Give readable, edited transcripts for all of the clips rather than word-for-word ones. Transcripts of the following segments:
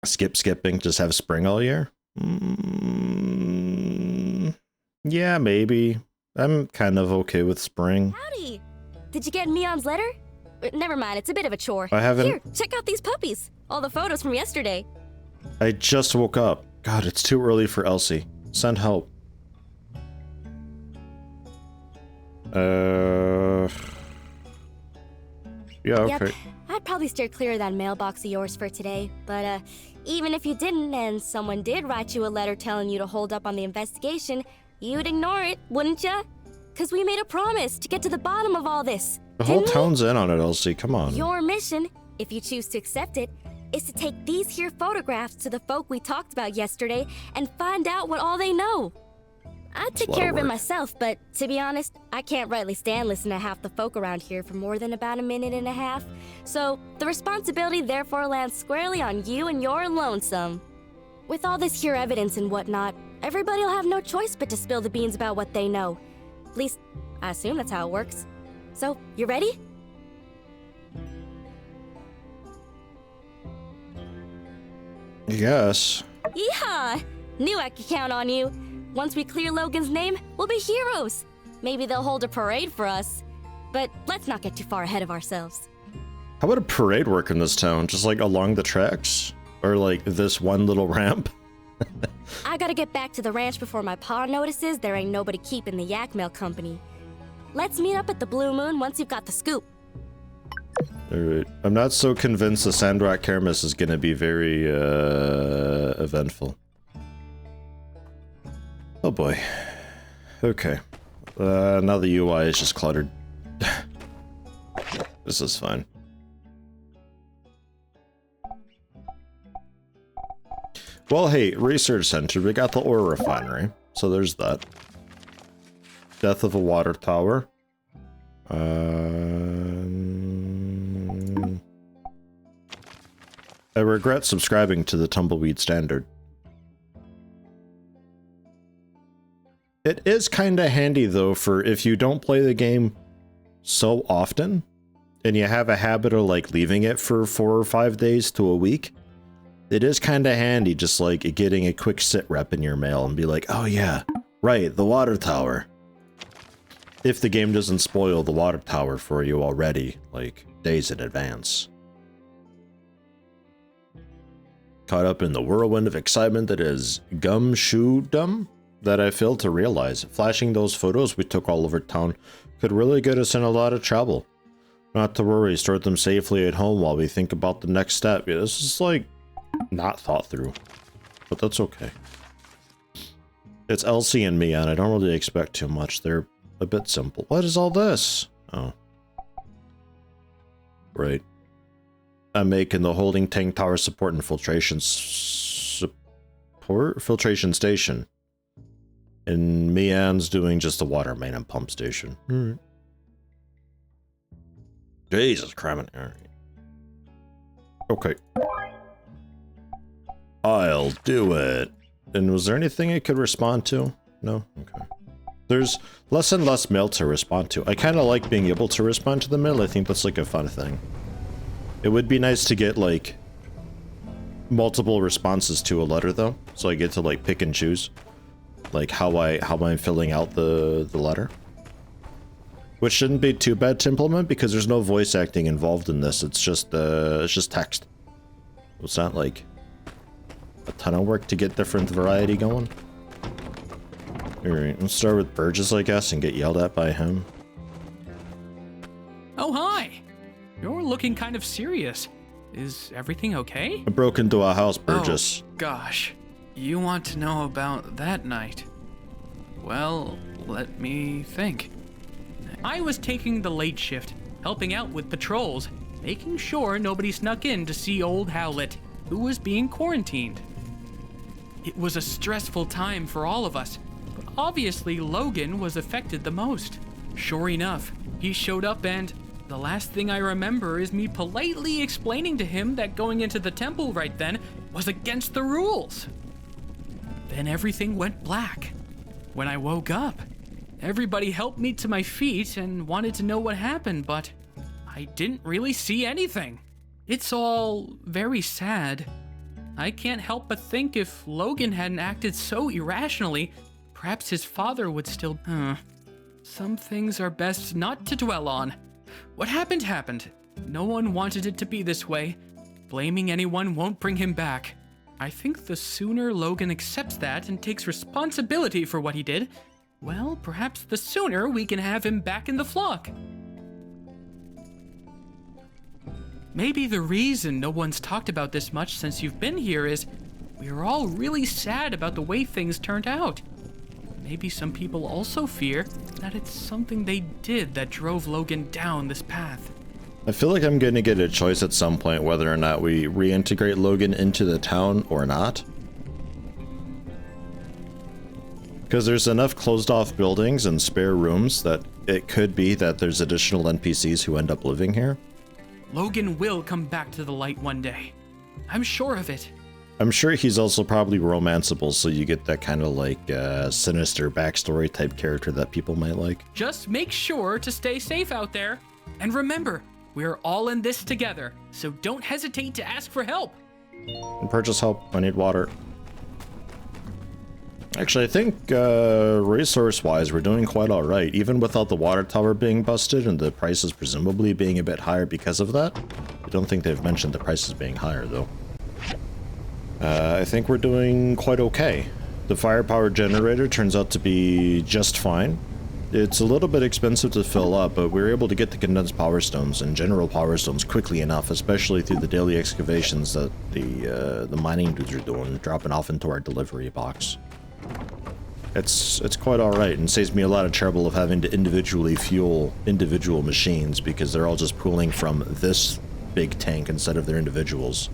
Skipping, just have spring all year? Yeah, maybe. I'm kind of okay with spring. Howdy! Did you get Mion's letter? Never mind, it's a bit of a chore. I haven't. Here, check out these puppies. All the photos from yesterday. I just woke up. God, it's too early for Elsie. Send help. Yeah, okay. Yep, I'd probably steer clear of that mailbox of yours for today, but even if you didn't and someone did write you a letter telling you to hold up on the investigation, you'd ignore it, wouldn't ya? Because we made a promise to get to the bottom of all this. The whole town's in on it, Elsie. Come on. Your mission, if you choose to accept it, is to take these here photographs to the folk we talked about yesterday and find out what all they know. I'd take care of it myself, but to be honest, I can't rightly stand listening to half the folk around here for more than about a minute and a half. So the responsibility therefore lands squarely on you and your lonesome. With all this here evidence and whatnot, everybody'll have no choice but to spill the beans about what they know. At least, I assume that's how it works. So, you ready? Yes. Yeehaw! Knew I could count on you. Once we clear Logan's name, we'll be heroes. Maybe they'll hold a parade for us. But let's not get too far ahead of ourselves. How would a parade work in this town? Just like along the tracks? Or like this one little ramp? I gotta get back to the ranch before my pa notices there ain't nobody keeping the yak mail company. Let's meet up at the Blue Moon once you've got the scoop. Alright. I'm not so convinced the Sandrock Kermis is gonna be very, eventful. Oh boy. Okay. Now the UI is just cluttered. This is fine. Well, hey, Research Center, we got the ore refinery, so there's that. Death of a water tower. I regret subscribing to the Tumbleweed Standard. It is kind of handy, though, for if you don't play the game so often, and you have a habit of, like, leaving it for 4 or 5 days to a week. It is kind of handy just like getting a quick sit rep in your mail and be like, oh yeah, right, the water tower. If the game doesn't spoil the water tower for you already, like days in advance. Caught up in the whirlwind of excitement that is gumshoedom that I failed to realize. Flashing those photos we took all over town could really get us in a lot of trouble. Not to worry, store them safely at home while we think about the next step. Yeah, this is like not thought through, but that's okay. It's Elsie and me, and I don't really expect too much. They're a bit simple. What is all this? Oh. Right. I'm making the holding tank tower support and filtration filtration station. And Mian's doing just the water main and pump station. Alright. Jesus Christ. Alright. Okay. I'll do it. And was there anything I could respond to? No? Okay. There's less and less mail to respond to. I kind of like being able to respond to the mail. I think that's like a fun thing. It would be nice to get like multiple responses to a letter though. So I get to like pick and choose like how I'm filling out the letter. Which shouldn't be too bad to implement because there's no voice acting involved in this. It's just text. It's not like a ton of work to get different variety going. Alright, let's start with Burgess, I guess, and get yelled at by him. Oh, hi! You're looking kind of serious. Is everything okay? I broke into a house, Burgess. Oh, gosh. You want to know about that night? Well, let me think. I was taking the late shift, helping out with patrols, making sure nobody snuck in to see old Howlett, who was being quarantined. It was a stressful time for all of us, but obviously Logan was affected the most. Sure enough, he showed up and the last thing I remember is me politely explaining to him that going into the temple right then was against the rules. Then everything went black. When I woke up, everybody helped me to my feet and wanted to know what happened, but I didn't really see anything. It's all very sad. I can't help but think if Logan hadn't acted so irrationally, perhaps his father would still... Some things are best not to dwell on. What happened happened. No one wanted it to be this way. Blaming anyone won't bring him back. I think the sooner Logan accepts that and takes responsibility for what he did, well, perhaps the sooner we can have him back in the flock. Maybe the reason no one's talked about this much since you've been here is we're all really sad about the way things turned out. Maybe some people also fear that it's something they did that drove Logan down this path. I feel like I'm going to get a choice at some point whether or not we reintegrate Logan into the town or not. Because there's enough closed off buildings and spare rooms that it could be that there's additional NPCs who end up living here. Logan will come back to the light one day. I'm sure of it. I'm sure he's also probably romanceable, so you get that kind of like sinister backstory type character that people might like. Just make sure to stay safe out there. And remember, we're all in this together, so don't hesitate to ask for help. And purchase help. I need water. Actually, I think resource-wise, we're doing quite all right, even without the water tower being busted and the prices presumably being a bit higher because of that. I don't think they've mentioned the prices being higher, though. I think we're doing quite okay. The firepower generator turns out to be just fine. It's a little bit expensive to fill up, but we were able to get the condensed power stones and general power stones quickly enough, especially through the daily excavations that the mining dudes are doing, dropping off into our delivery box. It's quite alright and saves me a lot of trouble of having to individually fuel individual machines because they're all just pooling from this big tank instead of their individuals.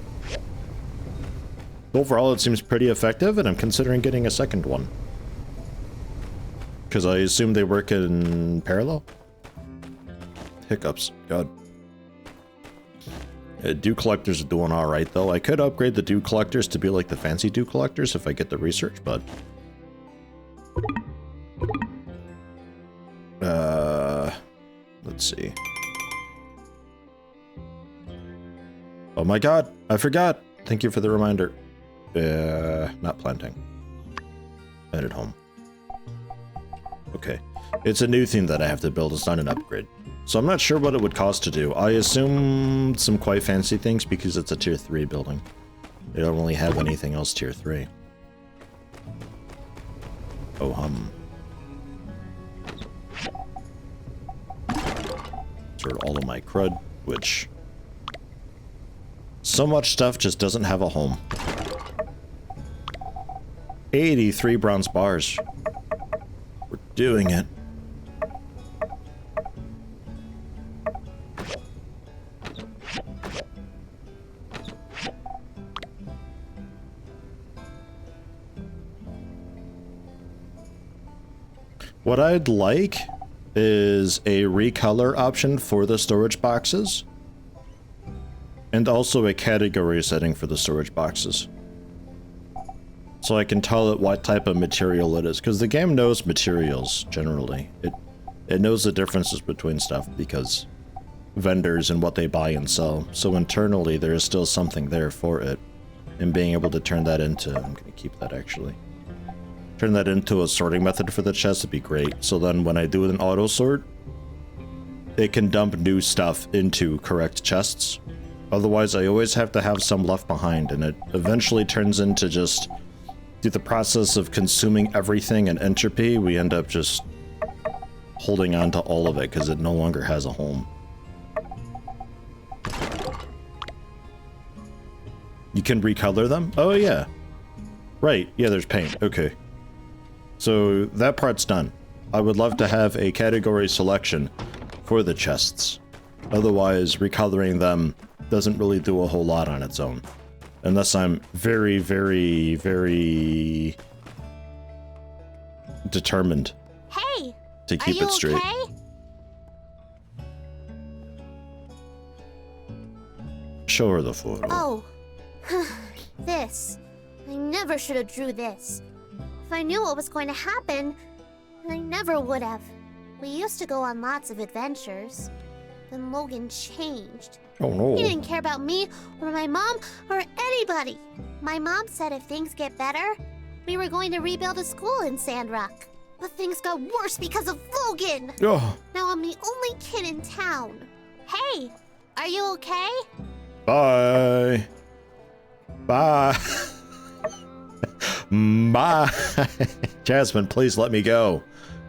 Overall, it seems pretty effective, and I'm considering getting a second one. Because I assume they work in parallel? Hiccups. God. Dew collectors are doing alright, though. I could upgrade the dew collectors to be like the fancy dew collectors if I get the research, but... let's see. Oh my god, I forgot! Thank you for the reminder. Not planting. And at home. Okay. It's a new thing that I have to build, it's not an upgrade. So I'm not sure what it would cost to do. I assume some quite fancy things because it's a tier 3 building. They don't really have anything else tier 3. Oh hum. Sort all of my crud, which... So much stuff just doesn't have a home. 83 bronze bars. We're doing it. What I'd like is a recolor option for the storage boxes. And also a category setting for the storage boxes. So I can tell it what type of material it is. Because the game knows materials, generally. It knows the differences between stuff because vendors and what they buy and sell. So internally there is still something there for it. And being able to turn that into... I'm going to keep that actually. Turn that into a sorting method for the chest would be great. So then when I do an auto sort, it can dump new stuff into correct chests. Otherwise, I always have to have some left behind, and it eventually turns into just, through the process of consuming everything and entropy, we end up just holding on to all of it because it no longer has a home. You can recolor them? Oh yeah. Right, yeah, there's paint, okay. So that part's done. I would love to have a category selection for the chests. Otherwise, recoloring them doesn't really do a whole lot on its own. Unless I'm very, very, very determined to keep it straight. Okay? Show her the photo. Oh, this. I never should have drew this. If I knew what was going to happen, I never would have. We used to go on lots of adventures. Then Logan changed. Oh no. He didn't care about me, or my mom, or anybody. My mom said if things get better, we were going to rebuild a school in Sandrock. But things got worse because of Logan! Oh, Now I'm the only kid in town. Hey, are you okay? bye. Bye. Bye. Jasmine, please let me go.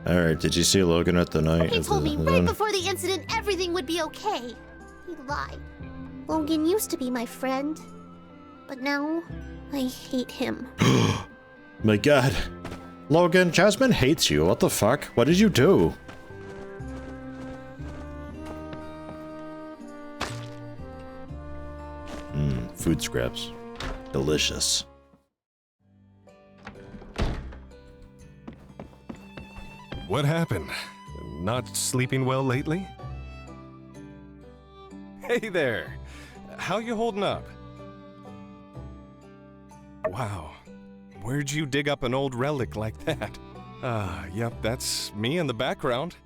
Alright, did you see Logan at the night? He told me right before the incident everything would be okay. He lied. Logan used to be my friend, but now I hate him. My god. Logan, Jasmine hates you. What the fuck? What did you do? Food scraps. Delicious. What happened? Not sleeping well lately? Hey there! How you holding up? Wow. Where'd you dig up an old relic like that? Yep, that's me in the background.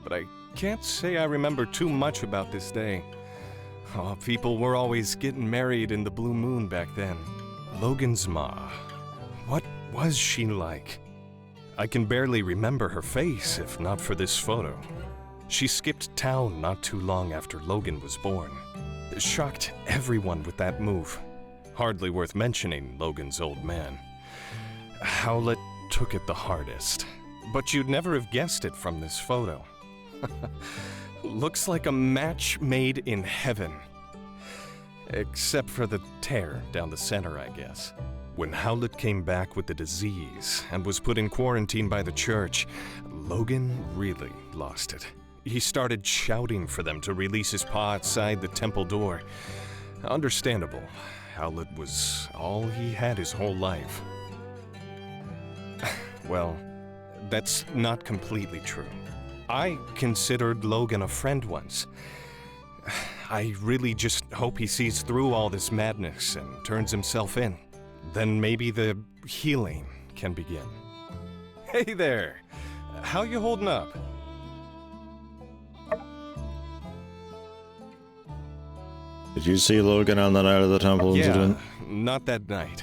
But I can't say I remember too much about this day. Oh, people were always getting married in the blue moon back then. Logan's ma. What was she like? I can barely remember her face if not for this photo. She skipped town not too long after Logan was born. Shocked everyone with that move. Hardly worth mentioning Logan's old man. Howlett took it the hardest, but you'd never have guessed it from this photo. Looks like a match made in heaven. Except for the tear down the center, I guess. When Howlett came back with the disease and was put in quarantine by the church, Logan really lost it. He started shouting for them to release his paw outside the temple door. Understandable. Howlett was all he had his whole life. Well, that's not completely true. I considered Logan a friend once. I really just hope he sees through all this madness and turns himself in. Then maybe the healing can begin. Hey there! How you holding up? Did you see Logan on the night of the temple incident? Not that night.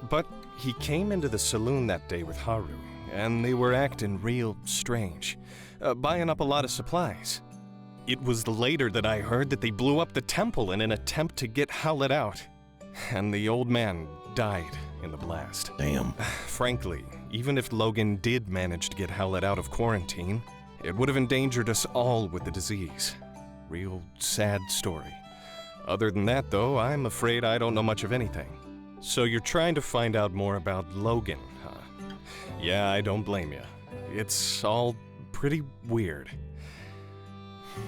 But he came into the saloon that day with Haru, and they were acting real strange, buying up a lot of supplies. It was later that I heard that they blew up the temple in an attempt to get Howlett out, and the old man died in the blast. Damn. Frankly, even if Logan did manage to get Howlett out of quarantine, it would have endangered us all with the disease. Real sad story. Other than that, though, I'm afraid I don't know much of anything. So you're trying to find out more about Logan, huh? Yeah, I don't blame you. It's all pretty weird.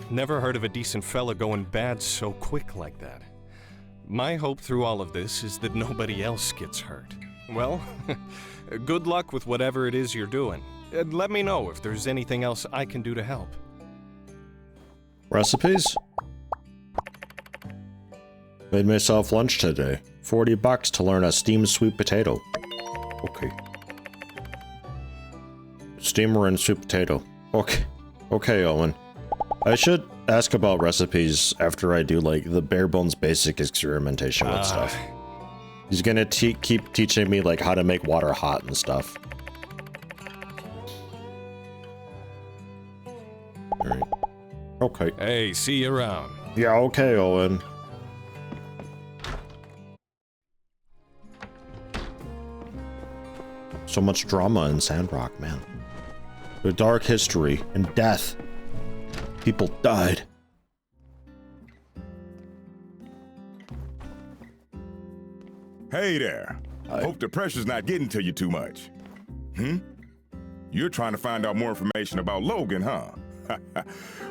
Never heard of a decent fella going bad so quick like that. My hope through all of this is that nobody else gets hurt. Well, good luck with whatever it is you're doing. Let me know if there's anything else I can do to help. Recipes? Made myself lunch today. $40 to learn a steamed sweet potato. Okay. Steamer and sweet potato. Okay. Okay, Owen. I should ask about recipes after I do, like, the bare bones basic experimentation with stuff. He's gonna keep teaching me, like, how to make water hot and stuff. Alright. Okay. Hey, see you around. Yeah, okay, Owen. So much drama in Sandrock, man. The dark history and death. People died. Hey there. Hope the pressure's not getting to you too much. You're trying to find out more information about Logan, huh?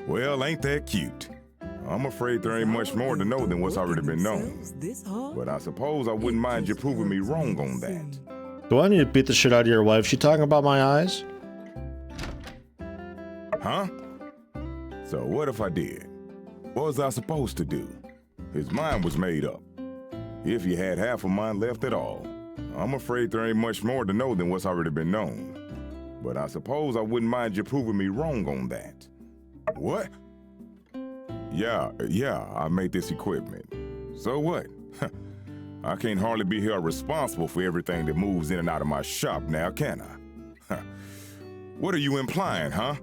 Well, ain't that cute? I'm afraid there ain't much more to know than what's already been known. But I suppose I wouldn't mind you proving me wrong on that. Do I need to beat the shit out of your wife? She talking about my eyes? Huh? So what if I did? What was I supposed to do? His mind was made up. If he had half of mine left at all. I'm afraid there ain't much more to know than what's already been known. But I suppose I wouldn't mind you proving me wrong on that. What? Yeah, I made this equipment. So what? I can't hardly be held responsible for everything that moves in and out of my shop now, can I? What are you implying, huh?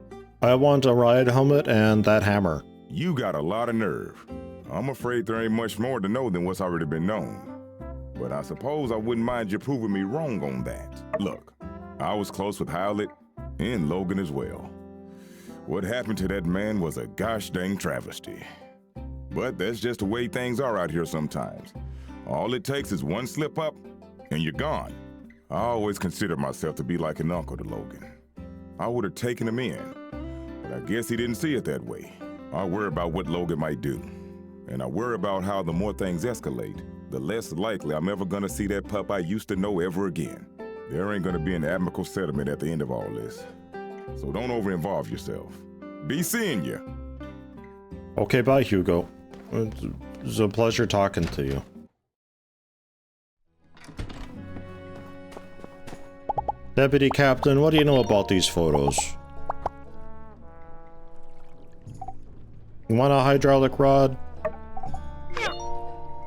I want a riot helmet and that hammer. You got a lot of nerve. I'm afraid there ain't much more to know than what's already been known. But I suppose I wouldn't mind you proving me wrong on that. Look, I was close with Howlett and Logan as well. What happened to that man was a gosh dang travesty. But that's just the way things are out here sometimes. All it takes is one slip up and you're gone. I always considered myself to be like an uncle to Logan. I would have taken him in, but I guess he didn't see it that way. I worry about what Logan might do. And I worry about how the more things escalate, the less likely I'm ever gonna see that pup I used to know ever again. There ain't gonna be an amicable settlement at the end of all this. So don't over-involve yourself. Be seeing you. Okay, bye, Hugo. It's a pleasure talking to you. Deputy Captain, what do you know about these photos? You want a hydraulic rod?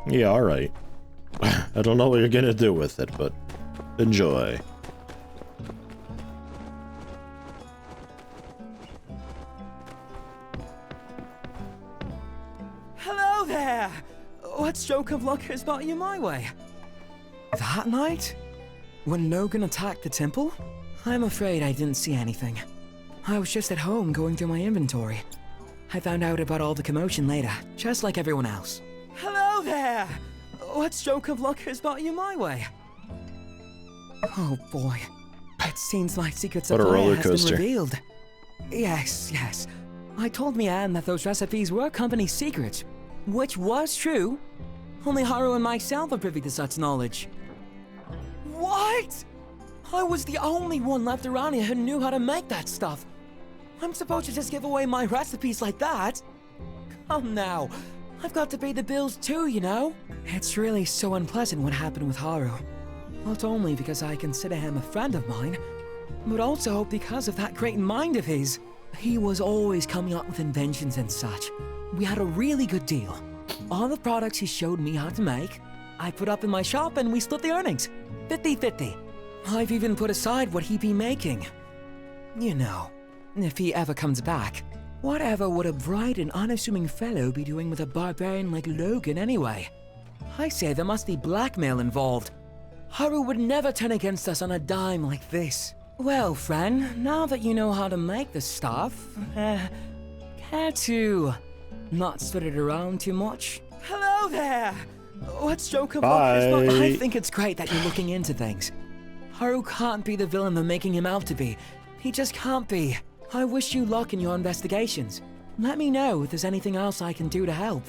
Yeah, alright. I don't know what you're gonna do with it, but enjoy. Hello there! What stroke of luck has brought you my way? That night? When Logan attacked the temple? I'm afraid I didn't see anything. I was just at home going through my inventory. I found out about all the commotion later, just like everyone else. Hello there! What stroke of luck has brought you my way? Oh boy. It seems my secret What a supplier roller has been coaster. revealed. Yes. I told Mianne that those recipes were company secrets, which was true. Only Haru and myself are privy to such knowledge. What? I was the only one left around here who knew how to make that stuff. I'm supposed to just give away my recipes like that? Come now. I've got to pay the bills too, you know? It's really so unpleasant what happened with Haru. Not only because I consider him a friend of mine, but also because of that great mind of his. He was always coming up with inventions and such. We had a really good deal. All the products he showed me how to make, I put up in my shop and we split the earnings. 50-50. I've even put aside what he'd be making. You know, if he ever comes back. Whatever would a bright and unassuming fellow be doing with a barbarian like Logan anyway? I say there must be blackmail involved. Haru would never turn against us on a dime like this. Well, friend, now that you know how to make the stuff, care to not spread it around too much? Hello there! What stroke of luck is not? I think it's great that you're looking into things. Haru can't be the villain they're making him out to be. He just can't be. I wish you luck in your investigations. Let me know if there's anything else I can do to help.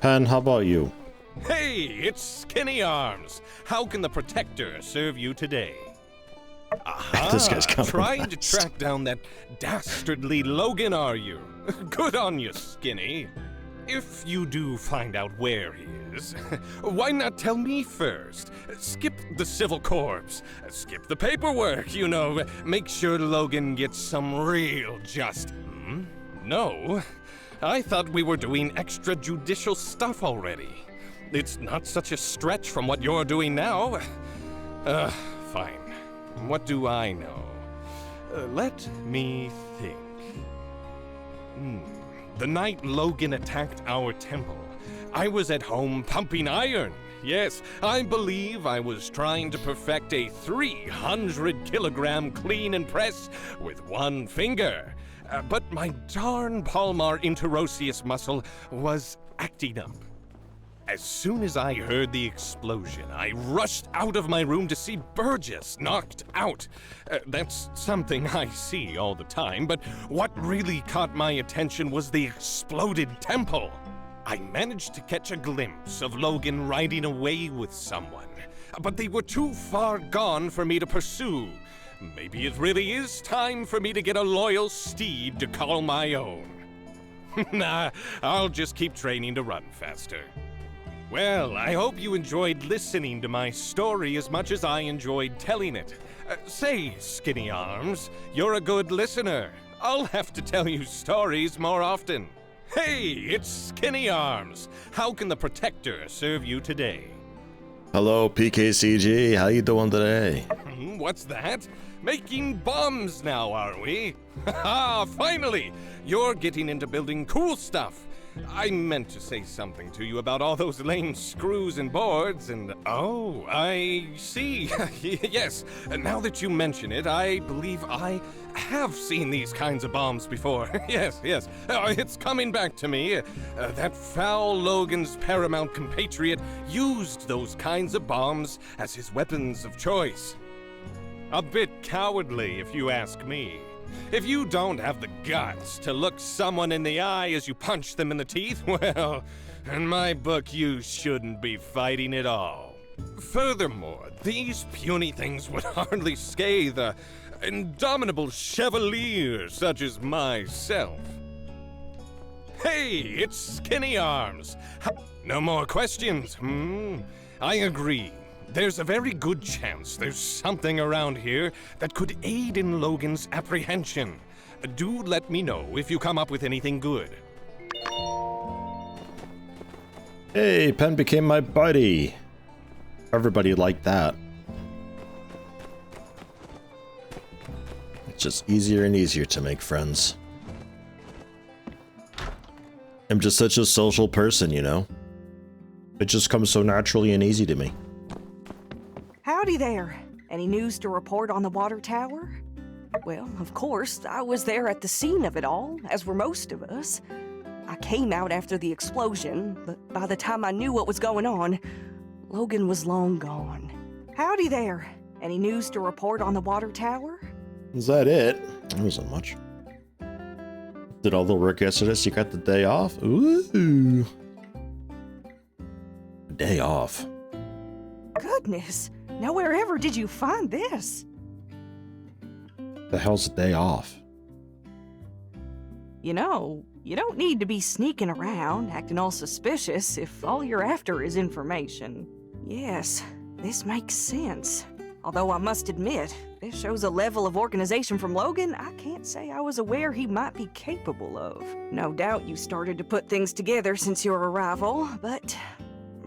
Pen, how about you? Hey, it's Skinny Arms. How can the Protector serve you today? Aha, This guy's trying to compromised. track down that dastardly Logan, are you? Good on you, Skinny. If you do find out where he is, why not tell me first? Skip the civil corps. Skip the paperwork, you know. Make sure Logan gets some real just... No. I thought we were doing extrajudicial stuff already. It's not such a stretch from what you're doing now. Fine. What do I know? Let me think. The night Logan attacked our temple, I was at home pumping iron. Yes, I believe I was trying to perfect a 300-kilogram clean and press with one finger. But my darn palmar interosseous muscle was acting up. As soon as I heard the explosion, I rushed out of my room to see Burgess knocked out. That's something I see all the time, but what really caught my attention was the exploded temple. I managed to catch a glimpse of Logan riding away with someone, but they were too far gone for me to pursue. Maybe it really is time for me to get a loyal steed to call my own. Nah, I'll just keep training to run faster. Well, I hope you enjoyed listening to my story as much as I enjoyed telling it. Say, Skinny Arms, you're a good listener. I'll have to tell you stories more often. Hey, it's Skinny Arms. How can the Protector serve you today? Hello, PKCG. How you doing today? What's that? Making bombs now, are we? Haha, finally! You're getting into building cool stuff. I meant to say something to you about all those lame screws and boards, and oh, I see. Yes, now that you mention it, I believe I have seen these kinds of bombs before. Yes. It's coming back to me. That foul Logan's paramount compatriot used those kinds of bombs as his weapons of choice. A bit cowardly, if you ask me. If you don't have the guts to look someone in the eye as you punch them in the teeth, well, in my book, you shouldn't be fighting at all. Furthermore, these puny things would hardly scathe an indomitable chevalier such as myself. Hey, it's Skinny Arms. No more questions, I agree. There's a very good chance there's something around here that could aid in Logan's apprehension. Do let me know if you come up with anything good. Hey, Pen became my buddy. Everybody liked that. It's just easier and easier to make friends. I'm just such a social person, you know? It just comes so naturally and easy to me. Howdy there. Any news to report on the water tower? Well, of course, I was there at the scene of it all, as were most of us. I came out after the explosion, but by the time I knew what was going on, Logan was long gone. Howdy there. Any news to report on the water tower? Is that it? That wasn't much. Did all the work yesterday so you got the day off? Ooh. Day off. Goodness. Now wherever did you find this? The hell's a day off? You know, you don't need to be sneaking around, acting all suspicious if all you're after is information. Yes, this makes sense. Although I must admit, this shows a level of organization from Logan I can't say I was aware he might be capable of. No doubt you started to put things together since your arrival, but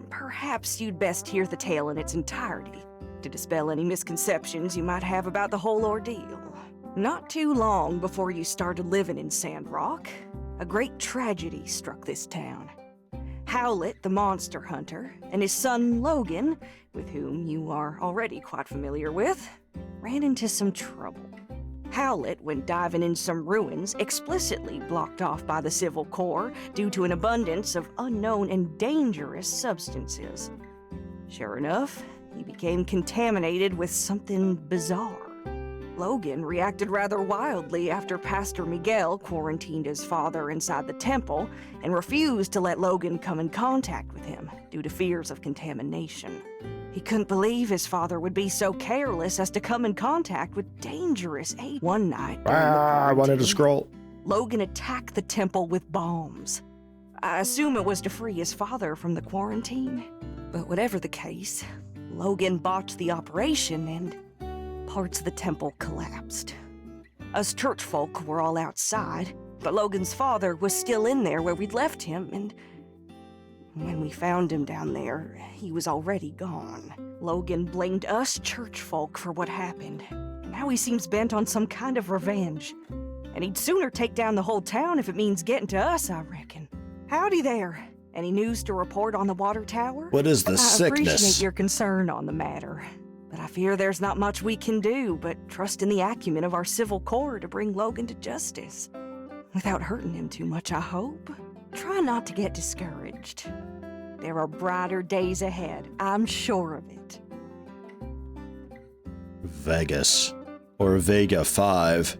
perhaps you'd best hear the tale in its entirety to dispel any misconceptions you might have about the whole ordeal. Not too long before you started living in Sandrock, a great tragedy struck this town. Howlett, the monster hunter, and his son Logan, with whom you are already quite familiar with, ran into some trouble. Howlett went diving in some ruins explicitly blocked off by the Civil Corps due to an abundance of unknown and dangerous substances. Sure enough, he became contaminated with something bizarre. Logan reacted rather wildly after Pastor Miguel quarantined his father inside the temple and refused to let Logan come in contact with him due to fears of contamination. He couldn't believe his father would be so careless as to come in contact with dangerous agents. One night, I wanted to scroll. Logan attacked the temple with bombs. I assume it was to free his father from the quarantine. But whatever the case, Logan botched the operation and parts of the temple collapsed. Us church folk were all outside, but Logan's father was still in there where we'd left him, and when we found him down there, he was already gone. Logan blamed us church folk for what happened. Now he seems bent on some kind of revenge. And he'd sooner take down the whole town if it means getting to us, I reckon. Howdy there. Any news to report on the water tower? What is the sickness? I appreciate your concern on the matter, but I fear there's not much we can do but trust in the acumen of our Civil Corps to bring Logan to justice. Without hurting him too much, I hope. Try not to get discouraged. There are brighter days ahead, I'm sure of it. Vegas. Or Vega 5.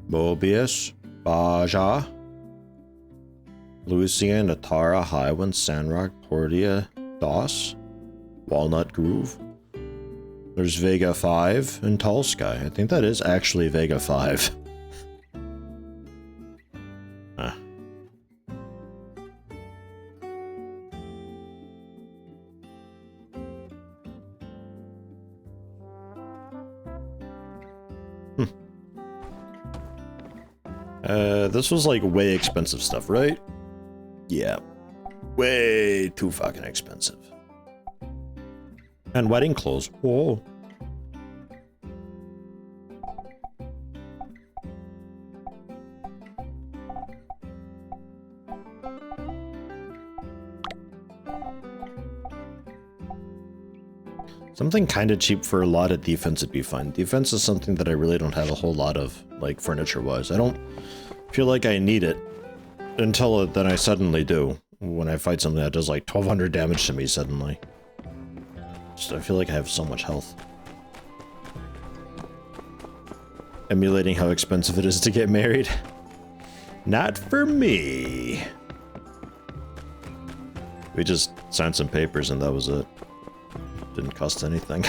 Mobius, Baja, Lucian, Atara, Highwind, Sandrock, Portia, Doss, Walnut Groove. There's Vega 5 and Tall Sky. I think that is actually Vega 5. This was like way expensive stuff, right? Yeah. Way too fucking expensive. And wedding clothes. Whoa. Something kind of cheap for a lot of defense would be fine. Defense is something that I really don't have a whole lot of, like, furniture-wise. I don't feel like I need it until then I suddenly do. When I fight something that does, like, 1200 damage to me suddenly. Just, I feel like I have so much health. Emulating how expensive it is to get married. Not for me. We just signed some papers and that was it. Didn't cost anything.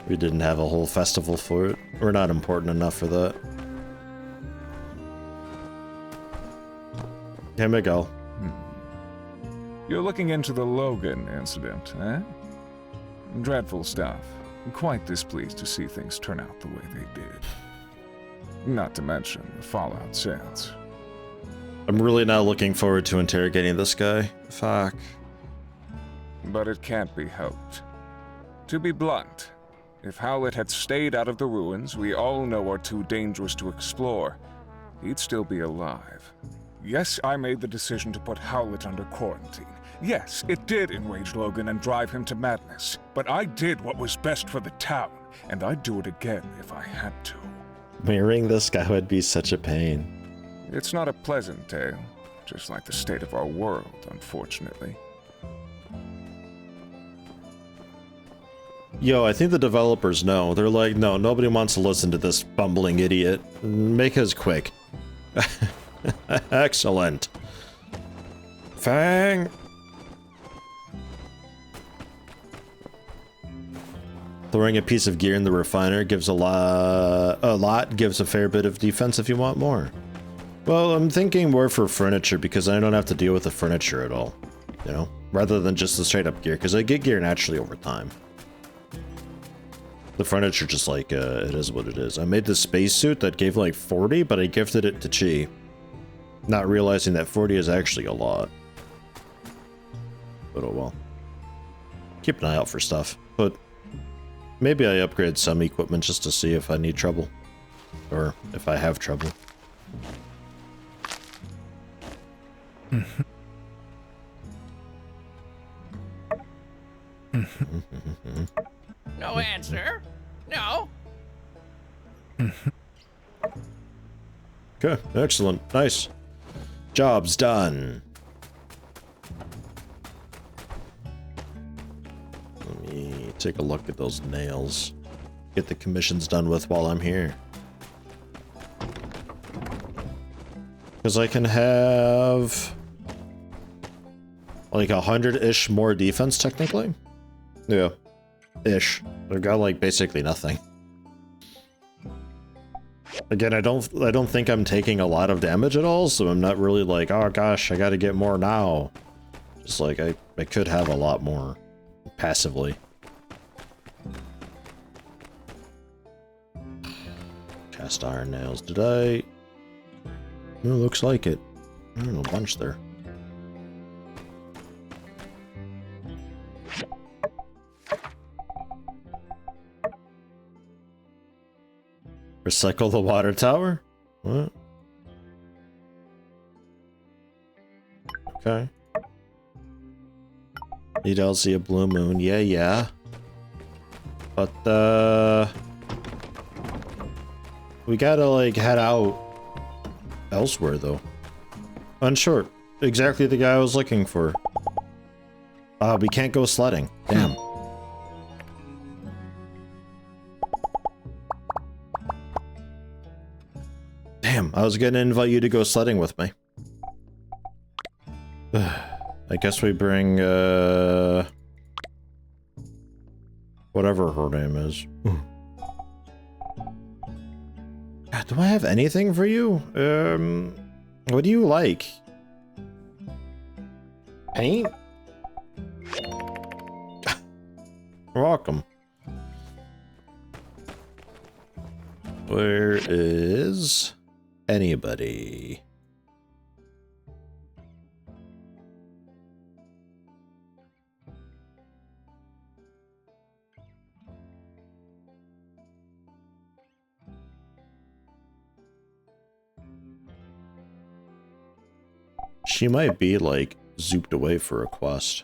We didn't have a whole festival for it. We're not important enough for that. Here we go. You're looking into the Logan incident, eh? Dreadful stuff. Quite displeased to see things turn out the way they did. Not to mention the fallout since. I'm really not looking forward to interrogating this guy. Fuck. But it can't be helped. To be blunt, if Howlett had stayed out of the ruins we all know are too dangerous to explore, he'd still be alive. Yes, I made the decision to put Howlett under quarantine. Yes, it did enrage Logan and drive him to madness. But I did what was best for the town, and I'd do it again if I had to. Marrying this guy would be such a pain. It's not a pleasant tale, just like the state of our world, unfortunately. Yo, I think the developers know. They're like, no, nobody wants to listen to this bumbling idiot. Make his quick. Excellent. Fang! Throwing a piece of gear in the refiner gives a lot gives a fair bit of defense if you want more. Well, I'm thinking more for furniture because I don't have to deal with the furniture at all. You know? Rather than just the straight up gear, because I get gear naturally over time. The furniture just like, it is what it is. I made this spacesuit that gave like 40, but I gifted it to Chi. Not realizing that 40 is actually a lot. But oh well. Keep an eye out for stuff. But maybe I upgrade some equipment just to see if I need trouble. Or if I have trouble. No answer? No? Okay, excellent. Nice. Job's done. Let me take a look at those nails. Get the commissions done with while I'm here. Because I can have like 100-ish more defense technically. Yeah. Ish. They've got like basically nothing. Again, I don't think I'm taking a lot of damage at all, so I'm not really like, oh gosh, I gotta get more now. Just like I could have a lot more passively. Cast iron nails. Did I? No, looks like it. I don't know, a bunch there. Recycle the water tower? What? Okay. Need to see a blue moon. Yeah. But, we gotta, like, head out elsewhere, though. Unsure. Exactly the guy I was looking for. We can't go sledding. Damn. Damn, I was gonna invite you to go sledding with me. I guess we bring, whatever her name is. Do I have anything for you? What do you like? Paint? You're welcome. Where is anybody? She might be, like, zooped away for a quest.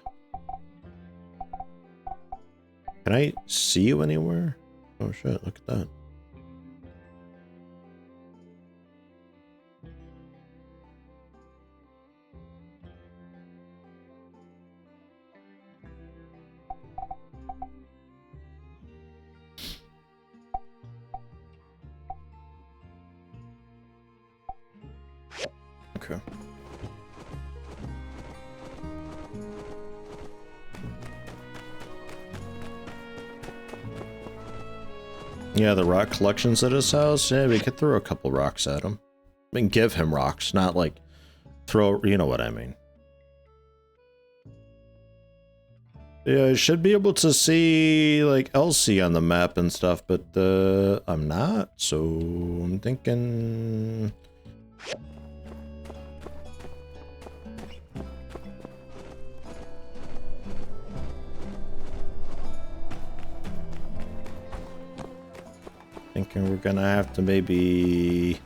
Can I see you anywhere? Oh shit, look at that. Okay. Yeah, the rock collections at his house. Yeah, we could throw a couple rocks at him. I mean, give him rocks, not like throw, you know what I mean. Yeah, I should be able to see, like, Elsie on the map and stuff, but I'm not, so I'm thinking... Thinking we're gonna have to maybe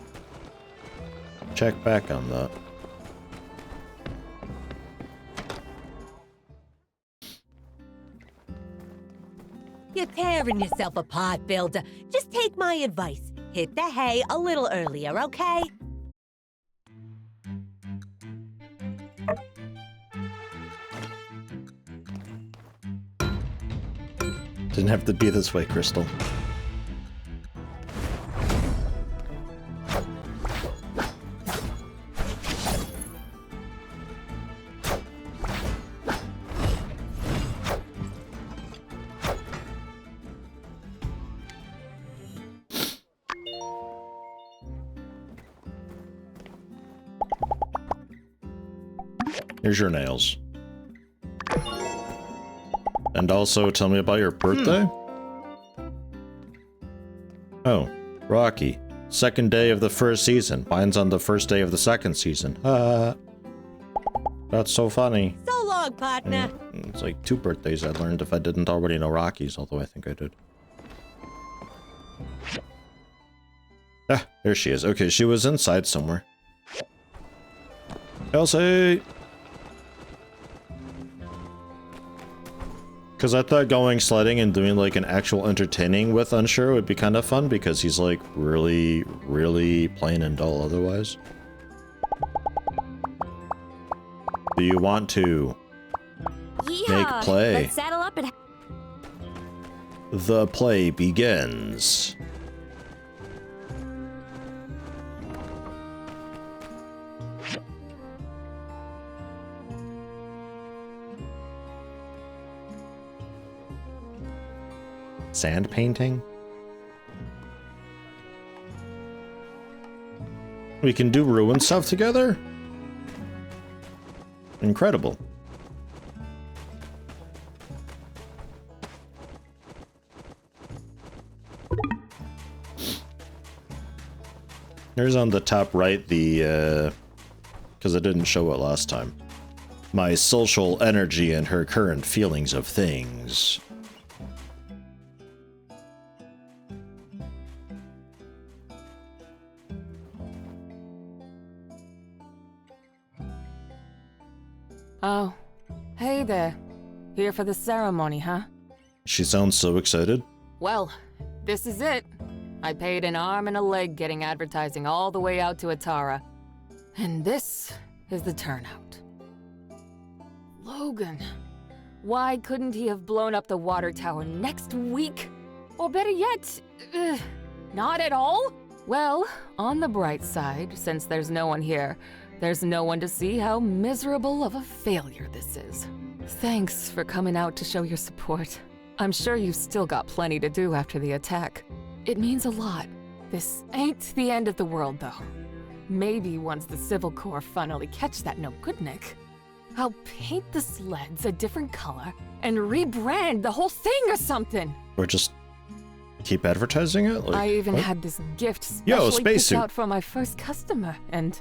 check back on that. You're tearing yourself apart, Builder. Just take my advice. Hit the hay a little earlier, okay? Didn't have to be this way, Crystal. Here's your nails. And also, tell me about your birthday? Oh, Rocky. Second day of the first season. Mine's on the first day of the second season. That's so funny. So long, partner. It's like 2 birthdays I learned if I didn't already know Rocky's, although I think I did. Ah, there she is. Okay, she was inside somewhere. Elsie! Because I thought going sledding and doing like an actual entertaining with Unsure would be kind of fun because he's like really, really plain and dull otherwise. Do you want to make play? Let's saddle up and... The play begins. Sand painting? We can do ruin stuff together? Incredible. There's on the top right the, because I didn't show it last time. My social energy and her current feelings of things. Oh, hey there. Here for the ceremony, huh? She sounds so excited. Well, this is it. I paid an arm and a leg getting advertising all the way out to Atara. And this is the turnout. Logan. Why couldn't he have blown up the water tower next week? Or better yet, not at all? Well, on the bright side, since there's no one here, there's no one to see how miserable of a failure this is. Thanks for coming out to show your support. I'm sure you've still got plenty to do after the attack. It means a lot. This ain't the end of the world, though. Maybe once the Civil Corps finally catch that no-good-Nick, I'll paint the sleds a different color and rebrand the whole thing or something. Or just keep advertising it? Like, I even what? had this gift Yo, specially picked spacesuit. out for my first customer, and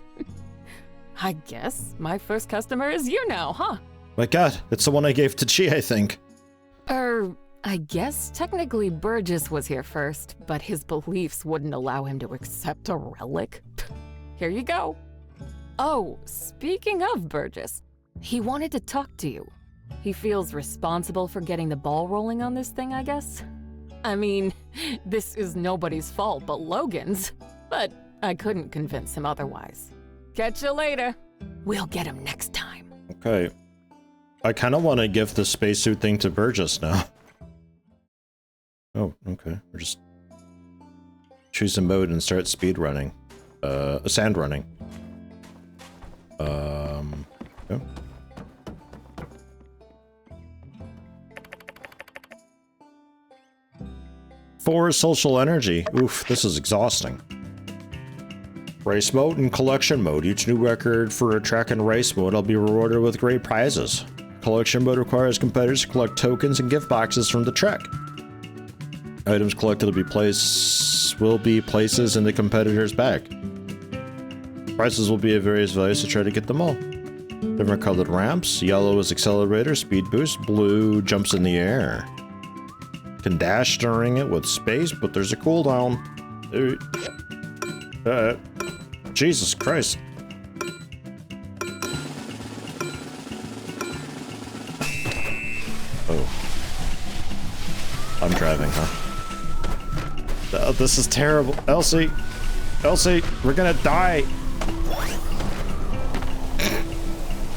I guess my first customer is you now, huh? My god, it's the one I gave to Chi, I think. I guess technically Burgess was here first, but his beliefs wouldn't allow him to accept a relic. Here you go. Oh, speaking of Burgess, he wanted to talk to you. He feels responsible for getting the ball rolling on this thing, I guess. I mean, this is nobody's fault but Logan's, but I couldn't convince him otherwise. Catch you later. We'll get him next time. Okay. I kind of want to give the spacesuit thing to Burgess now. Oh, okay. We're just choose a mode and start speed running. Sand running. Yeah. For social energy. Oof, this is exhausting. Race mode and collection mode. Each new record for a track in race mode will be rewarded with great prizes. Collection mode requires competitors to collect tokens and gift boxes from the track. Items collected will be places in the competitor's bag. Prizes will be of various values to try to get them all. Different colored ramps. Yellow is accelerator, speed boost. Blue jumps in the air. Can dash during it with space, but there's a cooldown. Jesus Christ. Oh. I'm driving, huh? Oh, this is terrible. Elsie! Elsie, we're gonna die!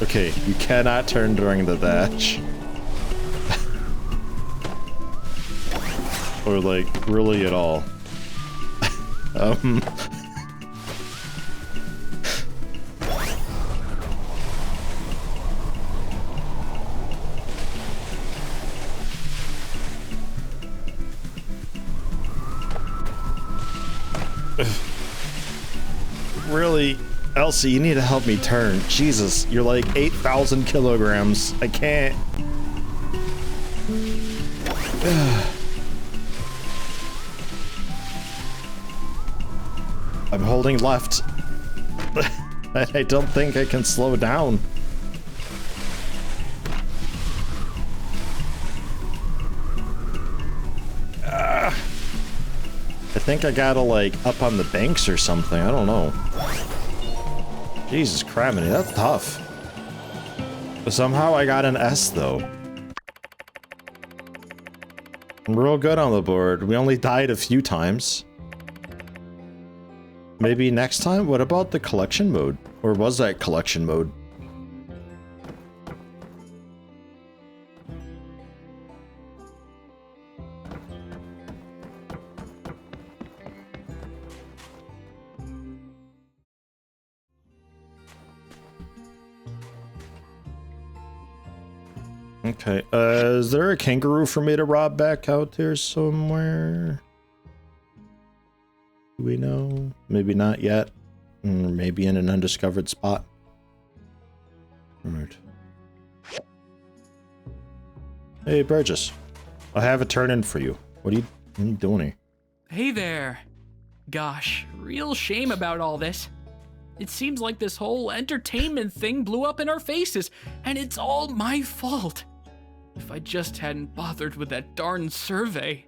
Okay, you cannot turn during the dash. Or like, really at all. Really, Elsie, you need to help me turn. Jesus, you're like 8,000 kilograms. I can't. I'm holding left. I don't think I can slow down. I think I gotta like up on the banks or something. I don't know. Jesus criminy, that's tough. But somehow I got an S though. I'm real good on the board. We only died a few times. Maybe next time? What about the collection mode? Or was that collection mode? Okay, is there a kangaroo for me to rob back out there somewhere? Do we know? Maybe not yet. Or maybe in an undiscovered spot. Alright. Hey, Burgess. I have a turn-in for you. What are you doing here? Hey there. Gosh, real shame about all this. It seems like this whole entertainment thing blew up in our faces, and it's all my fault. If I just hadn't bothered with that darn survey.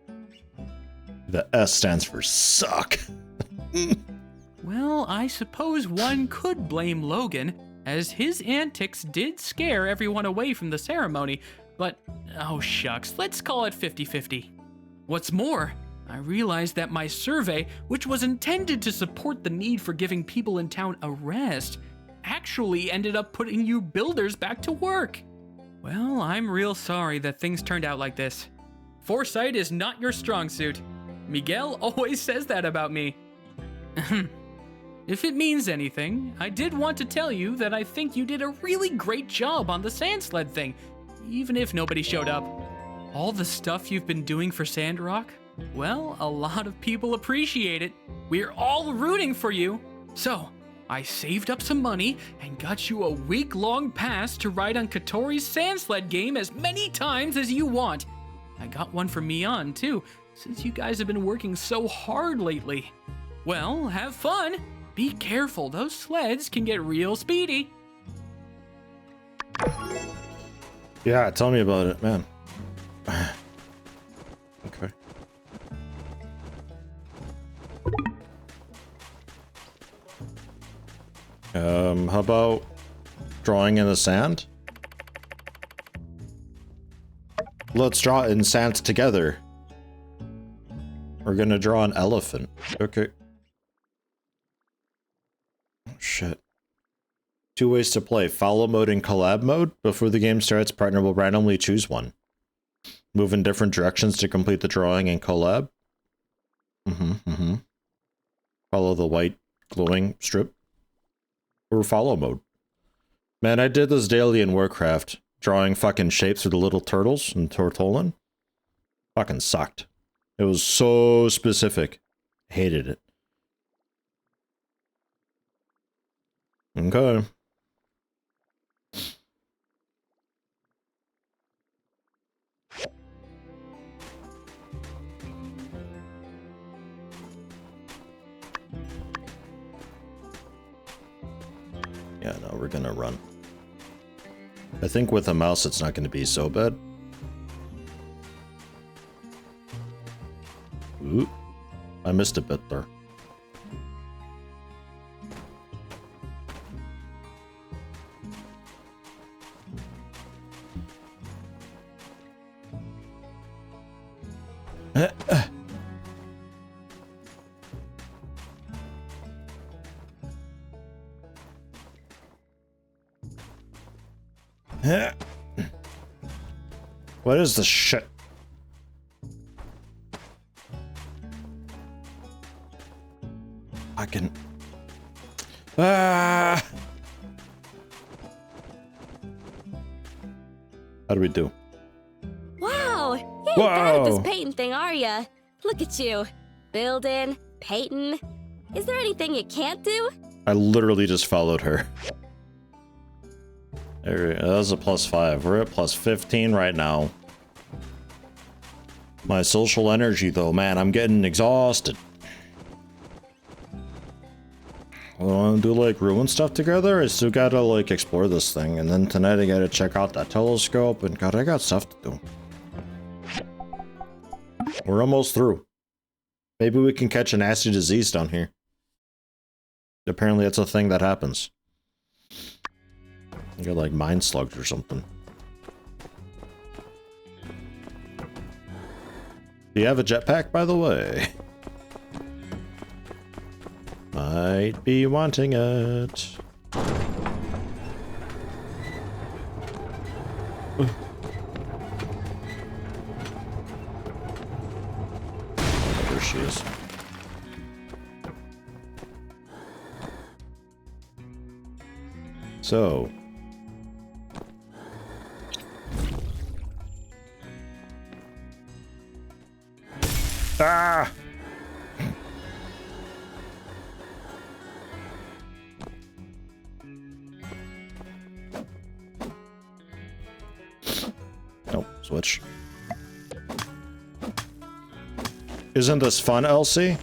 The S stands for suck. Well, I suppose one could blame Logan, as his antics did scare everyone away from the ceremony, but oh shucks, let's call it 50-50. What's more, I realized that my survey, which was intended to support the need for giving people in town a rest, actually ended up putting you builders back to work. Well, I'm real sorry that things turned out like this. Foresight is not your strong suit. Miguel always says that about me. If it means anything, I did want to tell you that I think you did a really great job on the sand sled thing, even if nobody showed up. All the stuff you've been doing for Sandrock, well, a lot of people appreciate it. We're all rooting for you. So, I saved up some money and got you a week-long pass to ride on Katori's sand sled game as many times as you want. I got one for Mian, too, since you guys have been working so hard lately. Well, have fun. Be careful, those sleds can get real speedy. Yeah, tell me about it, man. Okay. How about drawing in the sand? Let's draw it in sand together. We're gonna draw an elephant. Okay. Oh, shit. 2 ways to play. Follow mode and collab mode. Before the game starts, partner will randomly choose one. Move in different directions to complete the drawing and collab. Follow the white glowing strip. Or follow mode. Man, I did this daily in Warcraft. Drawing fucking shapes for the little turtles and Tortolan. Fucking sucked. It was so specific. Hated it. Okay. Yeah, no, we're gonna run. I think with a mouse it's not gonna be so bad. Ooh, I missed a bit there. What is this shit? I can... Ah! How do we do? Wow! You ain't bad at this painting thing, are ya? Look at you. Building, painting. Is there anything you can't do? I literally just followed her. There, that was a +5. We're at +15 right now. My social energy, though, man, I'm getting exhausted. I want to do, like, ruin stuff together. I still gotta, like, explore this thing. And then tonight I gotta check out that telescope. And, God, I got stuff to do. We're almost through. Maybe we can catch a nasty disease down here. Apparently that's a thing that happens. You got like mind slugs or something. Do you have a jetpack, by the way? Might be wanting it. There she is. So... Ah! Nope, switch. Isn't this fun, Elsie?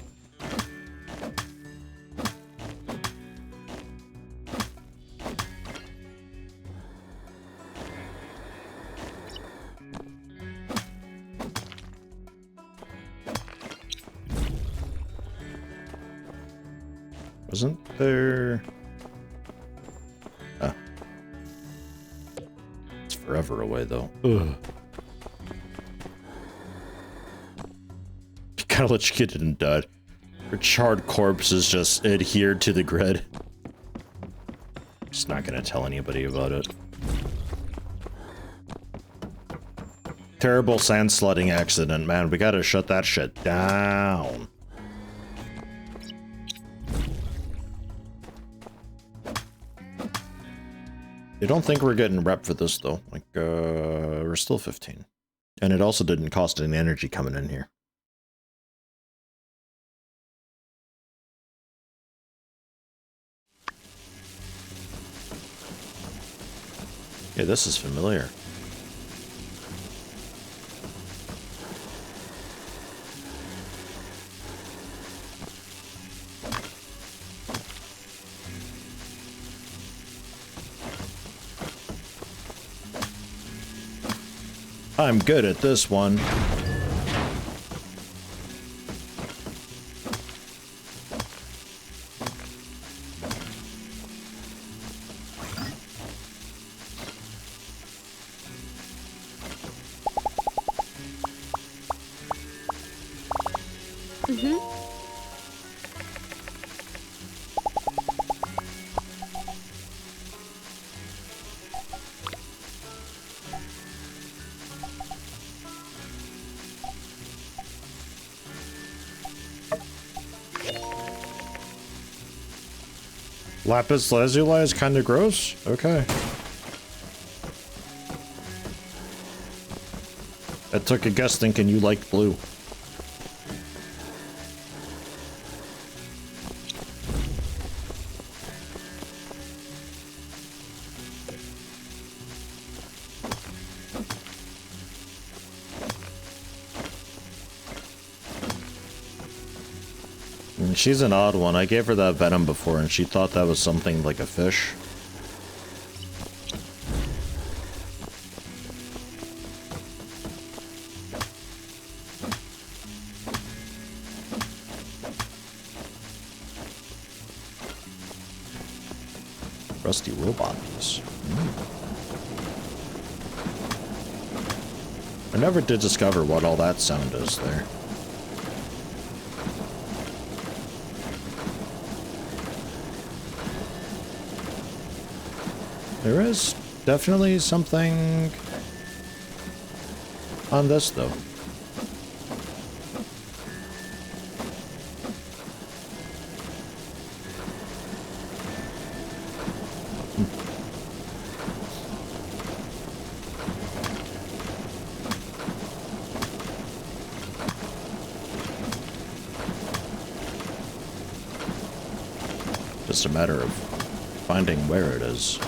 Wasn't there... Ah. It's forever away, though. Ugh. You gotta let you get it and dead. Her charred corpses just adhered to the grid. Just not gonna tell anybody about it. Terrible sand sledding accident, man. We gotta shut that shit down. I don't think we're getting rep for this, though. Like, we're still 15. And it also didn't cost any energy coming in here. Yeah, this is familiar. I'm good at this one. Lapis lazuli is kind of gross. Okay. I took a guess thinking you liked blue. She's an odd one. I gave her that venom before and she thought that was something like a fish. Rusty robot piece. I never did discover what all that sound is there. There is definitely something on this, though. Just a matter of finding where it is.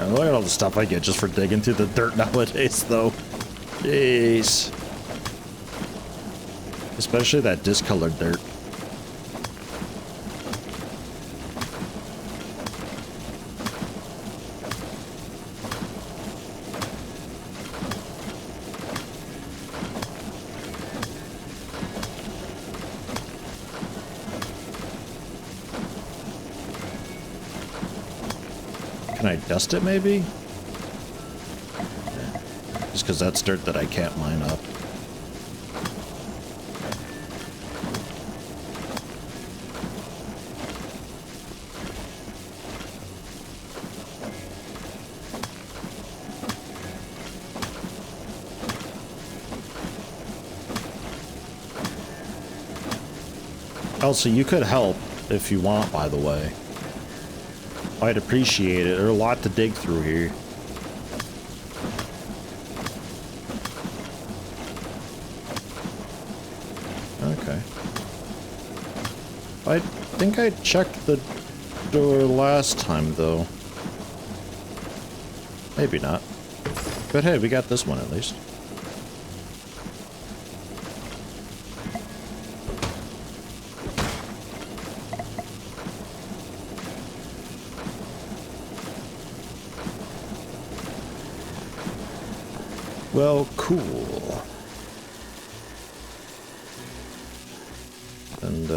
Look at all the stuff I get just for digging through the dirt nowadays, though. Jeez. Especially that discolored dirt. Can I dust it, maybe? Just because that's dirt that I can't line up. Elsie, you could help if you want, by the way. I'd appreciate it. There's a lot to dig through here. Okay. I think I checked the door last time, though. Maybe not. But hey, we got this one at least. Well, cool. And,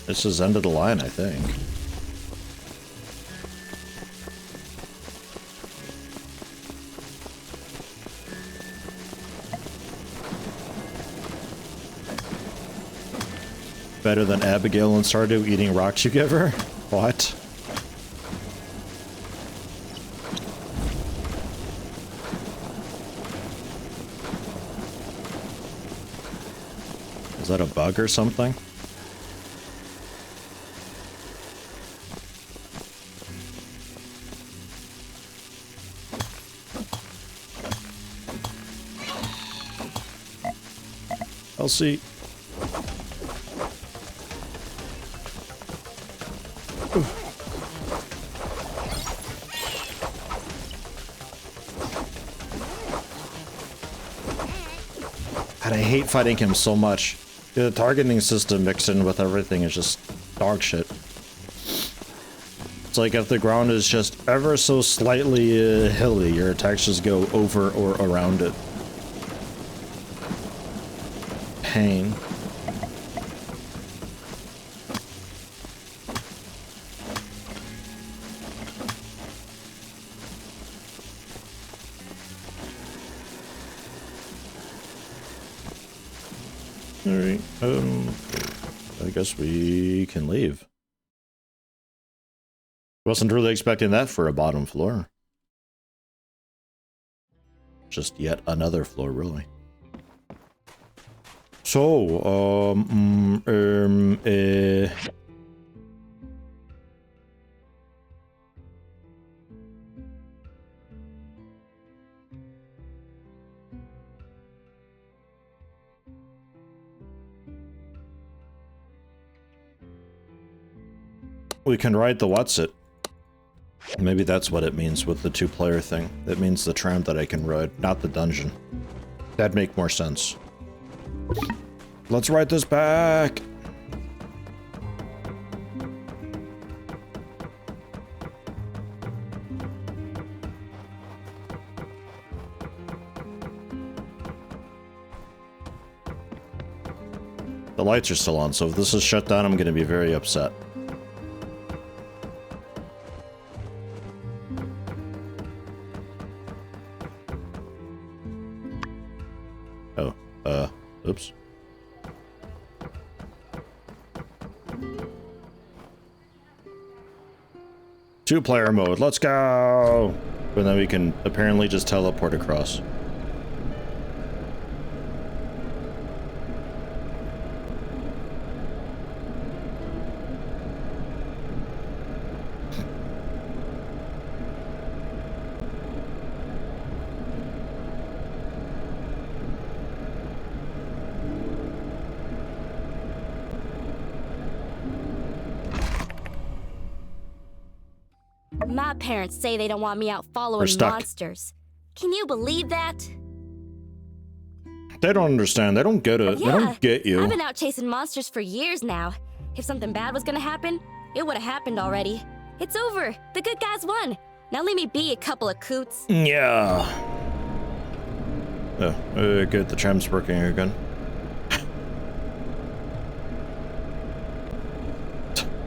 this is end of the line, I think. Better than Abigail and Stardew eating rocks you give her? What? Is that a bug or something? I'll see. God, I hate fighting him so much. The targeting system mixed in with everything is just dog shit. It's like if the ground is just ever so slightly hilly, your attacks just go over or around it. Pain. Alright, I guess we can leave. Wasn't really expecting that for a bottom floor. Just yet another floor, really. So, we can ride the what's it. Maybe that's what it means with the two-player thing. That means the tram that I can ride, not the dungeon. That'd make more sense. Let's ride this back! The lights are still on, so if this is shut down, I'm gonna be very upset. Oops. Two-player mode, let's go! And then we can apparently just teleport across. My parents say they don't want me out following monsters. Can you believe that? They don't understand. They don't get it. Yeah, they don't get you. I've been out chasing monsters for years now. If something bad was gonna happen, it would have happened already. It's over. The good guys won. Now leave me be, a couple of coots. Yeah. Oh, good. The tram's working again.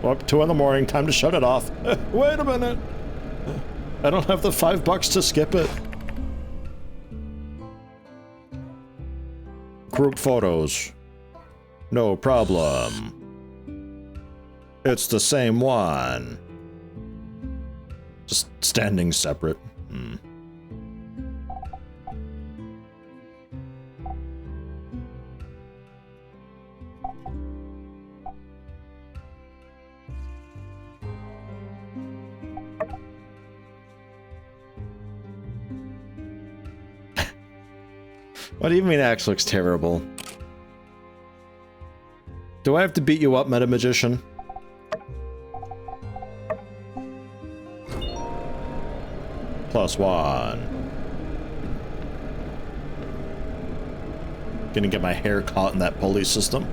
Well, 2 in the morning. Time to shut it off. Wait a minute. I don't have the $5 to skip it. Group photos. No problem. It's the same one. Just standing separate. What do you mean Axe looks terrible? Do I have to beat you up, Meta Magician? +1. Gonna get my hair caught in that pulley system.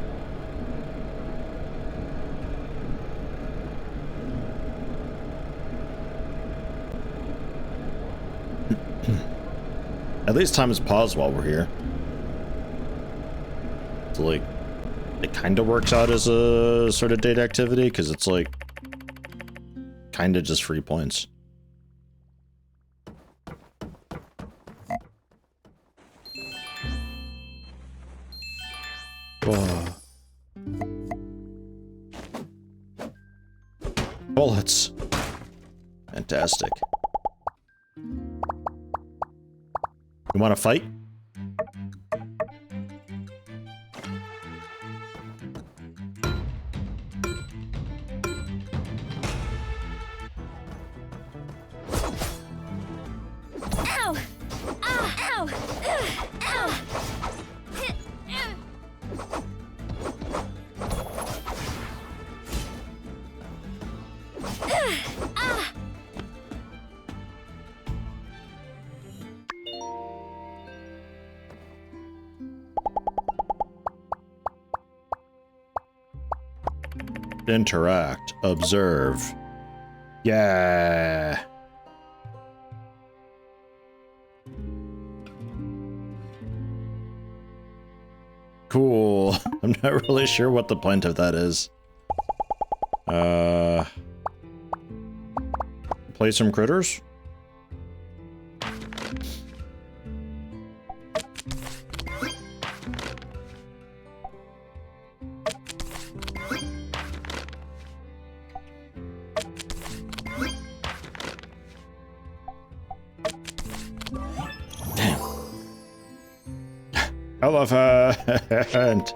At least time is paused while we're here. So like, it kind of works out as a sort of date activity, because it's like, kind of just free points. Whoa. Bullets. Fantastic. You want to fight? Ow! Ow! Ow! Interact. Observe. Yeah. Cool. I'm not really sure what the point of that is. Play some critters? Elephant!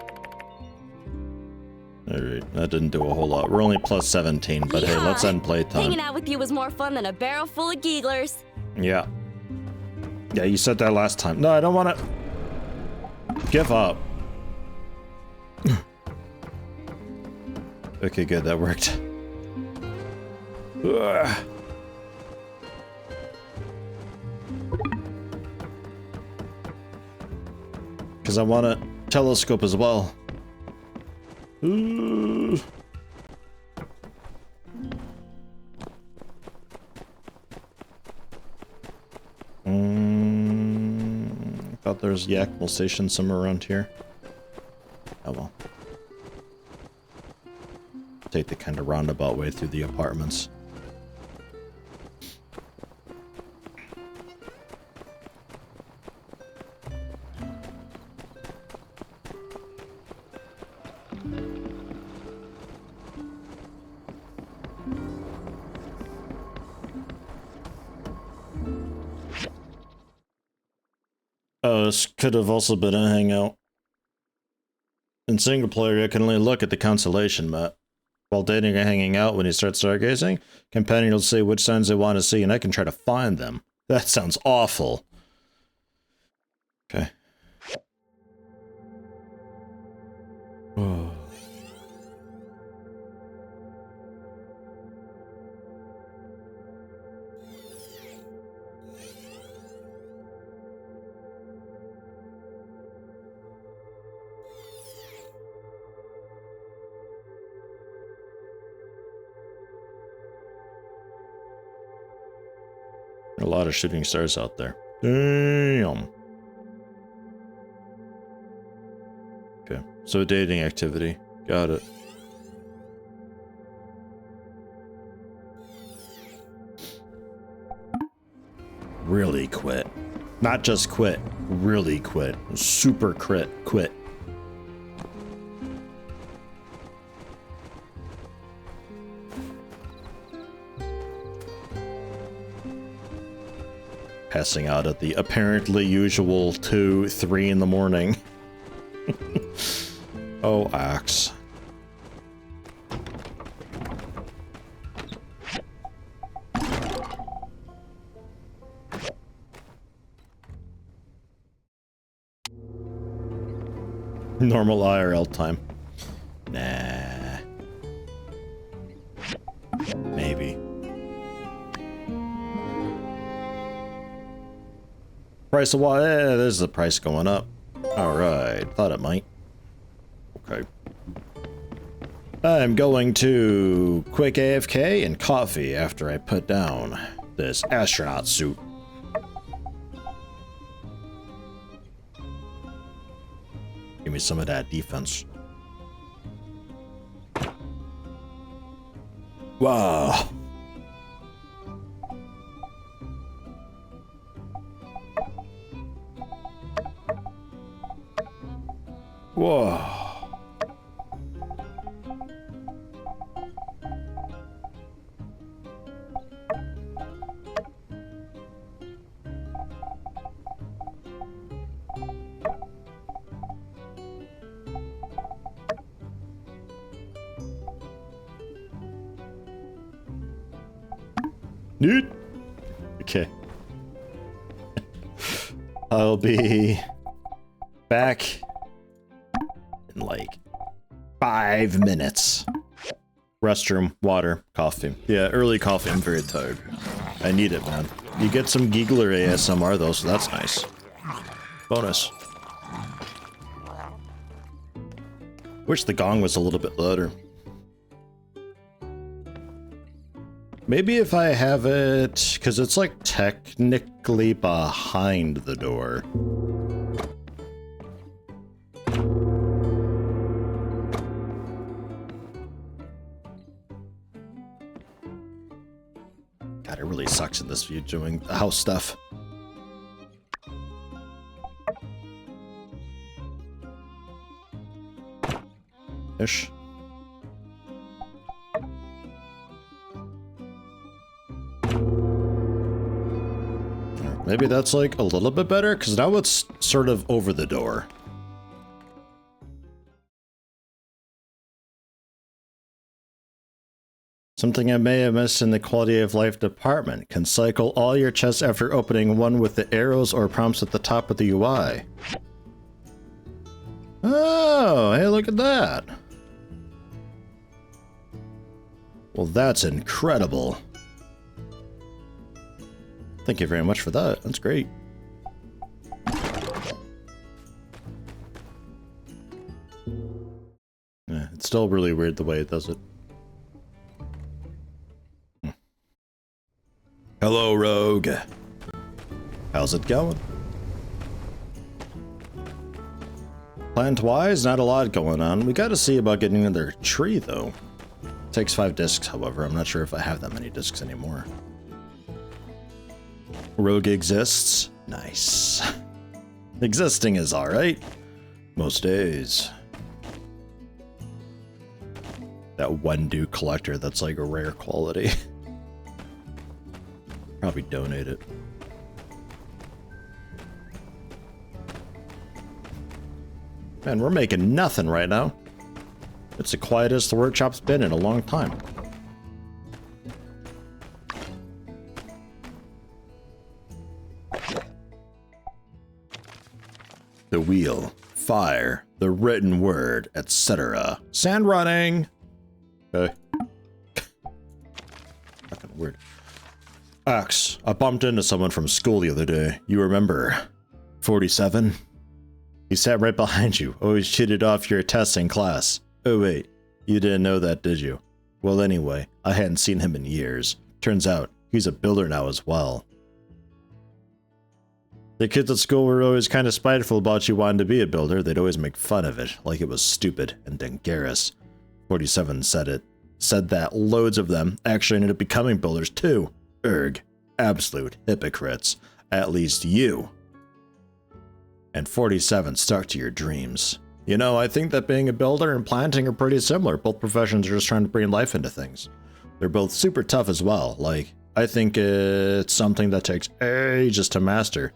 Alright, that didn't do a whole lot. We're only plus 17, but hey, let's end playtime. Hanging out with you was more fun than a barrel full of gigglers. Yeah. Yeah, you said that last time. No, I don't want to... Give up. Okay, good, that worked. Ugh. Because I want a telescope as well. Thought there's Yakmal Station somewhere around here. Oh well. Take the kind of roundabout way through the apartments. Oh, this could have also been a hangout. In single player, you can only look at the constellation map. While dating or hanging out, when you start stargazing, companion will say which signs they want to see, and I can try to find them. That sounds awful. Okay. Oh. A lot of shooting stars out there. Damn. Okay, so dating activity. Got it. Really quit. Not just quit, really quit. Super quit. Passing out at the apparently usual 2, 3 in the morning. Oh, axe. Normal IRL time. Nah. Maybe. Price of what? There's the price going up. Alright, thought it might. Okay. I'm going to quick AFK and coffee after I put down this astronaut suit. Give me some of that defense. Wow. Whoa. Neat. Okay. I'll be back in like 5 minutes. Restroom, water, coffee. Yeah, early coffee. I'm very tired. I need it, man. You get some giggler ASMR though, so that's nice. Bonus. Wish the gong was a little bit louder. Maybe if I have it, because it's like technically behind the door. God, it really sucks in this view doing the house stuff. Ish. Maybe that's like a little bit better, because now it's sort of over the door. Something I may have missed in the quality of life department. Can cycle all your chests after opening one with the arrows or prompts at the top of the UI. Oh, hey, look at that. Well, that's incredible. Thank you very much for that. That's great. Yeah, it's still really weird the way it does it. Hello, Rogue. How's it going? Plant-wise, not a lot going on. We gotta see about getting another tree, though. Takes 5 discs, however. I'm not sure if I have that many discs anymore. Rogue exists? Nice. Existing is alright. Most days. That one do collector that's like a rare quality. Probably donate it. Man, we're making nothing right now. It's the quietest the workshop's been in a long time. The wheel, fire, the written word, etc. Sand running! Okay. Fucking weird. Axe, I bumped into someone from school the other day. You remember? 47? He sat right behind you, always cheated off your tests in class. Oh wait, you didn't know that, did you? Well anyway, I hadn't seen him in years. Turns out, he's a builder now as well. The kids at school were always kind of spiteful about you wanting to be a builder. They'd always make fun of it, like it was stupid and dangerous. 47 said that loads of them actually ended up becoming builders too. Erg. Absolute hypocrites. At least you. And 47 stuck to your dreams. You know, I think that being a builder and planting are pretty similar. Both professions are just trying to bring life into things. They're both super tough as well. Like, I think it's something that takes ages to master.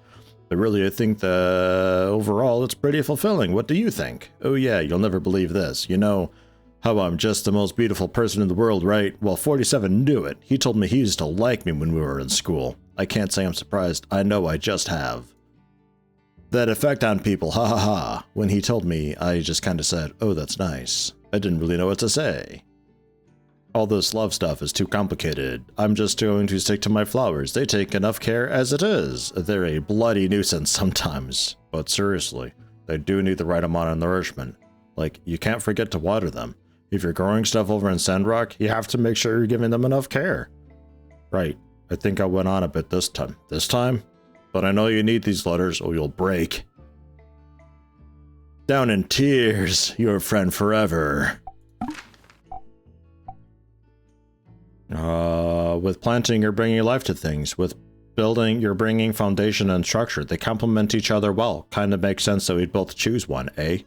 But really, I think that overall it's pretty fulfilling. What do you think? Oh yeah, you'll never believe this. You know how I'm just the most beautiful person in the world, right? Well, 47 knew it. He told me he used to like me when we were in school. I can't say I'm surprised. I know I just have. That effect on people, ha ha ha. When he told me, I just kind of said, oh, that's nice. I didn't really know what to say. All this love stuff is too complicated. I'm just going to stick to my flowers. They take enough care as it is. They're a bloody nuisance sometimes. But seriously, they do need the right amount of nourishment. Like, you can't forget to water them. If you're growing stuff over in Sandrock, you have to make sure you're giving them enough care. Right, I think I went on a bit this time. This time? But I know you need these letters or you'll break. Down in tears, your friend forever. With planting, you're bringing life to things. With building, you're bringing foundation and structure. They complement each other well. Kind of makes sense that we'd both choose one, eh?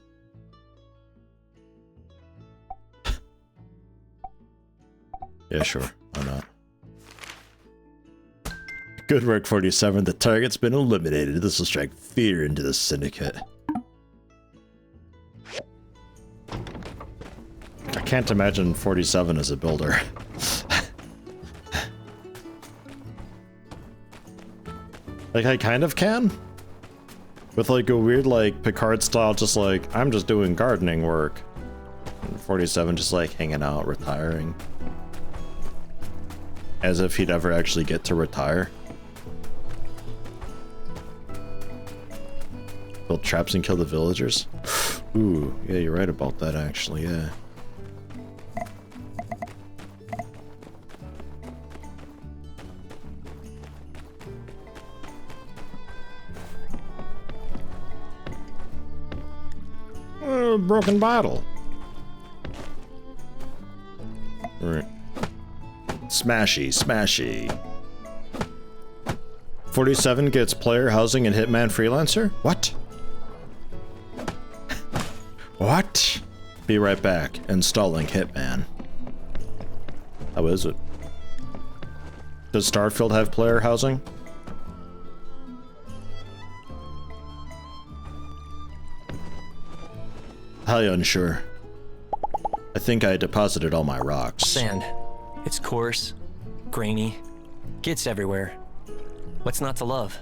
Yeah, sure. Why not? Good work, 47. The target's been eliminated. This will strike fear into the syndicate. I can't imagine 47 as a builder. Like, I kind of can? With like a weird, like, Picard style, just like, I'm just doing gardening work. And 47 just like hanging out, retiring. As if he'd ever actually get to retire. Build traps and kill the villagers? Ooh, yeah, you're right about that actually, yeah. a broken bottle. Right. Smashy, smashy. 47 gets player housing and Hitman freelancer? What? What? Be right back. Installing Hitman. How is it? Does Starfield have player housing? Highly unsure. I think I deposited all my rocks. Sand. It's coarse, grainy, gets everywhere. What's not to love?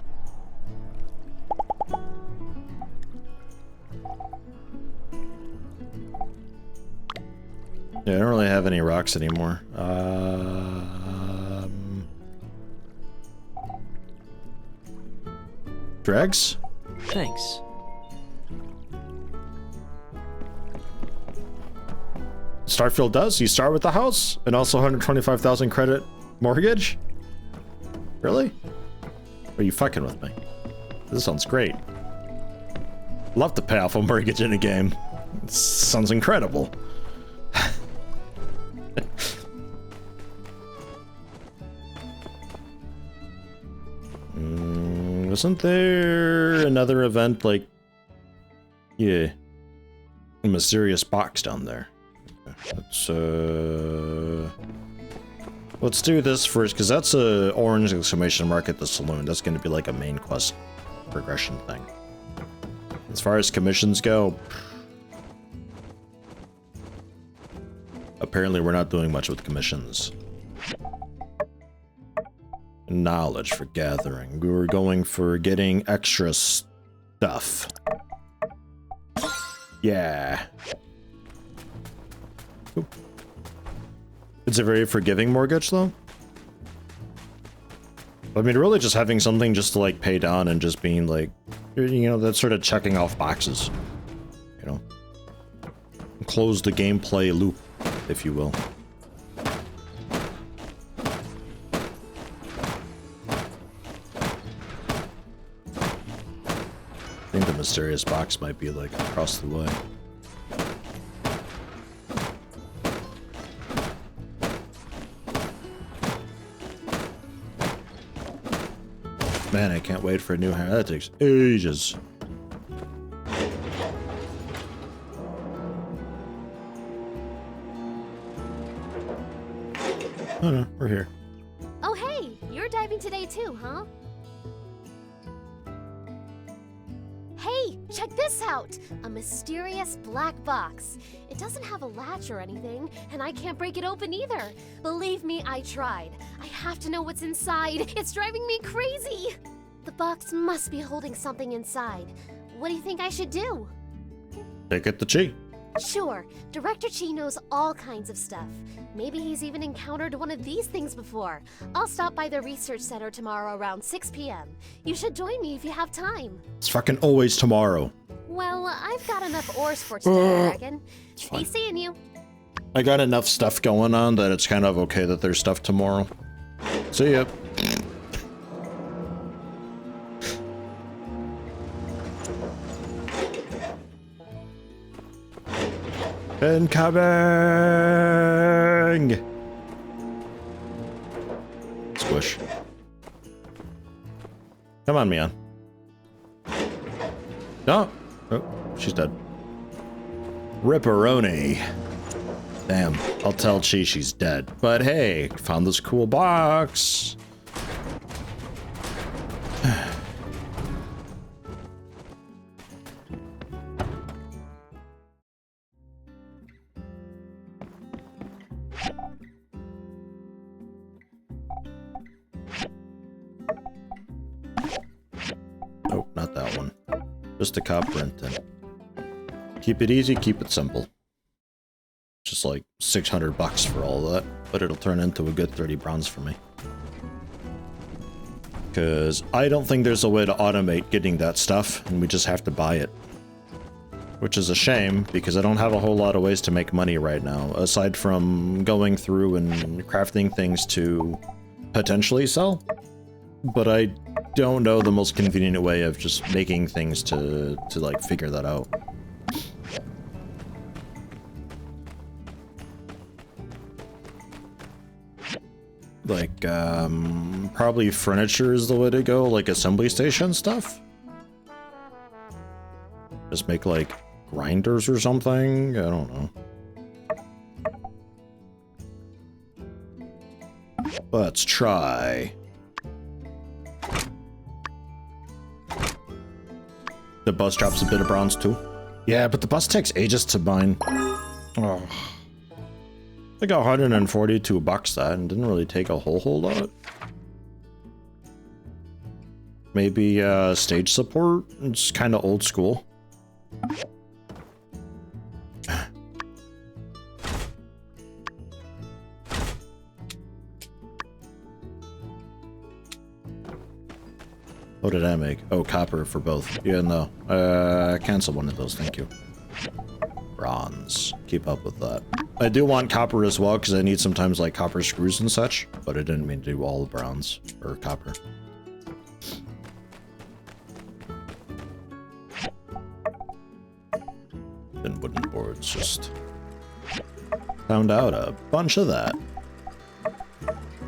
Yeah, I don't really have any rocks anymore. Dregs? Thanks. Starfield does? You start with the house and also 125,000 credit mortgage? Really? Are you fucking with me? This sounds great. Love to pay off a mortgage in a game. This sounds incredible. Wasn't there another event like... Yeah. A mysterious box down there. Let's do this first, because that's a orange exclamation mark at the saloon. That's going to be like a main quest progression thing. As far as commissions go, apparently we're not doing much with commissions. Knowledge for gathering. We were going for getting extra stuff. Yeah. Ooh. It's a very forgiving mortgage, though. I mean, really just having something just to, like, pay down and just being, like, you know, that's sort of checking off boxes. You know? Close the gameplay loop, if you will. I think the mysterious box might be, like, across the way. Man, I can't wait for a new hair. That takes ages. Oh no, we're here. Oh hey, you're diving today too, huh? Hey, check this out! A mysterious black box. It doesn't have a latch or anything, and I can't break it open either. Believe me, I tried. I have to know what's inside. It's driving me crazy! The box must be holding something inside. What do you think I should do? Take it to Chi. Sure, Director Chi knows all kinds of stuff. Maybe he's even encountered one of these things before. I'll stop by the research center tomorrow around 6 p.m. You should join me if you have time. It's fucking always tomorrow. Well, I've got enough ores for today, I reckon. Be seeing you. I got enough stuff going on that it's kind of okay that there's stuff tomorrow. See ya. Incoming! Squish. Come on, Mian. No! Oh, she's dead. Ripperoni. Damn, I'll tell Chi she's dead. But hey, found this cool box. Oh, not that one. Just a cop Brenton. Keep it easy, keep it simple. Just like $600 for all that, but it'll turn into a good 30 bronze for me. Because I don't think there's a way to automate getting that stuff, and we just have to buy it. Which is a shame, because I don't have a whole lot of ways to make money right now, aside from going through and crafting things to potentially sell. But I don't know the most convenient way of just making things to like, figure that out. Like, probably furniture is the way to go, like assembly station stuff. Just make, like, grinders or something? I don't know. Let's try. The bus drops a bit of bronze too. Yeah, but the bus takes ages to mine. Oh. I got 142 bucks that and didn't really take a whole lot. Maybe stage support? It's kind of old school. What did I make? Oh, copper for both. Yeah, no. Cancel one of those, thank you. Bronze. Keep up with that. I do want copper as well, because I need sometimes, like, copper screws and such. But I didn't mean to do all the bronze. Or copper. Then wooden boards, just... found out a bunch of that.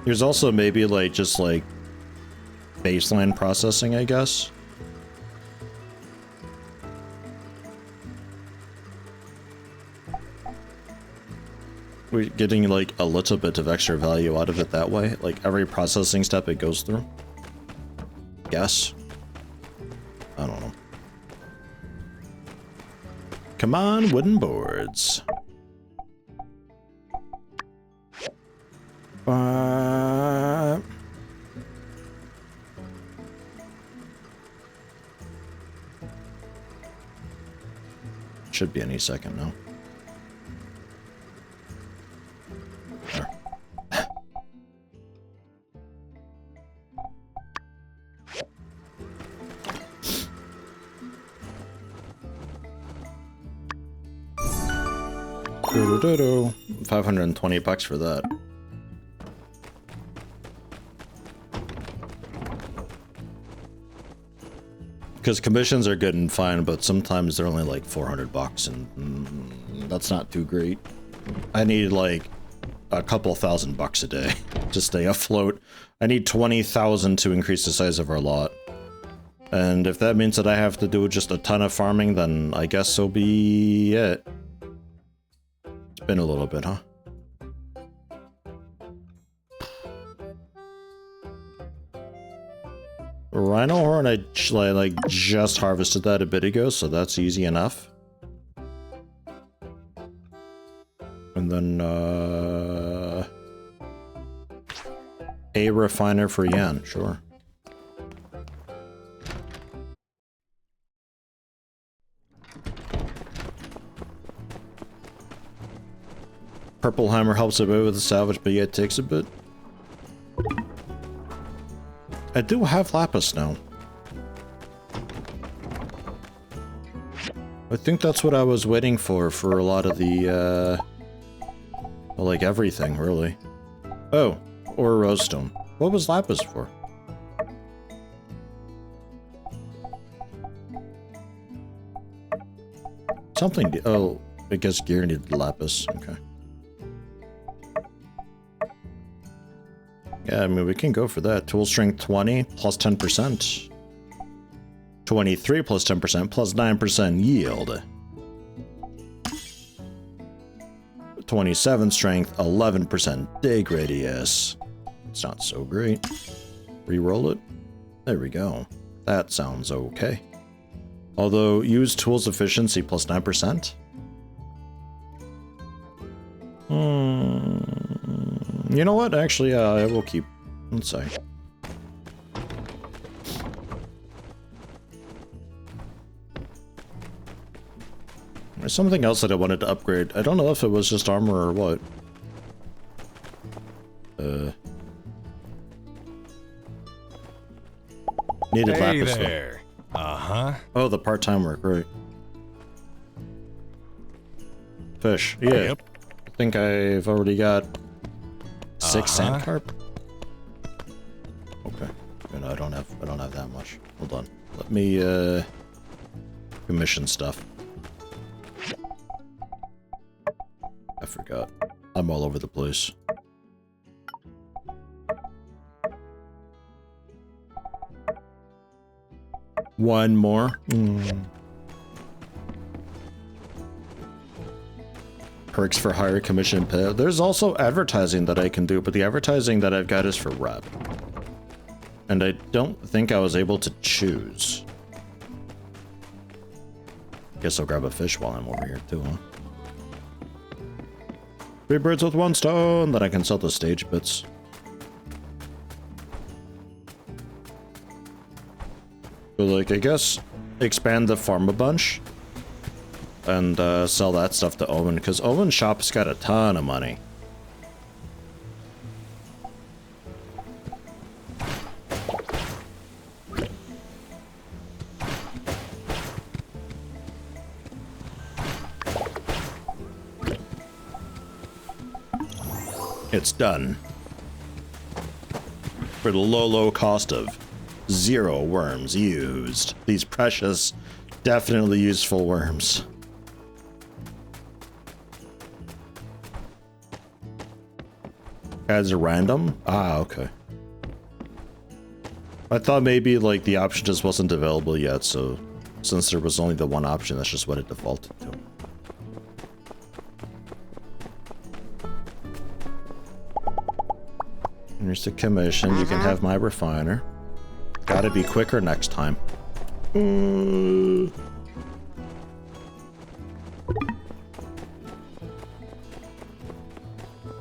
There's also maybe, like, just, like... baseline processing, I guess. We're getting like a little bit of extra value out of it that way, like every processing step it goes through. Guess. I don't know. Come on, wooden boards. Should be any second now. There. Doo-doo-doo-doo. 520 bucks for that. Because commissions are good and fine, but sometimes they're only like 400 bucks, and that's not too great. I need like a couple $1,000 a day to stay afloat. I need 20,000 to increase the size of our lot. And if that means that I have to do just a ton of farming, then I guess so be it. It's been a little bit, huh? Rhino horn, I like just harvested that a bit ago, so that's easy enough. And then a refiner for Yan, sure. Purple hammer helps a bit with the salvage, but yeah, it takes a bit. I do have lapis now. I think that's what I was waiting for a lot of the, well, like everything, really. Oh, or rosestone. What was lapis for? Something, oh, I guess gear needed lapis, okay. Yeah, I mean, we can go for that. Tool strength 20 plus 10%. 23 plus 10% plus 9% yield. 27 strength, 11% dig radius. It's not so great. Reroll it. There we go. That sounds okay. Although, use tools efficiency plus 9%. You know what? Actually, I will keep. Let's see. There's something else that I wanted to upgrade. I don't know if it was just armor or what. Needed lapis. There. Oh, the part-time work, right. Fish. Yeah. Yep. I think I've already got 6 sand carp. Okay. No, I don't have that much. Hold on. Let me commission stuff. I forgot. I'm all over the place. One more. Perks for higher commission pay. There's also advertising that I can do, but the advertising that I've got is for rep. And I don't think I was able to choose. Guess I'll grab a fish while I'm over here too, huh? 3 birds with 1 stone, then I can sell the stage bits. So like, I guess, expand the farm a bunch. And sell that stuff to Owen, because Owen's shop's got a ton of money. It's done. For the low cost of 0 worms used. These precious, definitely useful worms. As a random? Ah, okay. I thought maybe like the option just wasn't available yet, so since there was only the one option, that's just what it defaulted to. Here's the commission. You can have my refiner. Gotta be quicker next time.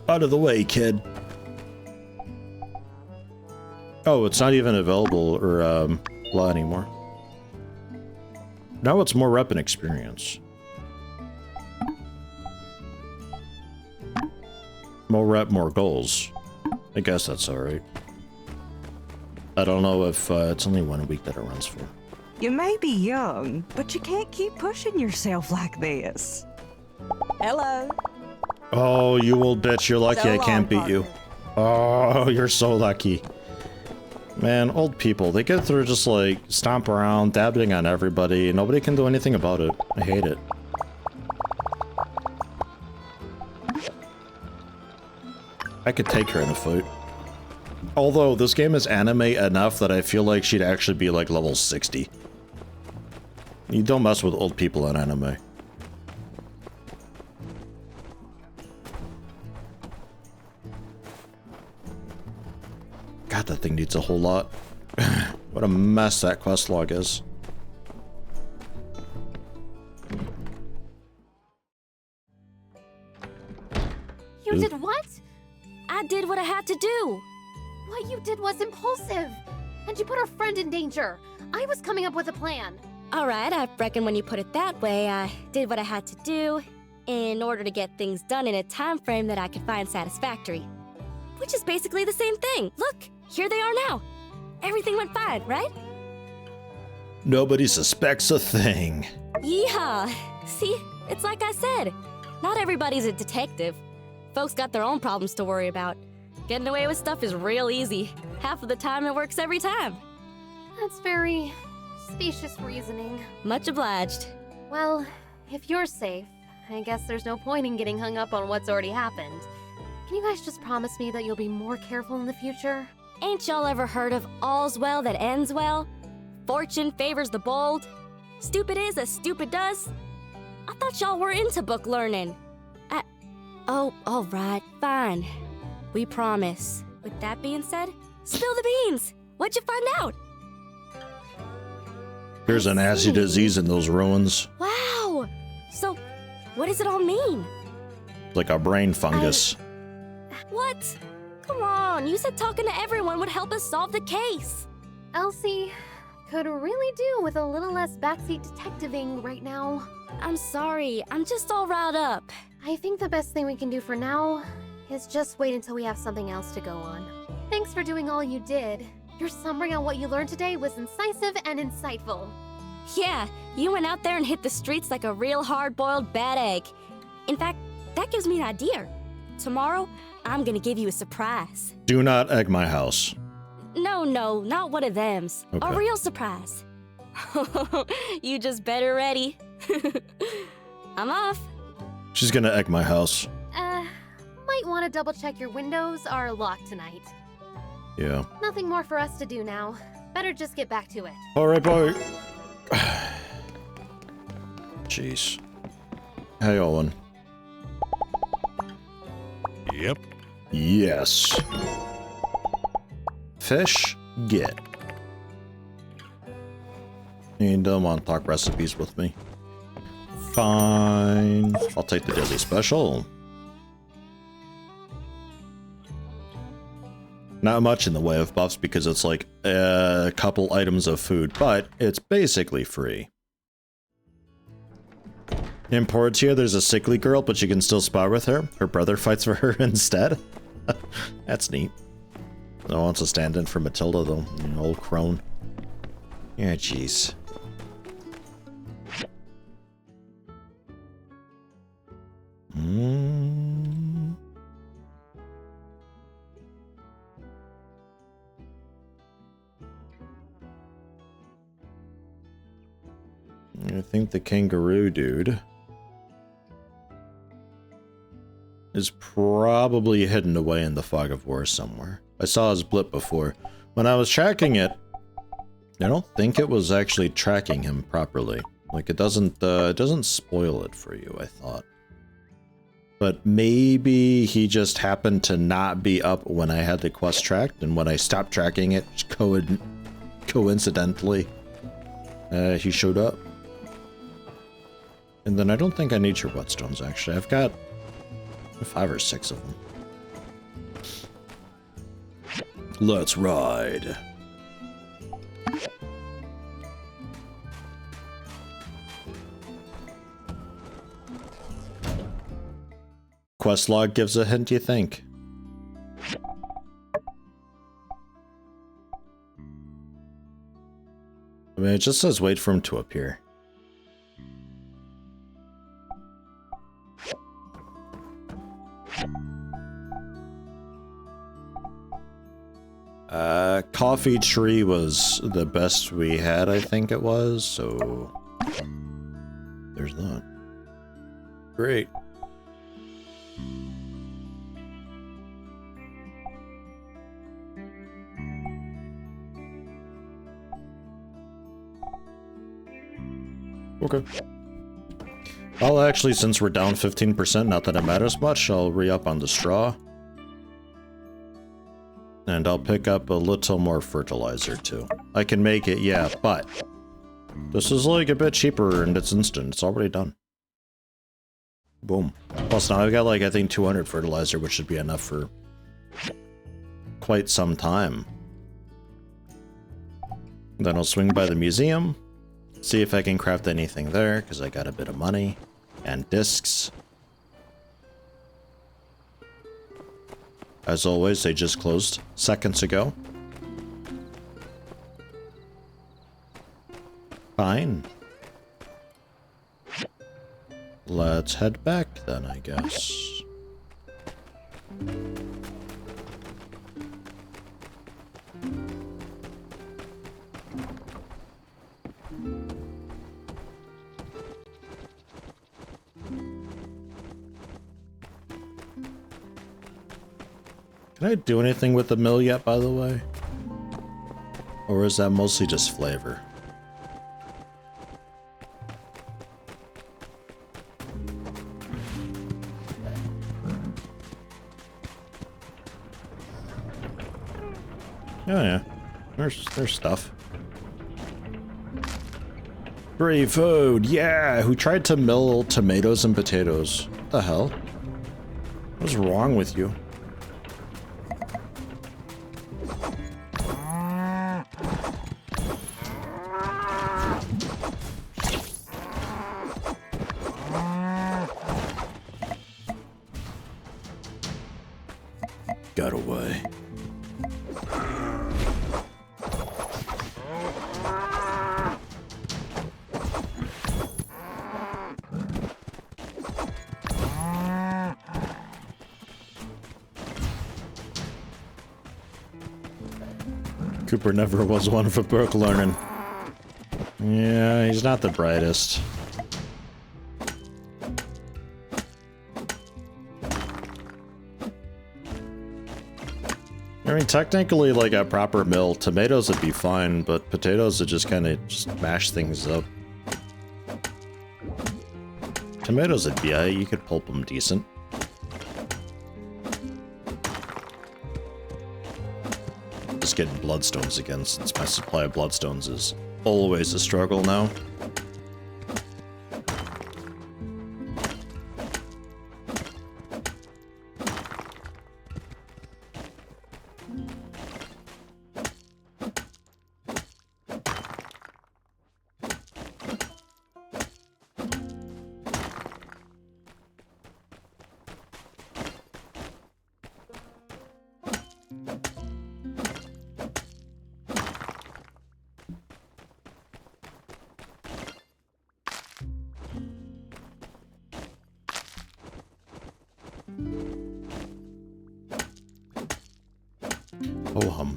Out of the way, kid. Oh, it's not even available or law anymore. Now it's more rep and experience. More rep, more goals. I guess that's alright. I don't know if it's only 1 week that it runs for. You may be young, but you can't keep pushing yourself like this. Hello. Oh, you old bitch, you're lucky So I can't long, beat you. Oh, you're so lucky. Man, old people, they get through just like stomp around, dabbing on everybody. Nobody can do anything about it. I hate it. I could take her in a fight. Although, this game is anime enough that I feel like she'd actually be like level 60. You don't mess with old people in anime. God, that thing needs a whole lot. What a mess that quest log is. You did what? I did what I had to do. What you did was impulsive. And you put our friend in danger. I was coming up with a plan. Alright, I reckon when you put it that way, I did what I had to do in order to get things done in a time frame that I could find satisfactory. Which is basically the same thing. Look, here they are now. Everything went fine, right? Nobody suspects a thing. Yeehaw! See, it's like I said. Not everybody's a detective. Folks got their own problems to worry about. Getting away with stuff is real easy. Half of the time it works every time. That's very specious reasoning. Much obliged. Well, if you're safe, I guess there's no point in getting hung up on what's already happened. Can you guys just promise me that you'll be more careful in the future? Ain't y'all ever heard of all's well that ends well? Fortune favors the bold. Stupid is as stupid does. I thought y'all were into book learning. Oh, alright, fine. We promise. With that being said, spill the beans! What'd you find out? There's an nasty disease in those ruins. Wow! So, what does it all mean? Like a brain fungus. What? Come on, you said talking to everyone would help us solve the case. Elsie could really do with a little less backseat detectiving right now. I'm sorry, I'm just all riled up. I think the best thing we can do for now is just wait until we have something else to go on. Thanks for doing all you did. Your summary on what you learned today was incisive and insightful. Yeah, you went out there and hit the streets like a real hard-boiled bad egg. In fact, that gives me an idea. Tomorrow, I'm gonna give you a surprise. Do not egg my house. No, not one of thems. Okay. A real surprise. You just better ready. I'm off. She's gonna egg my house. Might want to double check your windows are locked tonight. Yeah. Nothing more for us to do now. Better just get back to it. Alright, bye. Jeez. Hey, Owen. Yep. Yes. Fish, get. You don't want to talk recipes with me. Fine. I'll take the daily special. Not much in the way of buffs because it's like a couple items of food, but it's basically free. In Portia, there's a sickly girl, but you can still spar with her. Her brother fights for her instead. That's neat. No one wants to stand in for Matilda, though. You old crone. Yeah, jeez. I think the kangaroo dude is probably hidden away in the fog of war somewhere. I saw his blip before. When I was tracking it, I don't think it was actually tracking him properly. Like, it doesn't spoil it for you, I thought. But maybe he just happened to not be up when I had the quest tracked, and when I stopped tracking it, coincidentally, he showed up. And then I don't think I need your whetstones, actually. I've got 5 or 6 of them. Let's ride. Quest log gives a hint, you think? I mean, it just says wait for him to appear. Coffee tree was the best we had, I think it was, so there's that. Great. Okay. I'll actually, since we're down 15%, not that it matters much, I'll re-up on the straw. And I'll pick up a little more fertilizer, too. I can make it, yeah, but this is like a bit cheaper and it's instant. It's already done. Boom. Plus now I've got like, I think 200 fertilizer, which should be enough for quite some time. Then I'll swing by the museum, see if I can craft anything there, because I got a bit of money and discs. As always, they just closed seconds ago. Fine. Let's head back then, I guess. Can I do anything with the mill yet, by the way? Or is that mostly just flavor? Oh yeah, there's stuff. Free food, yeah! Who tried to mill tomatoes and potatoes? What the hell? What's wrong with you? Got away. Cooper never was one for book learning. Yeah, he's not the brightest. I mean, technically, like a proper mill, tomatoes would be fine, but potatoes would just kind of just mash things up. Tomatoes would be, you could pulp them decent. Just getting bloodstones again, since my supply of bloodstones is always a struggle now. Oh,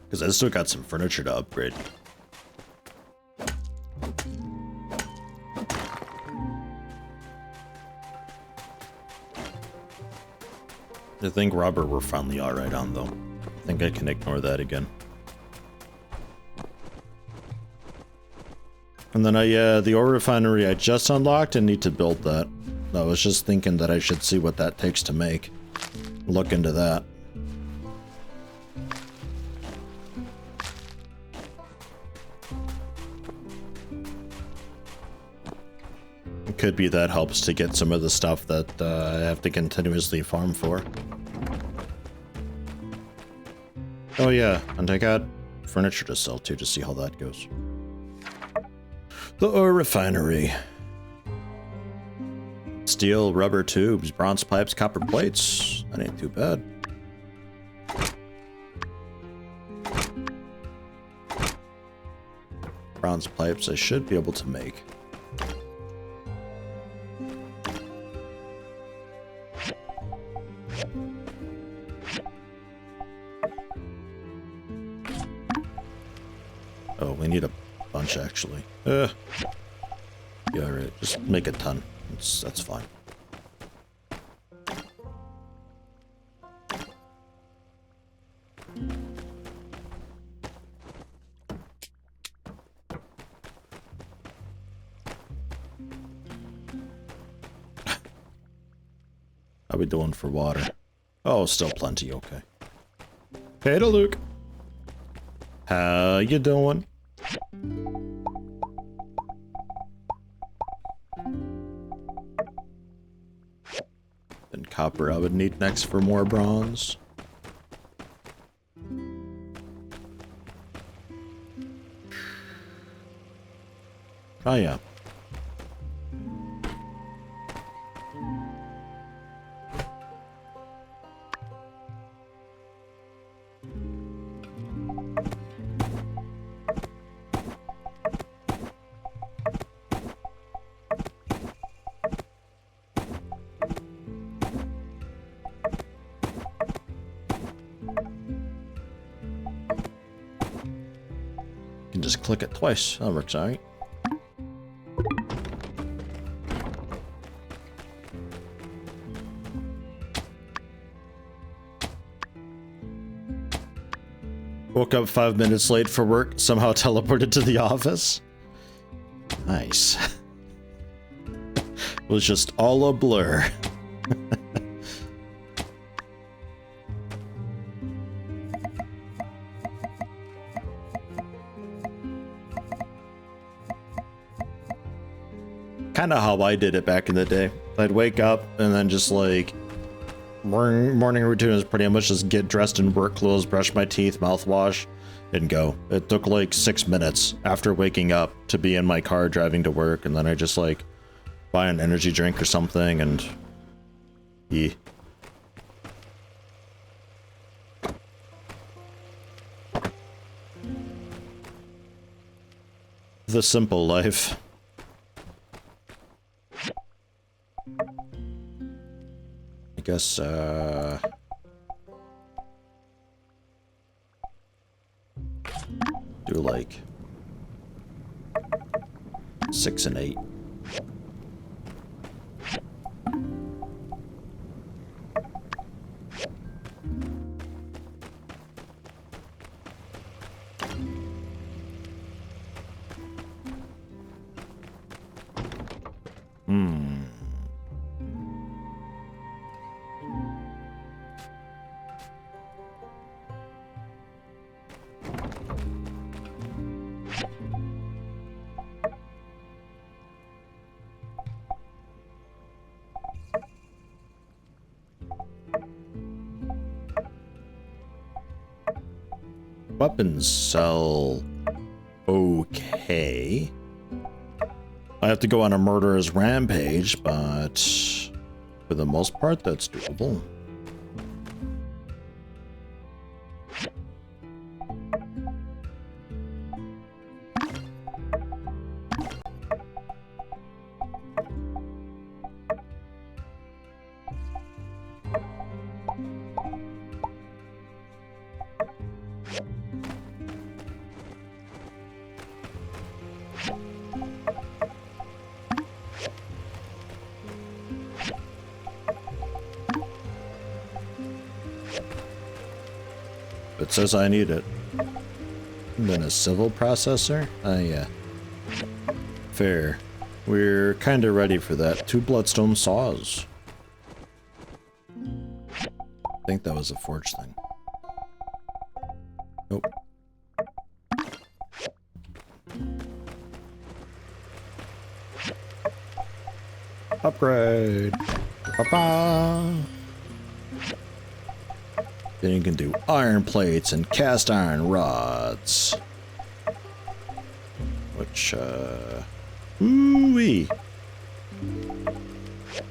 because I still got some furniture to upgrade. I think rubber we're finally alright on, though. I think I can ignore that again. And then the ore refinery I just unlocked and need to build that. I was just thinking that I should see what that takes to make. Look into that. It could be that helps to get some of the stuff that I have to continuously farm for. Oh yeah, and I got furniture to sell too, to see how that goes. The ore refinery. Steel, rubber tubes, bronze pipes, copper plates. That ain't too bad. Bronze pipes I should be able to make. Oh, we need a bunch actually. Yeah, alright, just make a ton. That's fine. How we doing for water? Oh, still plenty, okay. Hey to Luke. How you doing? Then copper I would need next for more bronze. Oh yeah. Just click it twice. That works alright. Woke up 5 minutes late for work, somehow teleported to the office. Nice. It was just all a blur. Kind of how I did it back in the day. I'd wake up and then just like morning routine is pretty much just get dressed in work clothes, brush my teeth, mouthwash, and go. It took like 6 minutes after waking up to be in my car driving to work, and then I just like buy an energy drink or something and eat. The simple life. I guess, do like 6 and 8. Weapons sell okay. I have to go on a murderer's rampage, but for the most part, that's doable. It says I need it. And then a civil processor? Yeah. Fair. We're kinda ready for that. 2 bloodstone saws. I think that was a forge thing. Nope. Upgrade! Ba-ba! Then you can do iron plates and cast iron rods. Which, ooh-wee.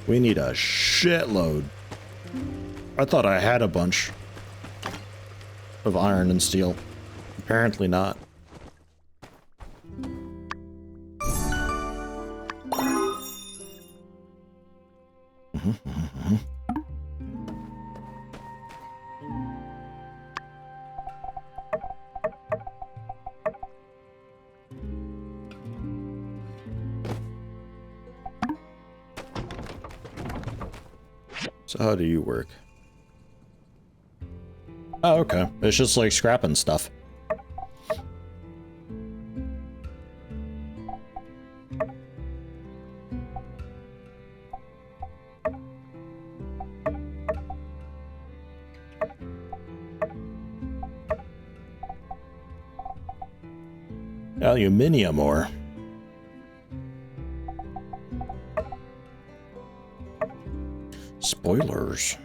We need a shitload. I thought I had a bunch of iron and steel. Apparently not. So how do you work? Oh, okay. It's just like scrapping stuff. Aluminium ore. Spoilers.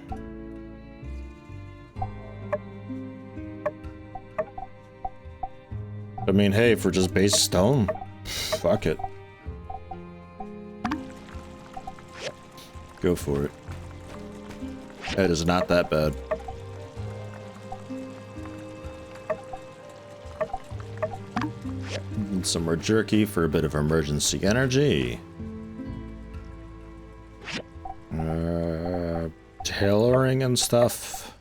I mean, hey, for just base stone, fuck it. Go for it. That is not that bad. And some more jerky for a bit of emergency energy. Tailoring and stuff.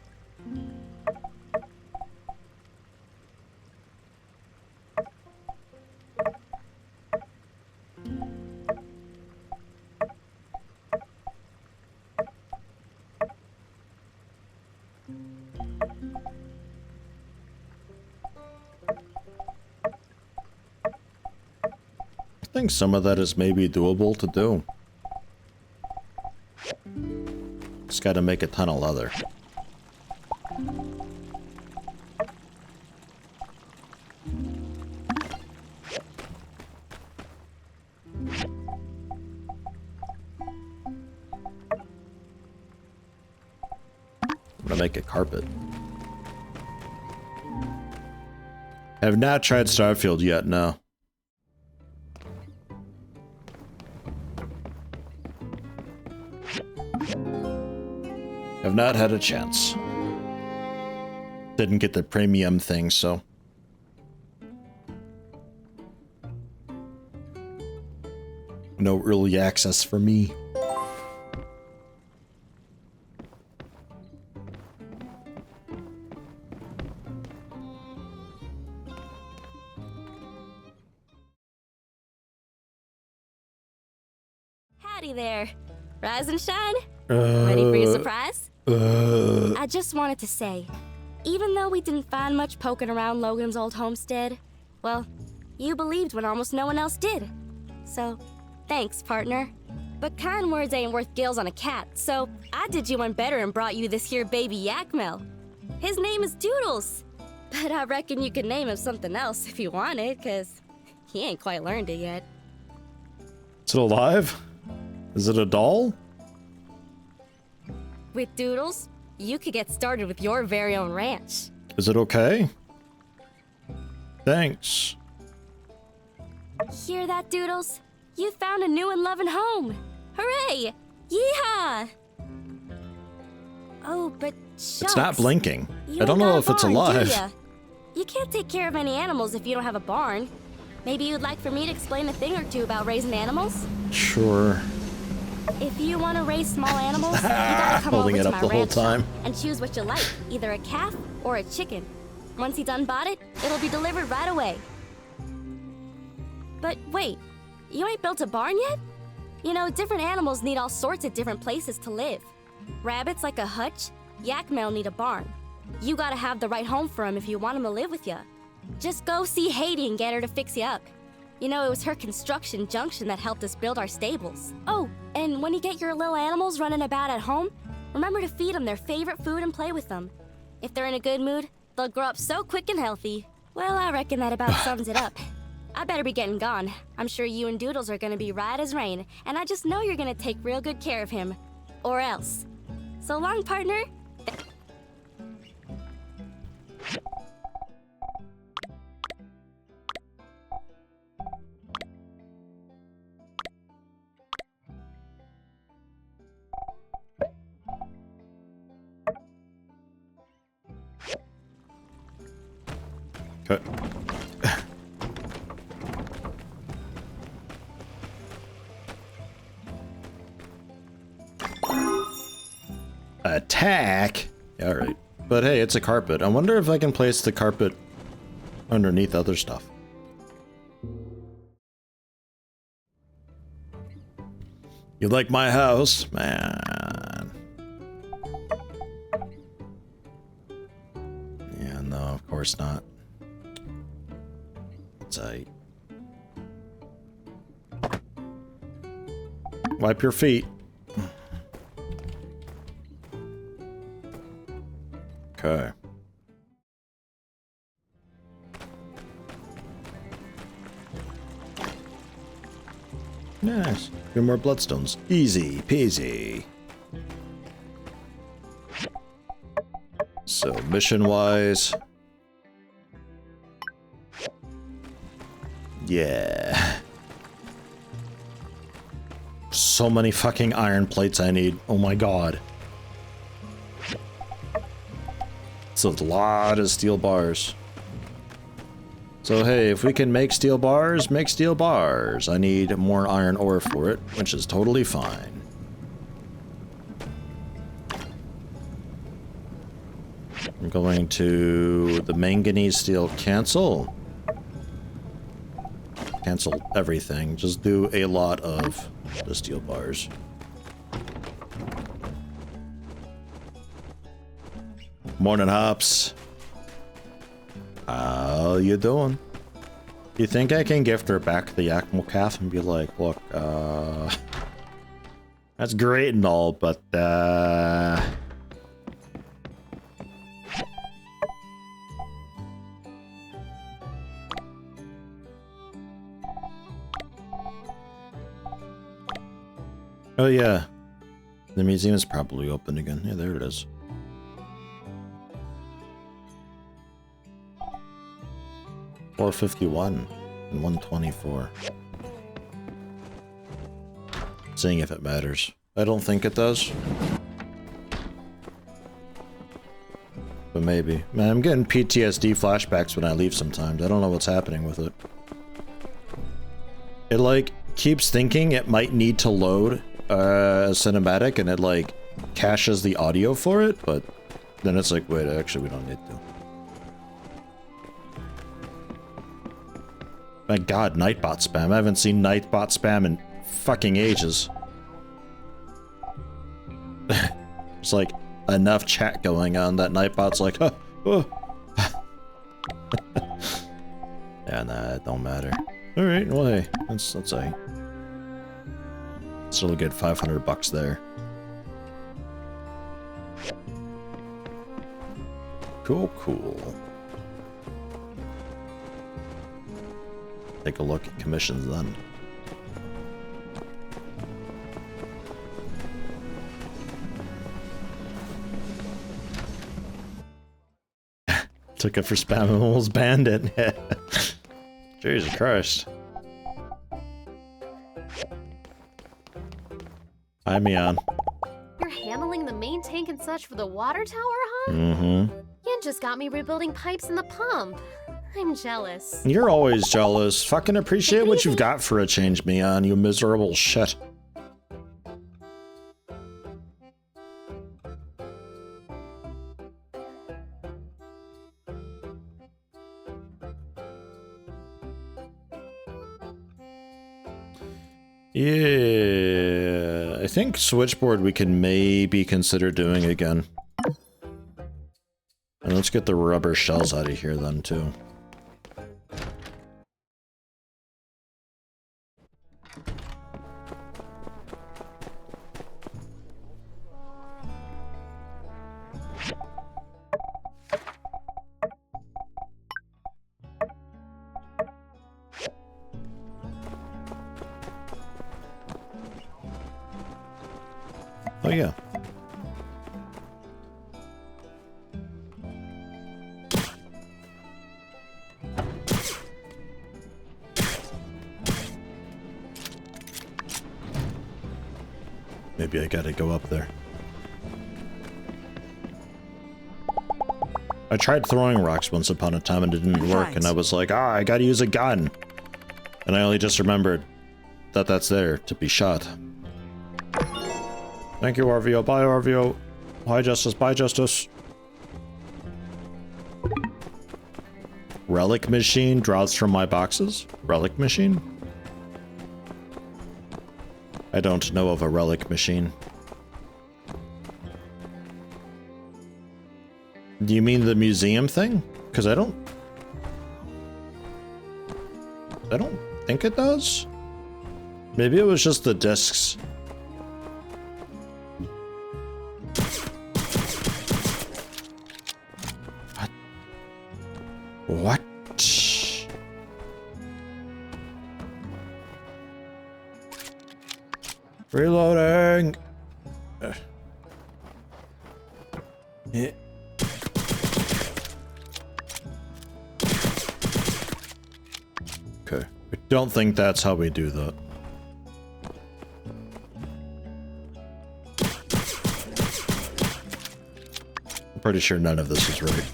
I think some of that is maybe doable to do. Just gotta make a ton of leather. I'm gonna make a carpet. I have not tried Starfield yet, no. I've not had a chance. Didn't get the premium thing, so. No early access for me. Alrighty there. Rise and shine. Ready for your surprise? I just wanted to say, even though we didn't find much poking around Logan's old homestead, well, you believed when almost no one else did. So, thanks, partner. But kind words ain't worth gills on a cat, so I did you one better and brought you this here baby Yakmel. His name is Doodles, but I reckon you could name him something else if you wanted, cause he ain't quite learned it yet. Is it alive? Is it a doll? With Doodles, you could get started with your very own ranch. Is it okay? Thanks. Hear that, Doodles? You found a new and loving home. Hooray! Yeehaw! Oh, but shucks. It's not blinking. You I don't ain't know got a if it's barn, alive. do ya? You can't take care of any animals if you don't have a barn. Maybe you'd like for me to explain a thing or two about raising animals? Sure. If you want to raise small animals, you gotta come Holding over it to up my the whole ranch shop time. and choose what you like, either a calf or a chicken. Once you done bought it, it'll be delivered right away. But wait, you ain't built a barn yet? You know, different animals need all sorts of different places to live. Rabbits like a hutch, Yakmel need a barn. You gotta have the right home for 'em if you want 'em to live with ya. Just go see Haiti and get her to fix you up. You know, it was her construction junction that helped us build our stables. Oh, and when you get your little animals running about at home, remember to feed them their favorite food and play with them. If they're in a good mood, they'll grow up so quick and healthy. Well, I reckon that about sums it up. I better be getting gone. I'm sure you and Doodles are gonna be right as rain, and I just know you're gonna take real good care of him. Or else. So long, partner. Okay. Attack? Yeah, alright. But hey, it's a carpet. I wonder if I can place the carpet underneath other stuff. You like my house? Man. Yeah, no, of course not. It's a... Wipe your feet. Okay. Nice. Few more bloodstones. Easy peasy. So, mission-wise... Yeah. So many fucking iron plates I need. Oh my god. It's a lot of steel bars. So hey, if we can make steel bars, make steel bars. I need more iron ore for it, which is totally fine. I'm going to the manganese steel cancel. Cancel everything. Just do a lot of the steel bars. Morning, Hops. How you doing? You think I can gift her back the Yakmel calf and be like, look, that's great and all, but, oh yeah, the museum is probably open again. Yeah, there it is. $451 and $124. Seeing if it matters. I don't think it does. But maybe. Man, I'm getting PTSD flashbacks when I leave sometimes. I don't know what's happening with it. It like keeps thinking it might need to load a cinematic and it like caches the audio for it, but then it's like, wait, actually we don't need to. My god, Nightbot spam. I haven't seen Nightbot spam in fucking ages. There's like enough chat going on that Nightbot's like, huh, oh. Yeah, nah, it don't matter. Alright, well hey, that's a still get $500 there. Cool, cool. Take a look at commissions then. Took it for spamming, almost banned it. Jesus Christ. Hi, Mian. You're handling the main tank and such for the water tower, huh? Mm-hmm. Yen just got me rebuilding pipes in the pump. I'm jealous. You're always jealous. Fucking appreciate what you've got for a change, Mian, you miserable shit. Yeah, I think switchboard we can maybe consider doing again. And let's get the rubber shells out of here then too. Oh yeah. Maybe I gotta go up there. I tried throwing rocks once upon a time and it didn't work, and I was like, ah, I gotta use a gun. And I only just remembered that that's there to be shot. Thank you, RVO. Bye, RVO. Hi, Justice. Bye, Justice. Relic machine draws from my boxes? Relic machine? I don't know of a relic machine. Do you mean the museum thing? Because I don't think it does. Maybe it was just the discs. What? Reloading. Yeah. Okay. I don't think that's how we do that. I'm pretty sure none of this is right.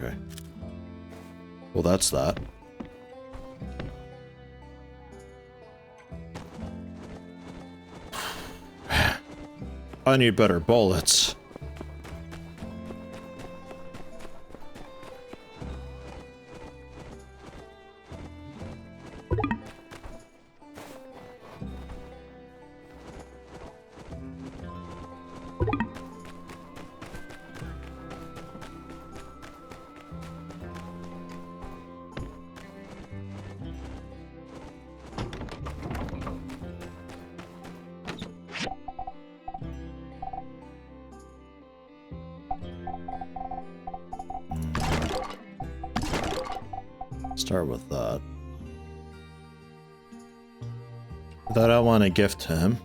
Okay. Well, that's that. I need better bullets. Start with that. That I want to gift to him.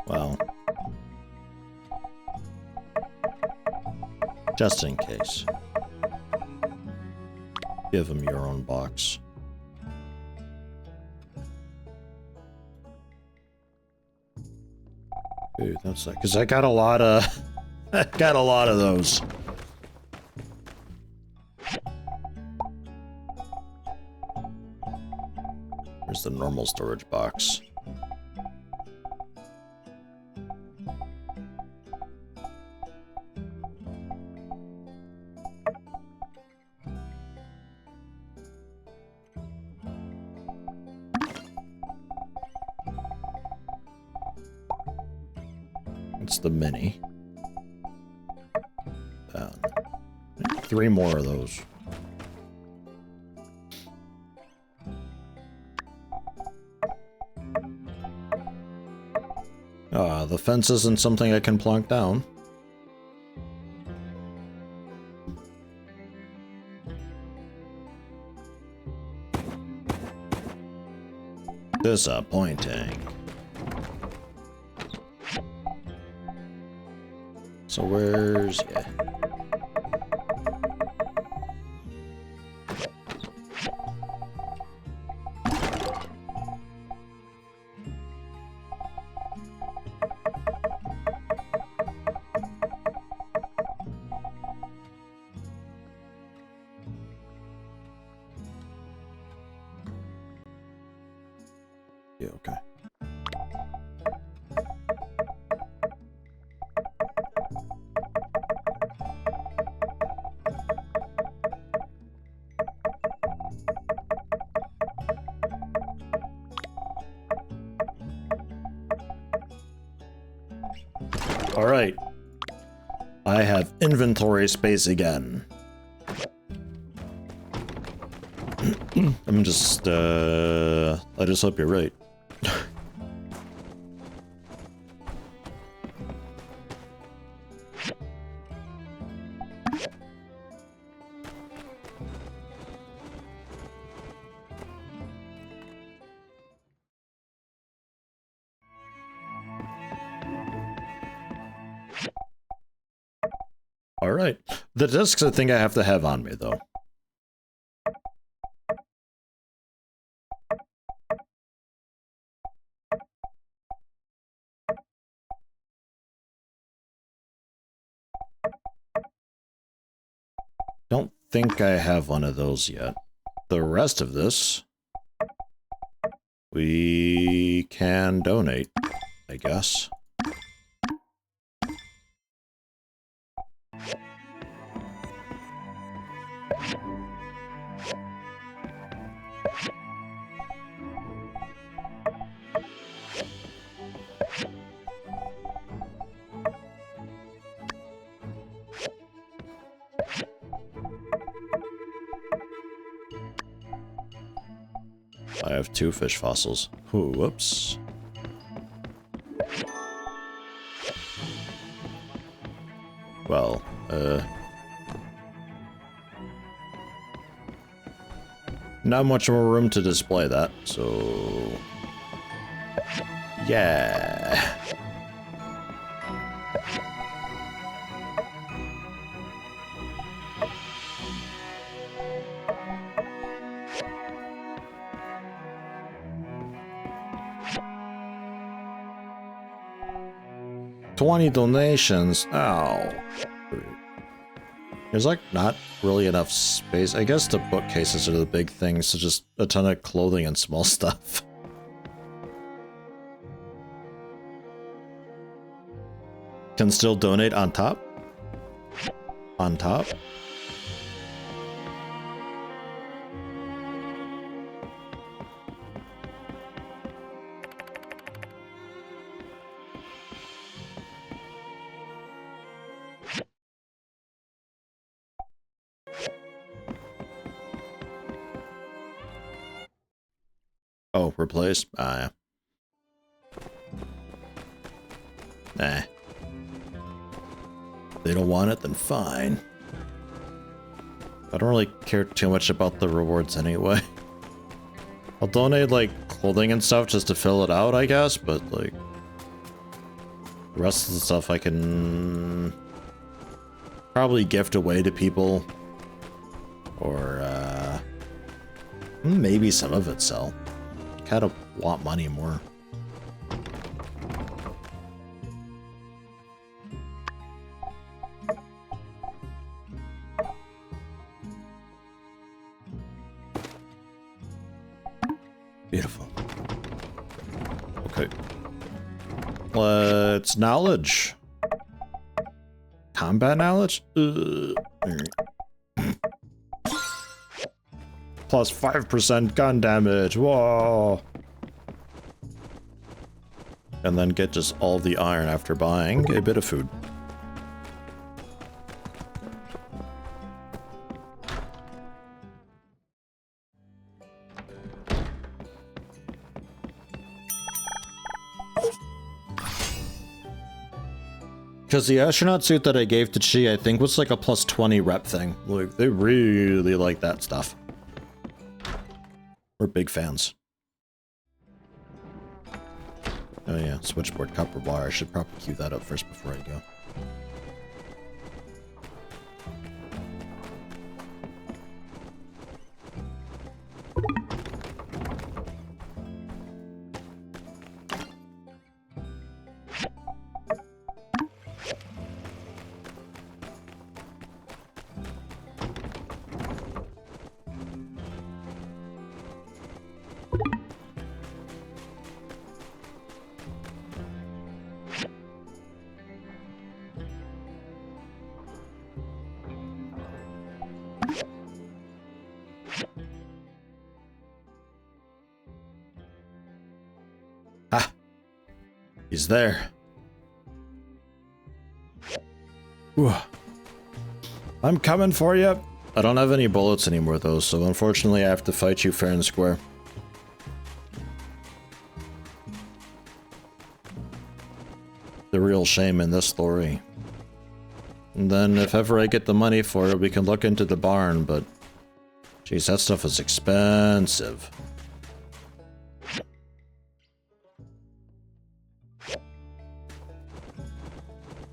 Well, just in case. Give him your own box. Dude, that's like, because I got a lot of I got a lot of those. Here's the normal storage box. the mini. 3 more of those. The fence isn't something I can plonk down. Disappointing. So where's... yeah. Yeah, okay. All right. I have inventory space again. I'm just, I just hope you're right. All right. The discs I think I have to have on me, though. Don't think I have one of those yet. The rest of this, we can donate, I guess. I have 2 fish fossils. Ooh, whoops. Well, not much more room to display that, so... yeah. $20 donations. Oh. There's like not really enough space. I guess the bookcases are the big things, so just a ton of clothing and small stuff. Can still donate on top? On top? Oh, replace? Ah, yeah. Nah. They don't want it, then fine. I don't really care too much about the rewards anyway. I'll donate, like, clothing and stuff just to fill it out, I guess, but, like... the rest of the stuff I can... probably gift away to people. Or, maybe some of it sell. Kind of want money more. Beautiful. Okay. Let's knowledge. Combat knowledge? Plus 5% gun damage. Whoa. and then get just all the iron after buying a bit of food. Because the astronaut suit that I gave to Chi, I think, was like a plus 20 rep thing. Like, they really like that stuff. We're big fans. Oh yeah, switchboard copper wire. I should probably queue that up first before I go. He's there. Whew. I'm coming for you. I don't have any bullets anymore though, so unfortunately I have to fight you fair and square. The real shame in this story. And then if ever I get the money for it, we can look into the barn, but geez, that stuff is expensive.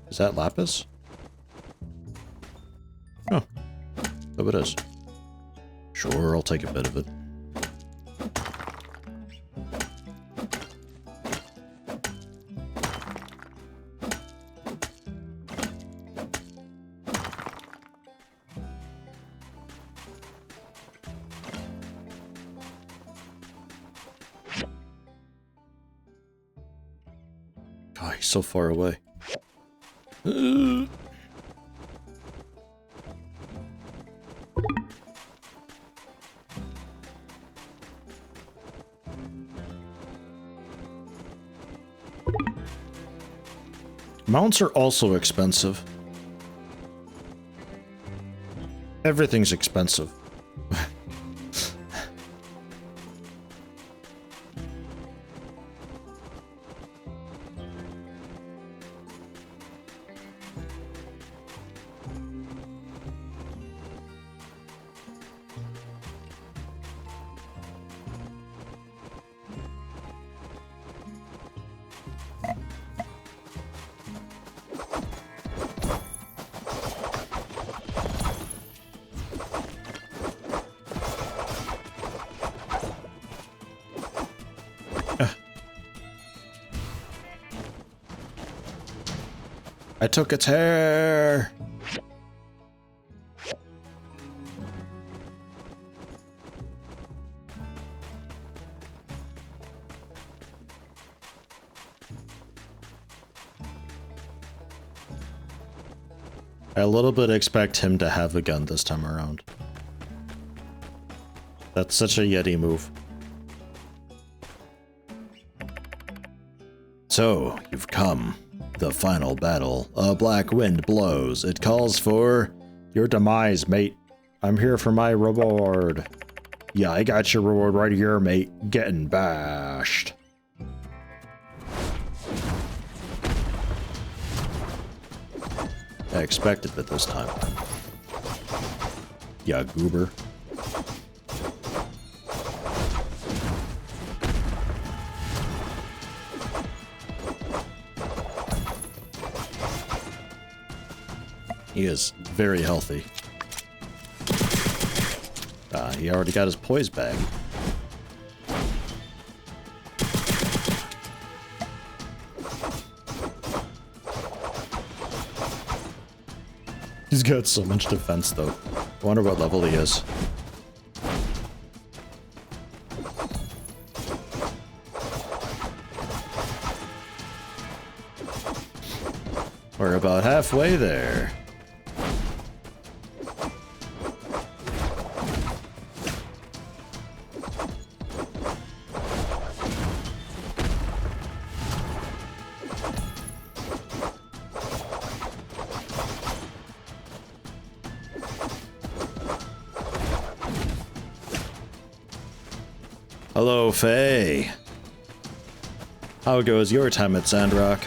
Is that lapis? Oh, so it is. Sure, I'll take a bit of it. God, he's so far away. Mounts are also expensive. Everything's expensive. I took its hair. I a little bit expect him to have a gun this time around. That's such a Yeti move. So, you've come. The final battle. A black wind blows. It calls for your demise, mate. I'm here for my reward. Yeah, I got your reward right here, mate. Getting bashed. I expected it this time. Yeah, goober. He is very healthy. He already got his poise bag. He's got so much defense though. I wonder what level he is. We're about halfway there. Hello, Faye. How goes your time at Sandrock?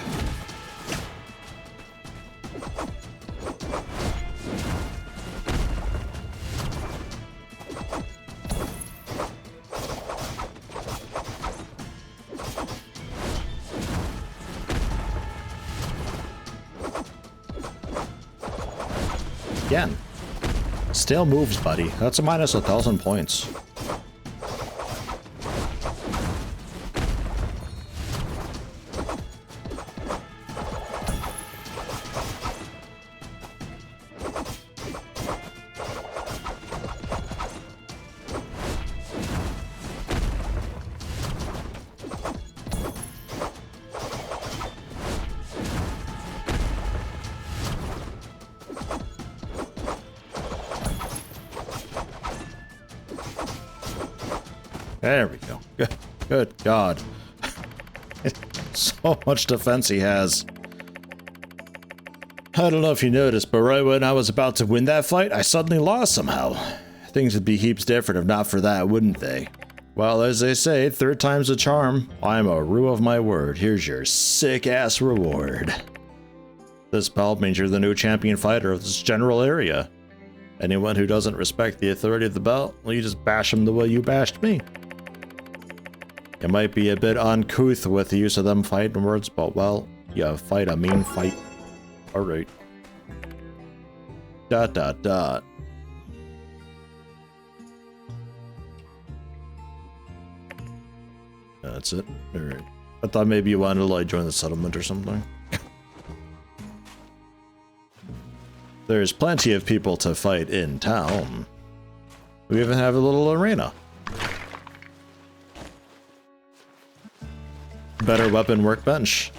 Again. Still moves, buddy. That's a minus 1,000 points. There we go. Good God. So much defense he has. I don't know if you noticed, but right when I was about to win that fight, I suddenly lost somehow. Things would be heaps different if not for that, wouldn't they? Well, as they say, third time's a charm. I'm a rue of my word. Here's your sick-ass reward. This belt means you're the new champion fighter of this general area. Anyone who doesn't respect the authority of the belt, well, you just bash them the way you bashed me. It might be a bit uncouth with the use of them fighting words, but well, you fight a mean fight. Alright. ... That's it? Alright. I thought maybe you wanted to like join the settlement or something. There's plenty of people to fight in town. We even have a little arena. Better weapon workbench.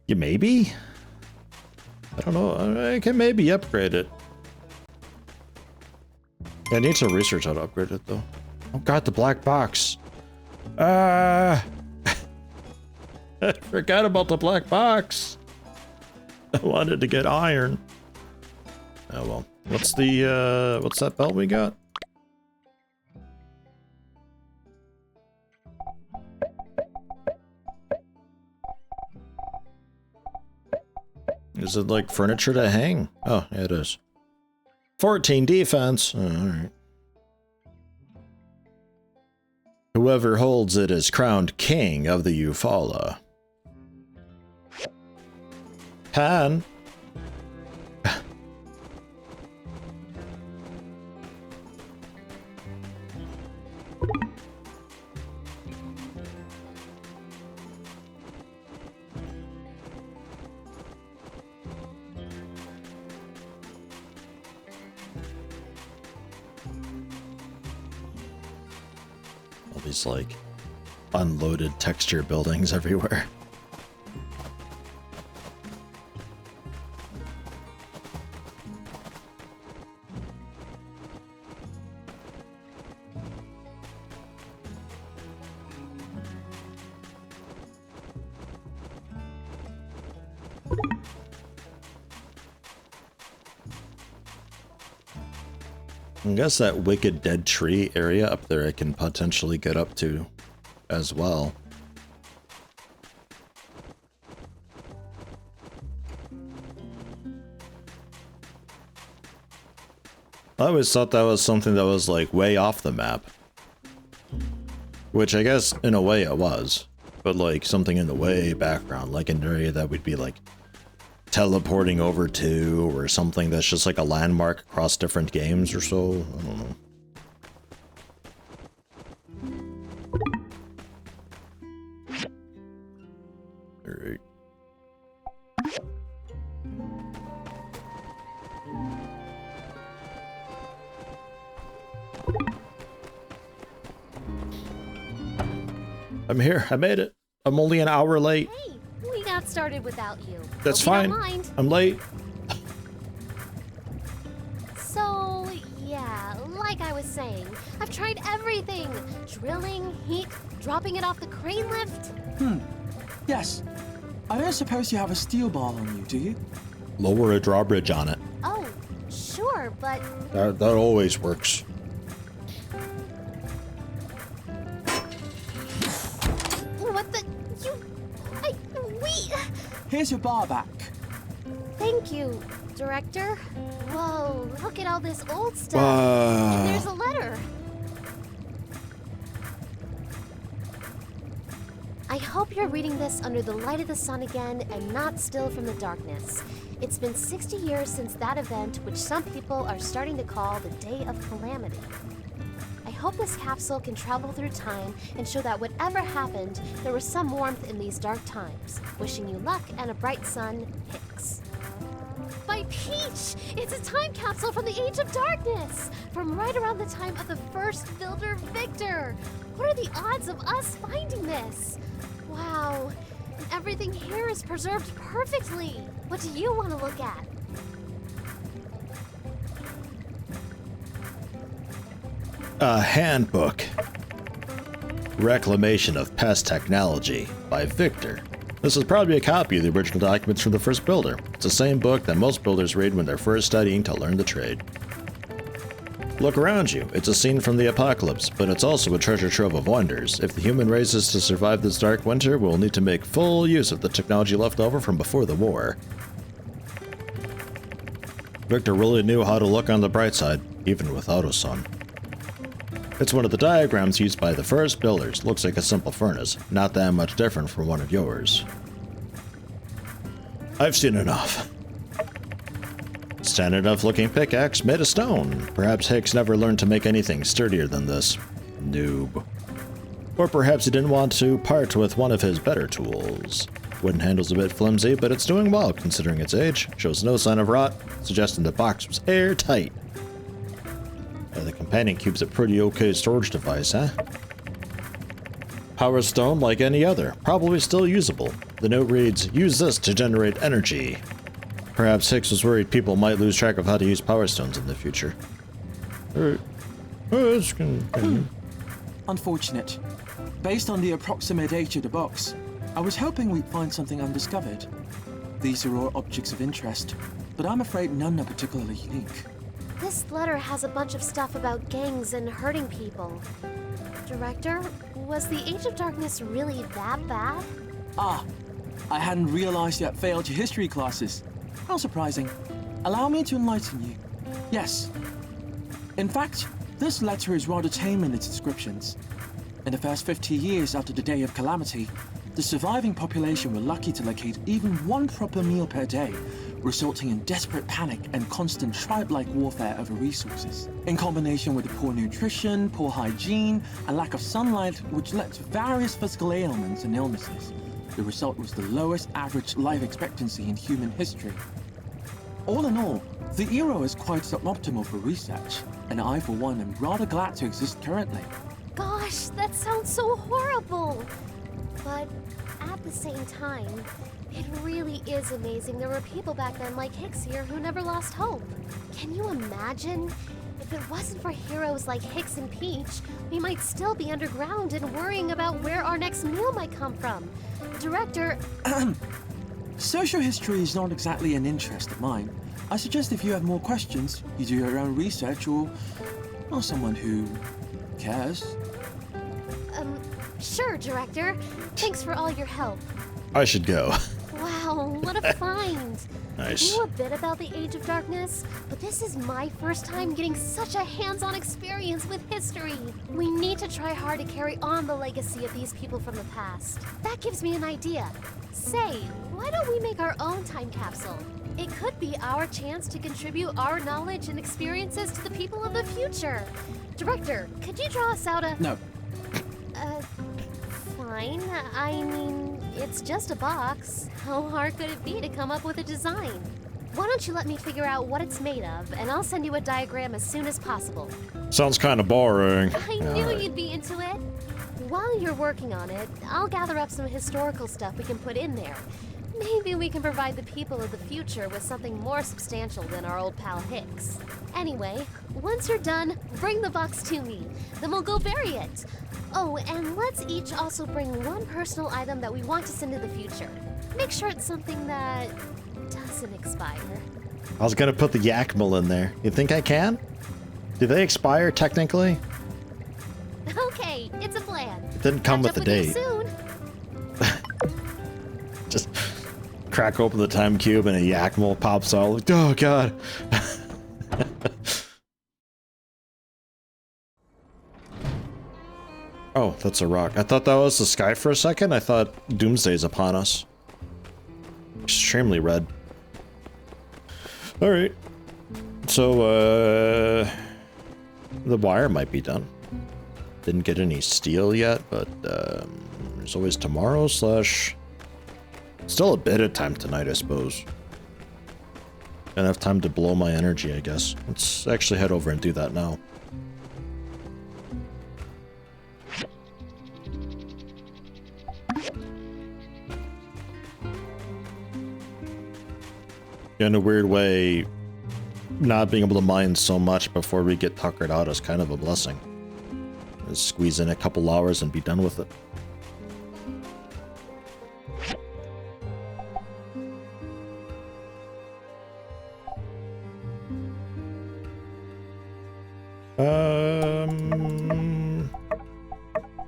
You maybe? I don't know. I can maybe upgrade it. I need to research how to upgrade it though. Oh god, the black box. I forgot about the black box. I wanted to get iron. Oh well. What's the what's that belt we got? Is it like furniture to hang? Oh, yeah, it is. 14 defense. Oh, alright. Whoever holds it is crowned king of the Eufaula. Han. All these like unloaded texture buildings everywhere. I guess that Wicked Dead Tree area up there I can potentially get up to as well. I always thought that was something that was like way off the map. Which I guess in a way it was. But like something in the way background, like an area that would be like teleporting over to, or something that's just like a landmark across different games or so. I don't know. Alright. I'm here. I made it. I'm only an hour late. Hey, we got started without you. That's Hope you don't fine. mind. I'm late. So, yeah, like I was saying, I've tried everything. Drilling, heat, dropping it off the crane lift. Yes. I don't suppose you have a steel ball on you, do you? Lower a drawbridge on it. Oh, sure, but... That always works. Here's your bar back. Thank you, Director. Whoa, look at all this old stuff. And there's a letter. I hope you're reading this under the light of the sun again and not still from the darkness. It's been 60 years since that event, which some people are starting to call the Day of Calamity. I hope this capsule can travel through time and show that whatever happened, there was some warmth in these dark times. Wishing you luck and a bright sun, Hicks. By Peach! It's a time capsule from the Age of Darkness! From right around the time of the first builder, Victor! What are the odds of us finding this? Wow, and everything here is preserved perfectly! What do you want to look at? A handbook. Reclamation of Pest Technology by Victor. This is probably a copy of the original documents from the first builder. It's the same book that most builders read when they're first studying to learn the trade. Look around you. It's a scene from the apocalypse, but it's also a treasure trove of wonders. If the human race is to survive this dark winter, we'll need to make full use of the technology left over from before the war. Victor really knew how to look on the bright side, even without a sun. It's one of the diagrams used by the first builders. Looks like a simple furnace, not that much different from one of yours. I've seen enough. Standard enough looking pickaxe made of stone. Perhaps Hicks never learned to make anything sturdier than this. Noob. Or perhaps he didn't want to part with one of his better tools. Wooden handle's a bit flimsy, but it's doing well considering its age. Shows no sign of rot, suggesting the box was airtight. The companion cube's a pretty okay storage device, huh? Power stone like any other, probably still usable. The note reads, use this to generate energy. Perhaps Hicks was worried people might lose track of how to use power stones in the future. Unfortunate. Based on the approximate age of the box, I was hoping we'd find something undiscovered. These are all objects of interest, but I'm afraid none are particularly unique. This letter has a bunch of stuff about gangs and hurting people. Director, was the Age of Darkness really that bad? Ah, I hadn't realized you had failed your history classes. How surprising. Allow me to enlighten you. Yes. In fact, this letter is rather tame in its descriptions. In the first 50 years after the Day of Calamity, the surviving population were lucky to locate even one proper meal per day, resulting in desperate panic and constant tribe-like warfare over resources. In combination with the poor nutrition, poor hygiene, and lack of sunlight, which led to various physical ailments and illnesses, the result was the lowest average life expectancy in human history. All in all, the era is quite suboptimal for research, and I, for one, am rather glad to exist currently. Gosh, that sounds so horrible! But at the same time, it really is amazing there were people back then like Hicks here who never lost hope. Can you imagine? If it wasn't for heroes like Hicks and Peach, we might still be underground and worrying about where our next meal might come from. Director... Social history is not exactly an interest of mine. I suggest if you have more questions, you do your own research or someone who cares. Sure, Director. Thanks for all your help. I should go. Wow, what a find! Nice. I knew a bit about the Age of Darkness, but this is my first time getting such a hands-on experience with history. We need to try hard to carry on the legacy of these people from the past. That gives me an idea. Say, why don't we make our own time capsule? It could be our chance to contribute our knowledge and experiences to the people of the future. Director, could you draw us out a... No. Fine. I mean, it's just a box. How hard could it be to come up with a design? Why don't you let me figure out what it's made of, and I'll send you a diagram as soon as possible. Sounds kind of boring. I knew you'd be into it. While you're working on it, I'll gather up some historical stuff we can put in there. Maybe we can provide the people of the future with something more substantial than our old pal Hicks. Anyway, once you're done, bring the box to me. Then we'll go bury it. Oh, and let's each also bring one personal item that we want to send to the future. Make sure it's something that doesn't expire. I was gonna put the Yakmal in there. You think I can? Do they expire technically? Okay, it's a plan. It didn't come with the date. Soon. Just crack open the time cube and a Yakmal pops out. Like, oh god. Oh, that's a rock. I thought that was the sky for a second. I thought Doomsday's upon us. Extremely red. Alright. So, the wire might be done. Didn't get any steel yet, but, there's always tomorrow / still a bit of time tonight, I suppose. Enough time to blow my energy, I guess. Let's actually head over and do that now. In a weird way, not being able to mine so much before we get tuckered out is kind of a blessing. Just squeeze in a couple hours and be done with it.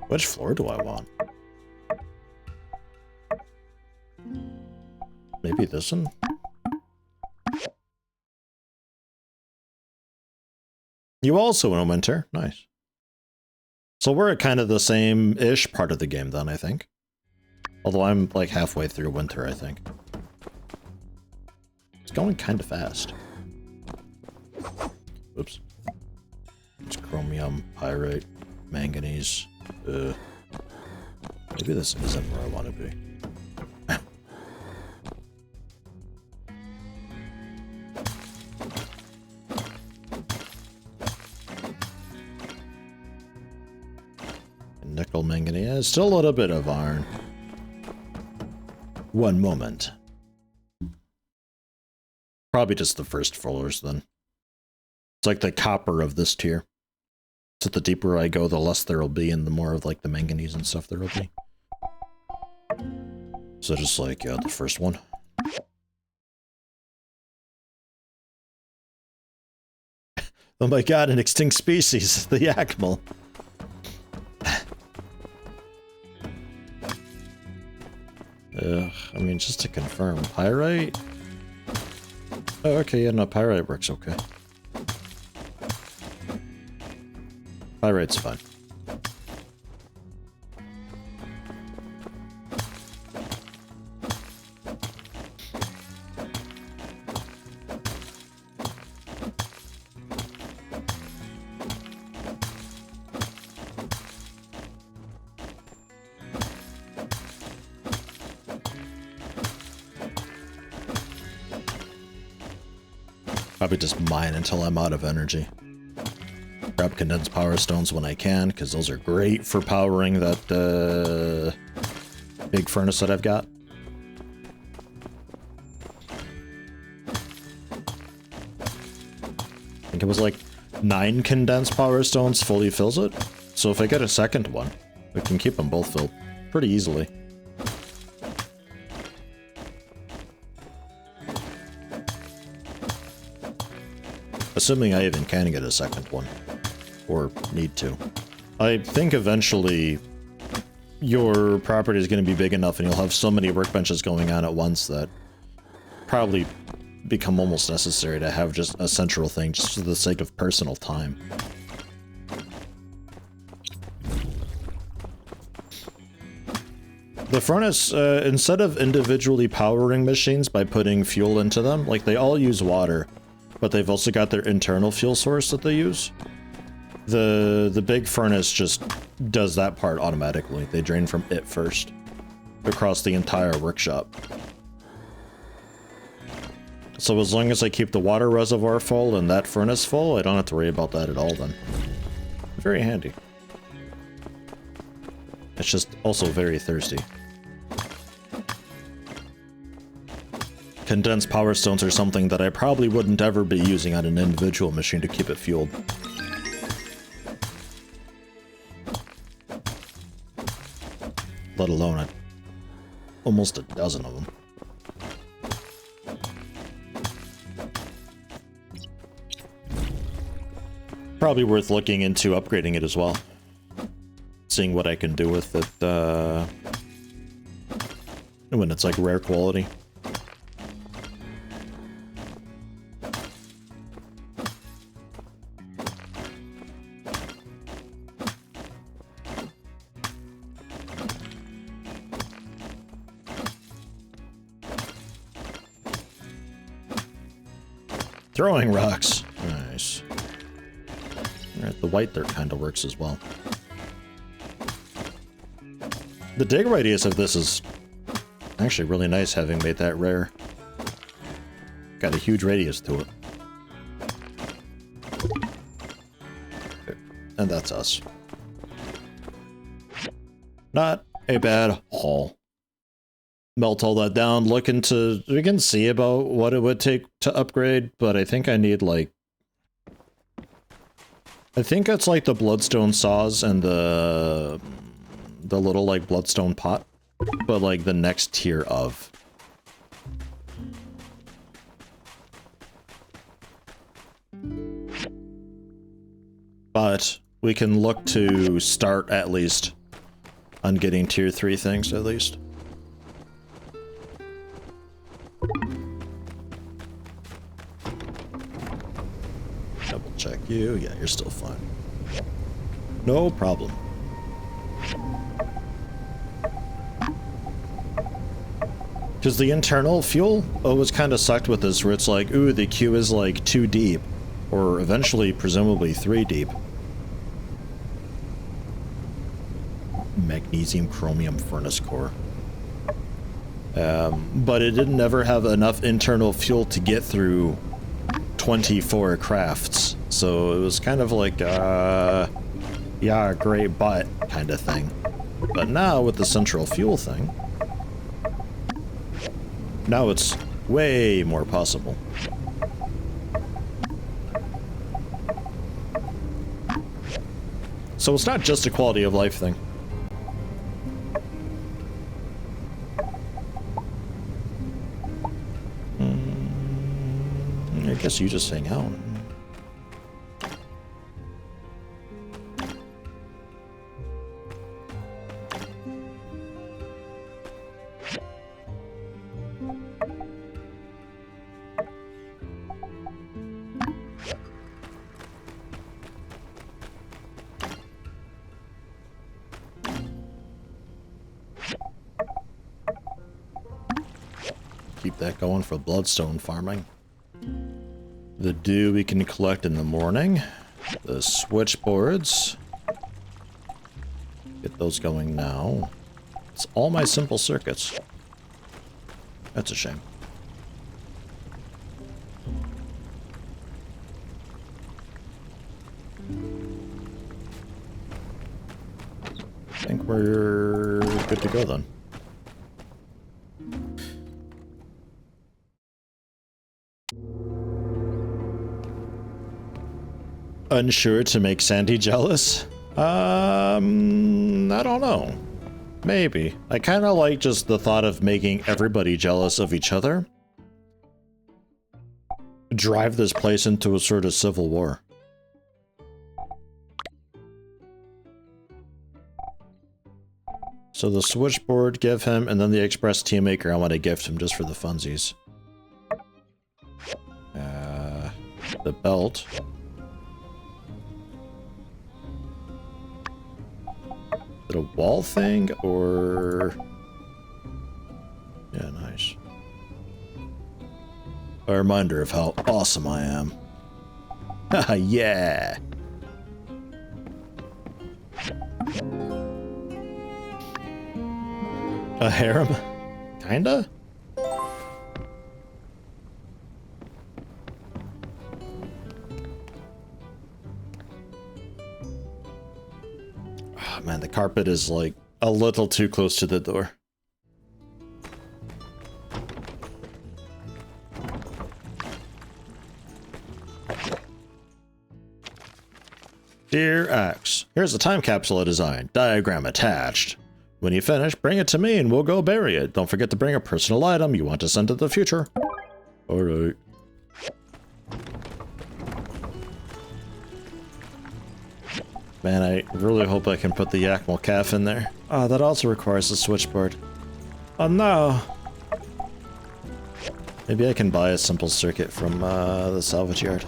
Which floor do I want? Maybe this one? You also in winter. Nice. So we're at kind of the same-ish part of the game then, I think. Although I'm like halfway through winter, I think. It's going kind of fast. Oops. It's chromium, pyrite, manganese. Maybe this isn't where I want to be. Nickel, manganese, still a little bit of iron. One moment. Probably just the first floors then. It's like the copper of this tier. So the deeper I go, the less there will be, and the more of like the manganese and stuff there will be. So just like, yeah, the first one. Oh my god, an extinct species, the Yakmal. I mean, just to confirm, pyrite? Oh, okay, yeah, no, pyrite works okay. Pyrite's fine. Probably just mine until I'm out of energy. Grab condensed power stones when I can, because those are great for powering that big furnace that I've got. I think it was like 9 condensed power stones fully fills it. So if I get a second one, we can keep them both filled pretty easily. Assuming I even can get a second one. Or need to. I think eventually your property is going to be big enough and you'll have so many workbenches going on at once that probably become almost necessary to have just a central thing just for the sake of personal time. The furnace, instead of individually powering machines by putting fuel into them, like they all use water, but they've also got their internal fuel source that they use. The big furnace just does that part automatically. They drain from it first, across the entire workshop. So as long as I keep the water reservoir full and that furnace full, I don't have to worry about that at all then. Very handy. It's just also very thirsty. Condensed power stones are something that I probably wouldn't ever be using on an individual machine to keep it fueled. Let alone almost a dozen of them. Probably worth looking into upgrading it as well. Seeing what I can do with it when it's like rare quality. Throwing rocks. Nice. Alright, the white dirt kind of works as well. The dig radius of this is actually really nice, having made that rare. Got a huge radius to it. And that's us. Not a bad haul. Melt all that down, look into... We can see about what it would take to upgrade, but I think I need, like... I think it's like the bloodstone saws and the little, like, bloodstone pot. But, like, the next tier of. But we can look to start, at least, on getting tier 3 things, at least. Double check you. Yeah, you're still fine. No problem. Because the internal fuel always kind of sucked with this, where it's like, ooh, the queue is like 2 deep. Or eventually, presumably, 3 deep. Magnesium chromium furnace core. But it didn't ever have enough internal fuel to get through 24 crafts. So it was kind of like, yeah, great, but kind of thing. But now with the central fuel thing, now it's way more possible. So it's not just a quality of life thing. I guess you just hang out. Keep that going for bloodstone farming. The dew we can collect in the morning. The switchboards. Get those going now. It's all my simple circuits. That's a shame. I think we're good to go then. Unsure to make Sandy jealous? I don't know. Maybe. I kind of like just the thought of making everybody jealous of each other. Drive this place into a sort of civil war. So the switchboard, give him, and then the express tea maker I want to gift him just for the funsies. The belt. Is it a wall thing, or... Yeah, nice. A reminder of how awesome I am. Haha, yeah! A harem? Kinda? Oh, man, the carpet is like a little too close to the door. Dear Axe, here's a time capsule I designed. Diagram attached. When you finish, bring it to me and we'll go bury it. Don't forget to bring a personal item you want to send to the future. Alright. Man, I really hope I can put the Yakmal calf in there. Oh, that also requires a switchboard. Oh no! Maybe I can buy a simple circuit from the salvage yard.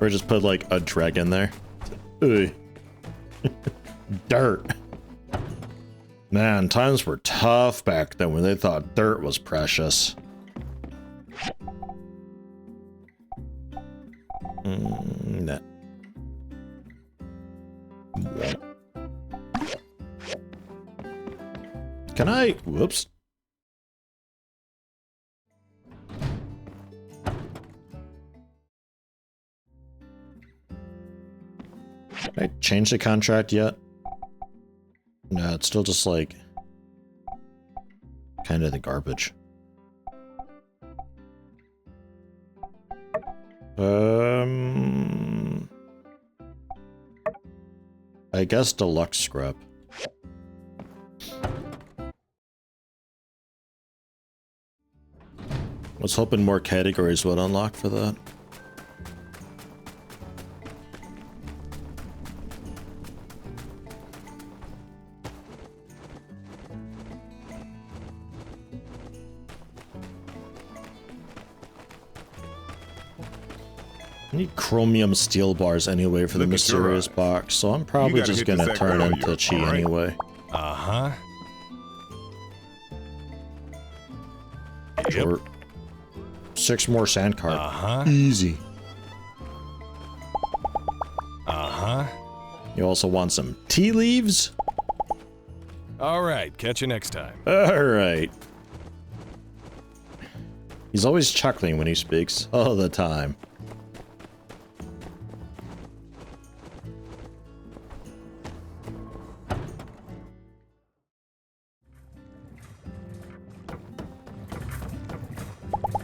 Or just put like a dragon there. Ugh. Dirt. Man, times were tough back then when they thought dirt was precious. Nah. Can I? Whoops. Can I change the contract yet? No, it's still just like kind of the garbage. I guess deluxe scrap. Was hoping more categories would unlock for that. I need chromium steel bars anyway for the mysterious box, so I'm probably just gonna turn into Chi anyway. Uh-huh. Yep. 6 more sand cart. Uh-huh. Easy. Uh-huh. You also want some tea leaves? Alright, catch you next time. Alright. He's always chuckling when he speaks, all the time.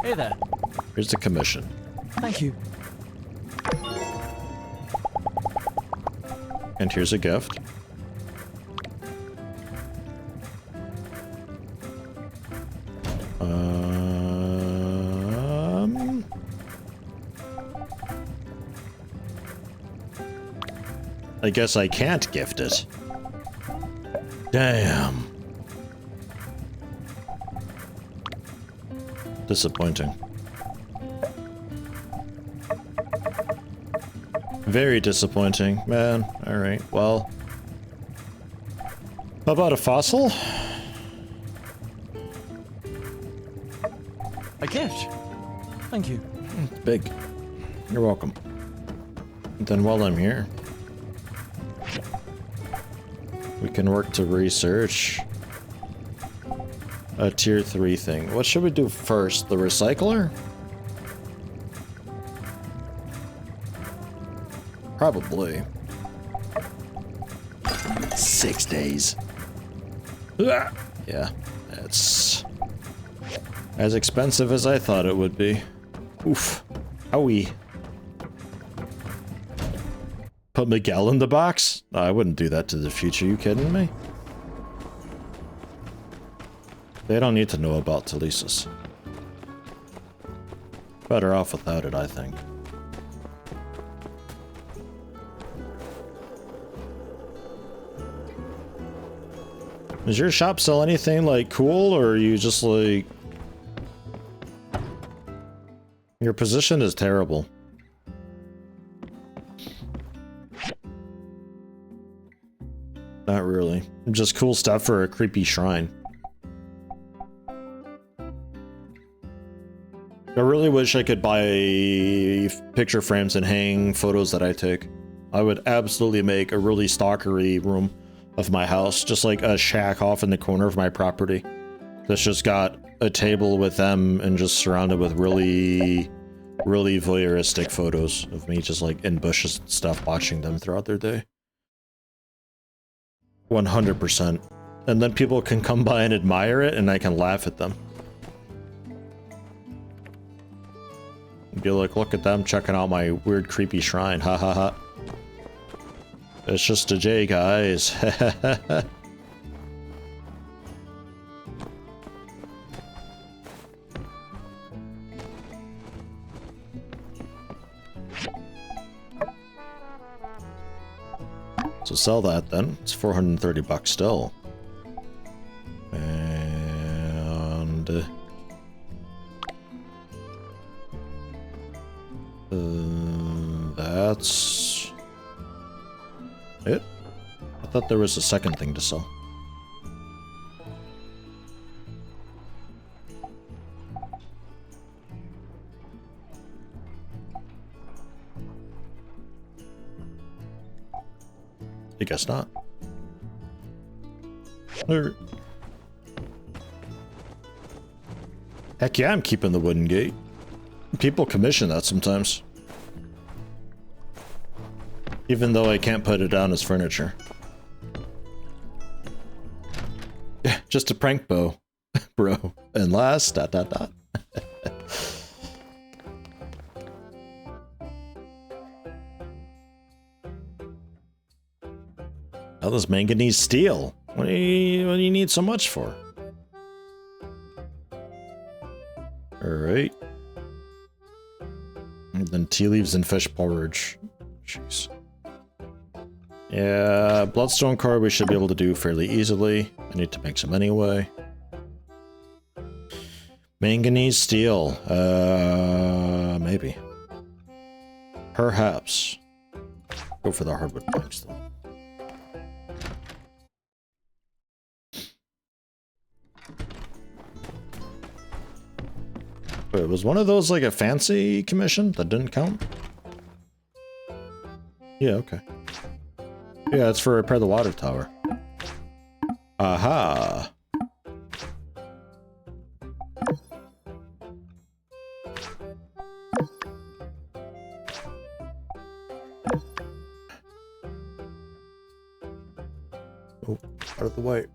Hey there. Here's the commission. Thank you. And here's a gift. I guess I can't gift it. Damn. Disappointing. Very disappointing, man. Alright, well. How about a fossil? A gift. Thank you. It's big. You're welcome. Then while I'm here, we can work to research a tier 3 thing. What should we do first? The recycler? Probably. 6 days. Yeah, it's as expensive as I thought it would be. Oof. Owie. Put Miguel in the box? I wouldn't do that to the future, you kidding me? They don't need to know about Telesis. Better off without it, I think. Does your shop sell anything, like, cool, or are you just, like... Your position is terrible. Not really. Just cool stuff for a creepy shrine. I really wish I could buy picture frames and hang photos that I take. I would absolutely make a really stalkery room of my house, just like a shack off in the corner of my property. That's just got a table with them and just surrounded with really voyeuristic photos of me just like in bushes and stuff watching them throughout their day. 100%. And then people can come by and admire it and I can laugh at them. Be like, look at them checking out my weird creepy shrine, ha ha ha. It's just a J, guys. So sell that then. It's 430 bucks still. And that's it. I thought there was a second thing to sell. I guess not. Or... Heck yeah, I'm keeping the wooden gate. People commission that sometimes. Even though I can't put it down as furniture. Just a prank bro. And last, ... Oh, this manganese steel. What do you need so much for? Alright. And then tea leaves and fish porridge. Jeez. Yeah, bloodstone core we should be able to do fairly easily. I need to make some anyway. Manganese steel. Maybe. Perhaps. Go for the hardwood planks though. Wait, was one of those like a fancy commission that didn't count? Yeah, okay. Yeah, it's for repair the water tower. Aha! Oh, out of the way.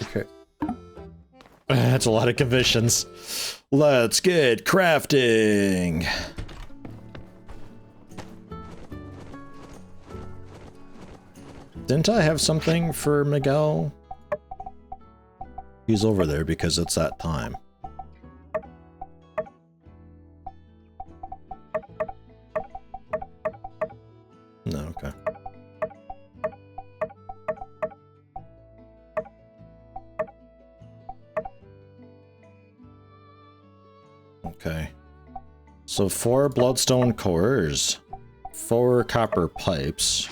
Okay. That's a lot of commissions. Let's get crafting! Didn't I have something for Miguel? He's over there because it's that time. No, okay. Okay. So 4 bloodstone cores, 4 copper pipes,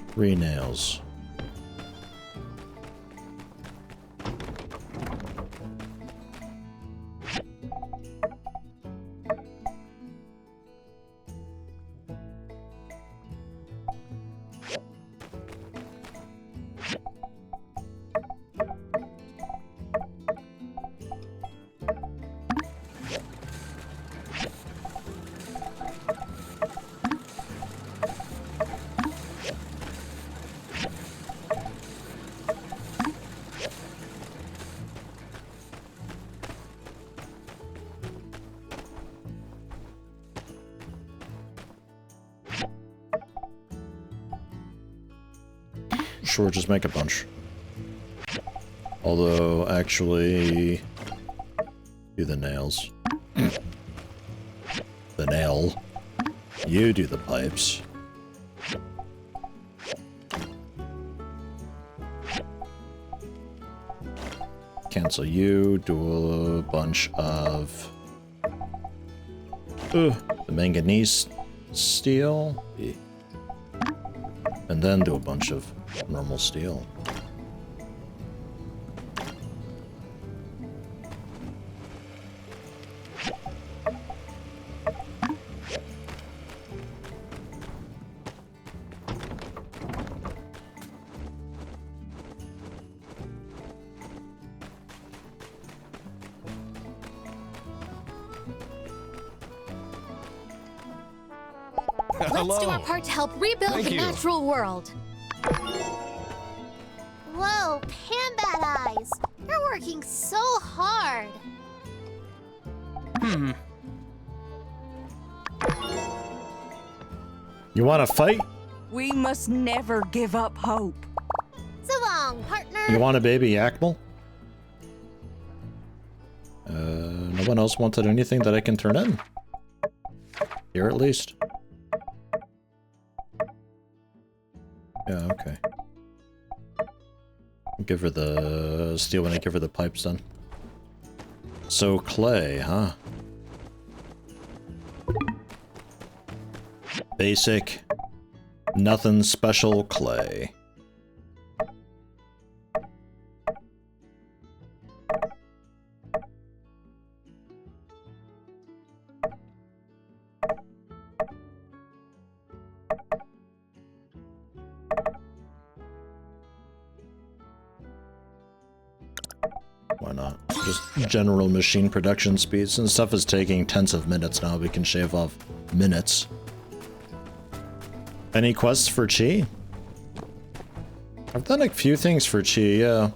3 nails. Sure, just make a bunch. Although, actually... do the nails. The nail. You do the pipes. Cancel you, do a bunch of... the manganese steel. And then do a bunch of normal steel. Let's do our part to help rebuild the natural world. Whoa, Panbat Eyes! You're working so hard. You want to fight? We must never give up hope. So long, partner. You want a baby Yakmal? No one else wanted anything that I can turn in. Here at least. Yeah, okay. Give her the steel when I give her the pipes then. So clay, huh? Basic, nothing special clay. just general machine production speeds. And stuff is taking tens of minutes now. We can shave off minutes. Any quests for Chi? I've done a few things for Chi, yeah.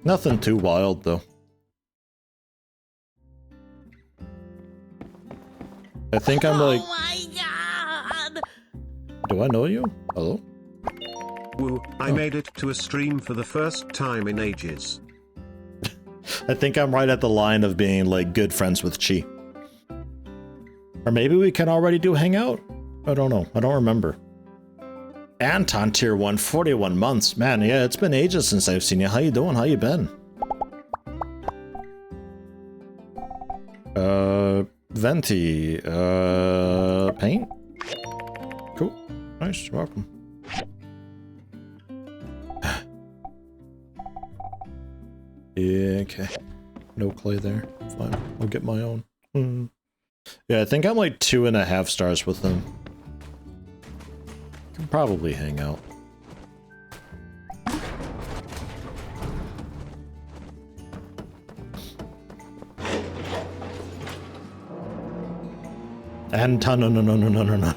Nothing too wild, though. I think I'm like... Oh my god! Do I know you? Hello? Woo, I made it to a stream for the first time in ages. I think I'm right at the line of being, like, good friends with Chi. Or maybe we can already do Hangout? I don't know. I don't remember. Anton tier 1, 41 months. Man, yeah, it's been ages since I've seen you. How you doing? How you been? Venti, paint? Cool. Nice, you're welcome. Yeah, okay. No clay there. Fine. I'll get my own. Yeah, I think I'm like 2.5 stars with them. Can probably hang out. And no.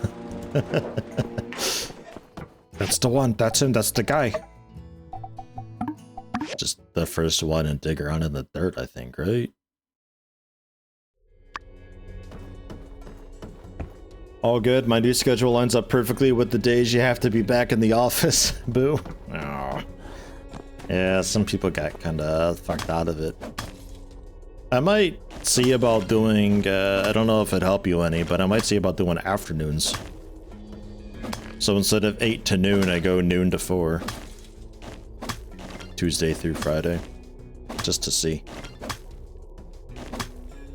That's the one. That's him. That's the guy. Just the first one and dig around in the dirt, I think, right? All good. My new schedule lines up perfectly with the days you have to be back in the office. Boo. Oh. Yeah, some people got kind of fucked out of it. I might see about doing, I don't know if it'd help you any, but I might see about doing afternoons. So instead of 8 to noon, I go noon to 4. Tuesday through Friday. Just to see.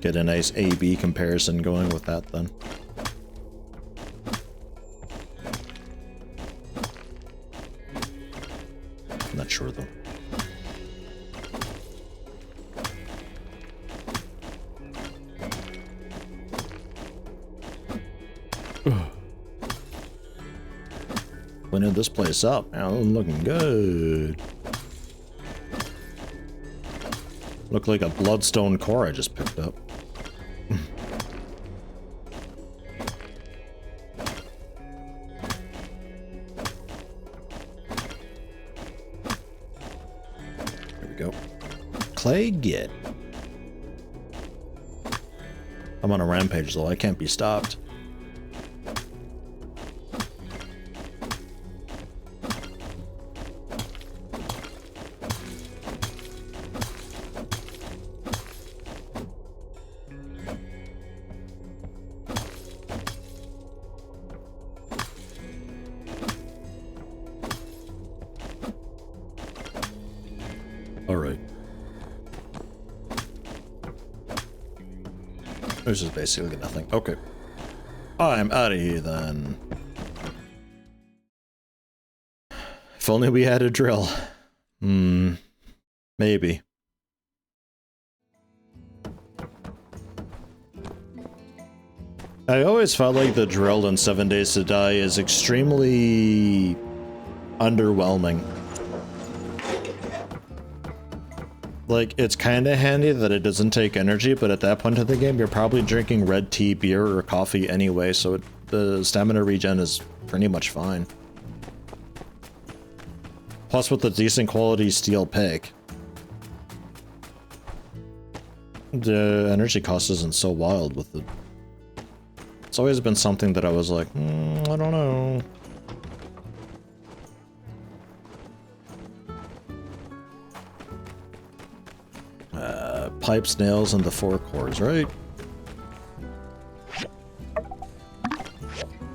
Get a nice A-B comparison going with that then. Not sure though. Cleaning this place up. Now looking good. Look like a bloodstone core I just picked up. There we go. Clay get. I'm on a rampage though, I can't be stopped. This is basically nothing. Okay. I'm out of here then. If only we had a drill. Maybe. I always felt like the drill in 7 Days to Die is extremely underwhelming. Like, it's kind of handy that it doesn't take energy, but at that point of the game, you're probably drinking red tea, beer, or coffee anyway, so the stamina regen is pretty much fine. Plus, with the decent quality steel pick, the energy cost isn't so wild with it. It's always been something that I was like, I don't know. Pipes, nails, and the 4 cores, right?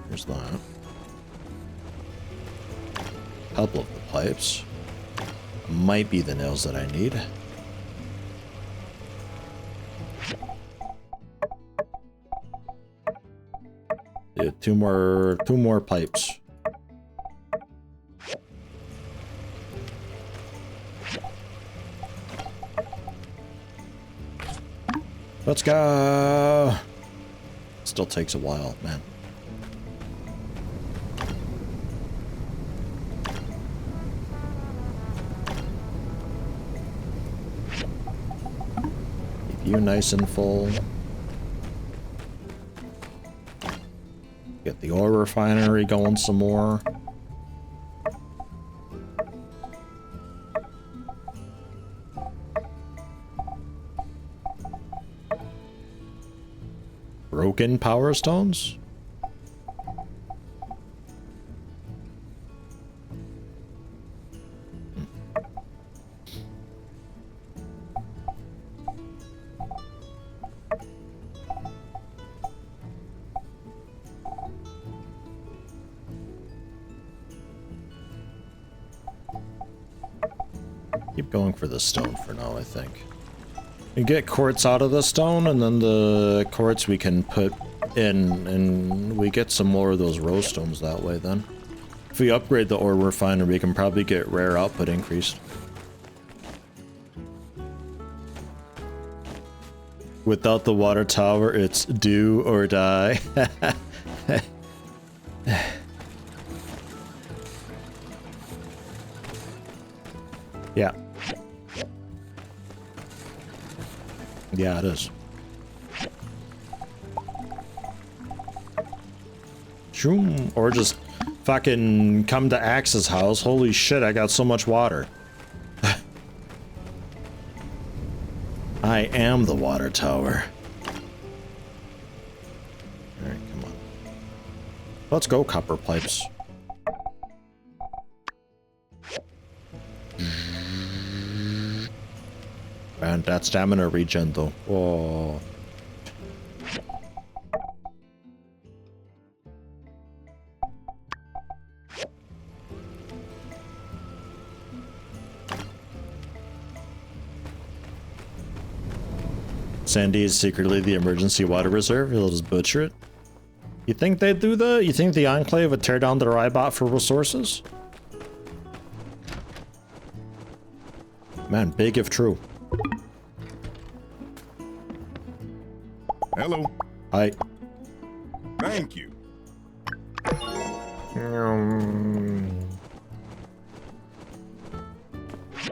Here's that. Couple of the pipes. Might be the nails that I need. Yeah, two more pipes. Let's go! Still takes a while, man. you nice and full. Get the oil refinery going some more. Broken power stones? Keep going for the stone for now, I think. We get quartz out of the stone, and then the quartz we can put in, and we get some more of those rose stones that way then. If we upgrade the ore refiner, we can probably get rare output increased. Without the water tower, it's do or die. Yeah. Yeah, it is. Shoom. Or just fucking come to Axe's house. Holy shit, I got so much water. I am the water tower. Alright, come on. Let's go, copper pipes. And that stamina regen though. Whoa. Sandy is secretly the emergency water reserve. He'll just butcher it. You think they'd do that? You think the Enclave would tear down their iBot for resources? Man, big if true. Hello. Hi. Thank you.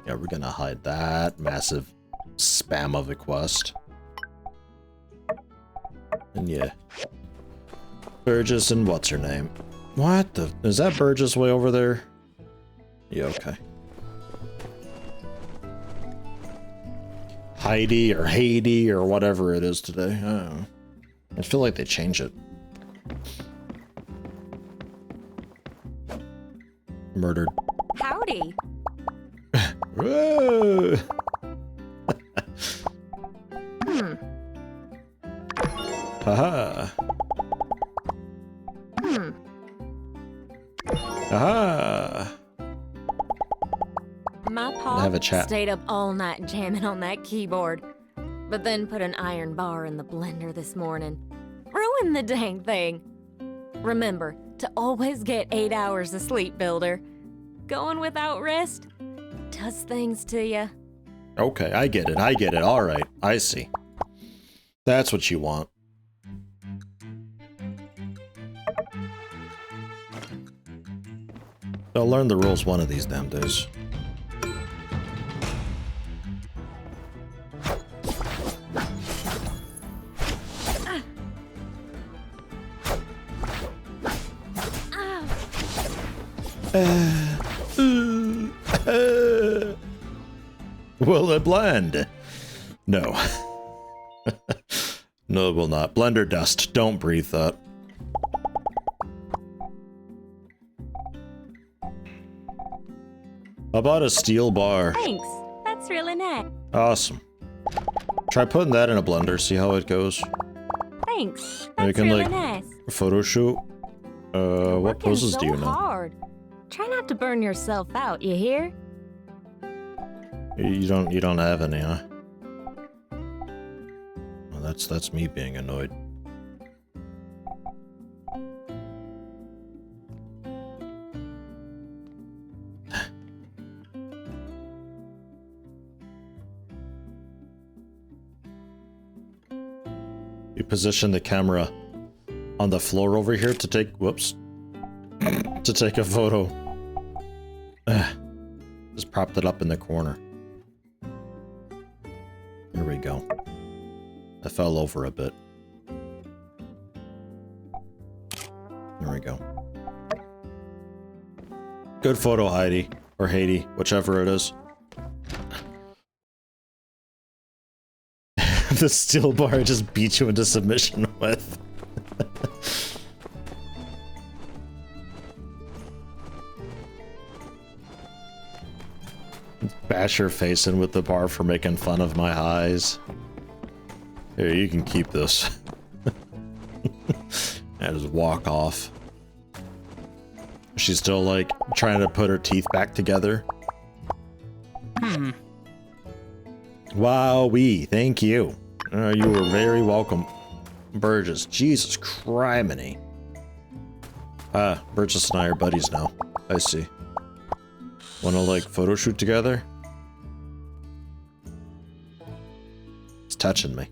Yeah, we're gonna hide that massive spam of a quest. And yeah. Burgess and what's her name? What the? Is that Burgess way over there? Yeah, okay. Heidi or Haiti or whatever it is today. I don't know. I feel like they change it. Murdered. Howdy. Whoa. Haha. Aha. My Have a pa chat. stayed up all night jamming on that keyboard, but then put an iron bar in the blender this morning. Ruined the dang thing. Remember to always get 8 hours of sleep, Builder. Going without rest does things to you. Okay, I get it. I get it. All right, I see. That's what you want. I'll learn the rules one of these damn days. Will it blend? No. No, it will not. Blender dust. Don't breathe that. How about a steel bar? Thanks. That's really nice. Awesome. Try putting that in a blender, see how it goes. Thanks. You That's can, really like, nice. photo shoot. What poses do you know? Hard. Try not to burn yourself out, you hear? You don't have any, huh? Well, that's me being annoyed. You position the camera on the floor over here to take, whoops, to take a photo. Just propped it up in the corner. Here we go. I fell over a bit. There we go. Good photo, Heidi. Or Haiti, whichever it is. The steel bar I just beat you into submission with. Bash your face in with the bar for making fun of my eyes. Here, you can keep this. And just walk off. She's still, like, trying to put her teeth back together. Wowee, thank you. You were very welcome, Burgess. Jesus criminy. Burgess and I are buddies now. I see. Wanna, like, photo shoot together? It's touching me.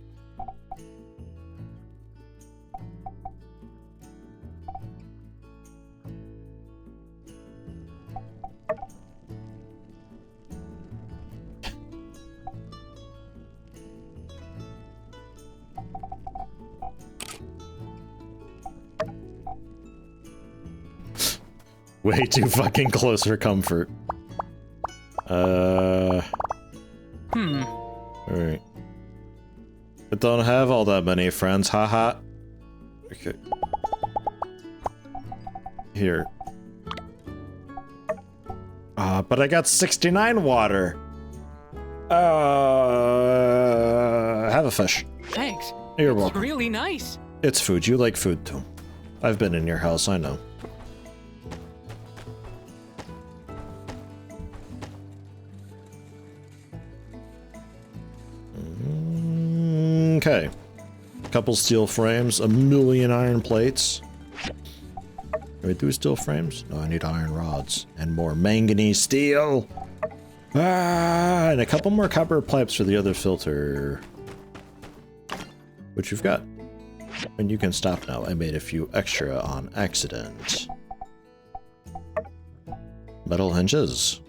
Way too fucking close for comfort. Alright. I don't have all that many friends, haha. Okay. Here. But I got 69 water. Have a fish. Thanks. You're It's welcome. really nice. It's food. You like food too. I've been in your house, I know. Okay. Couple steel frames, a million iron plates. Do I do steel frames? No, I need iron rods and more manganese steel. And a couple more copper pipes for the other filter. Which you've got. And you can stop now. I made a few extra on accident. Metal hinges.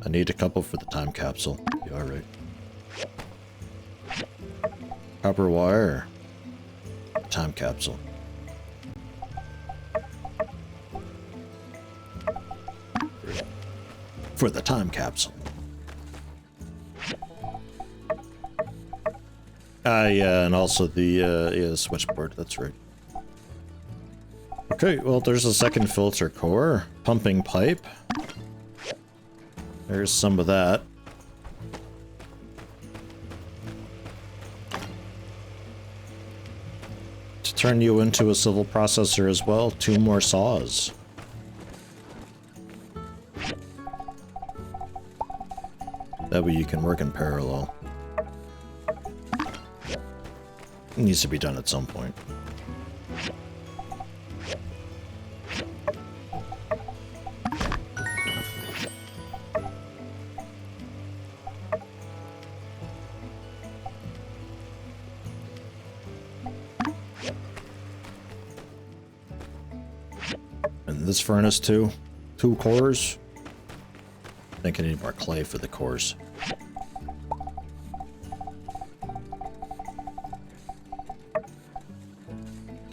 I need a couple for the time capsule. Yeah, alright. Copper wire. Time capsule. For the time capsule. Yeah, and also the switchboard, that's right. Okay, well, there's a second filter core. Pumping pipe. There's some of that. To turn you into a civil processor as well, 2 more saws. That way you can work in parallel. It needs to be done at some point. And this furnace too. 2 cores. I think I need more clay for the cores.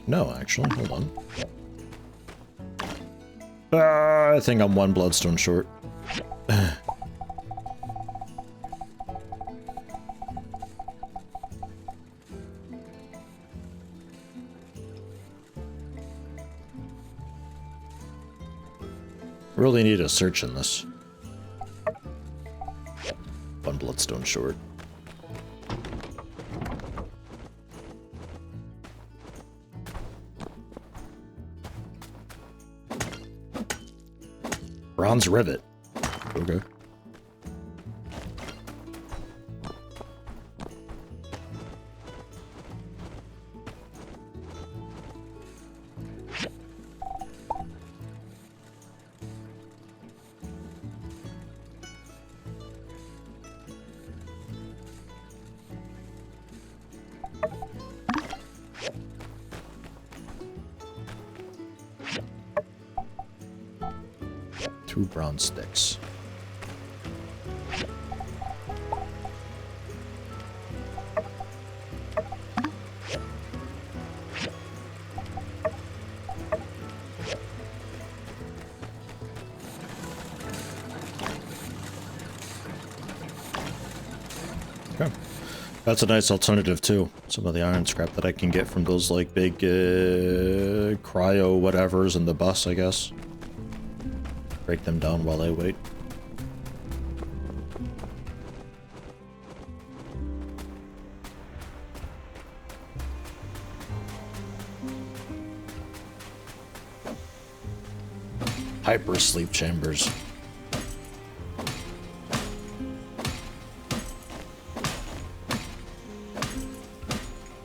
No, actually, hold on. I think I'm 1 bloodstone short. Really need a search in this. 1 bloodstone short. Bronze rivet. Okay. Two bronze sticks. That's a nice alternative too. Some of the iron scrap that I can get from those like big cryo whatevers in the bus, I guess. Break them down while I wait. Hyper sleep chambers.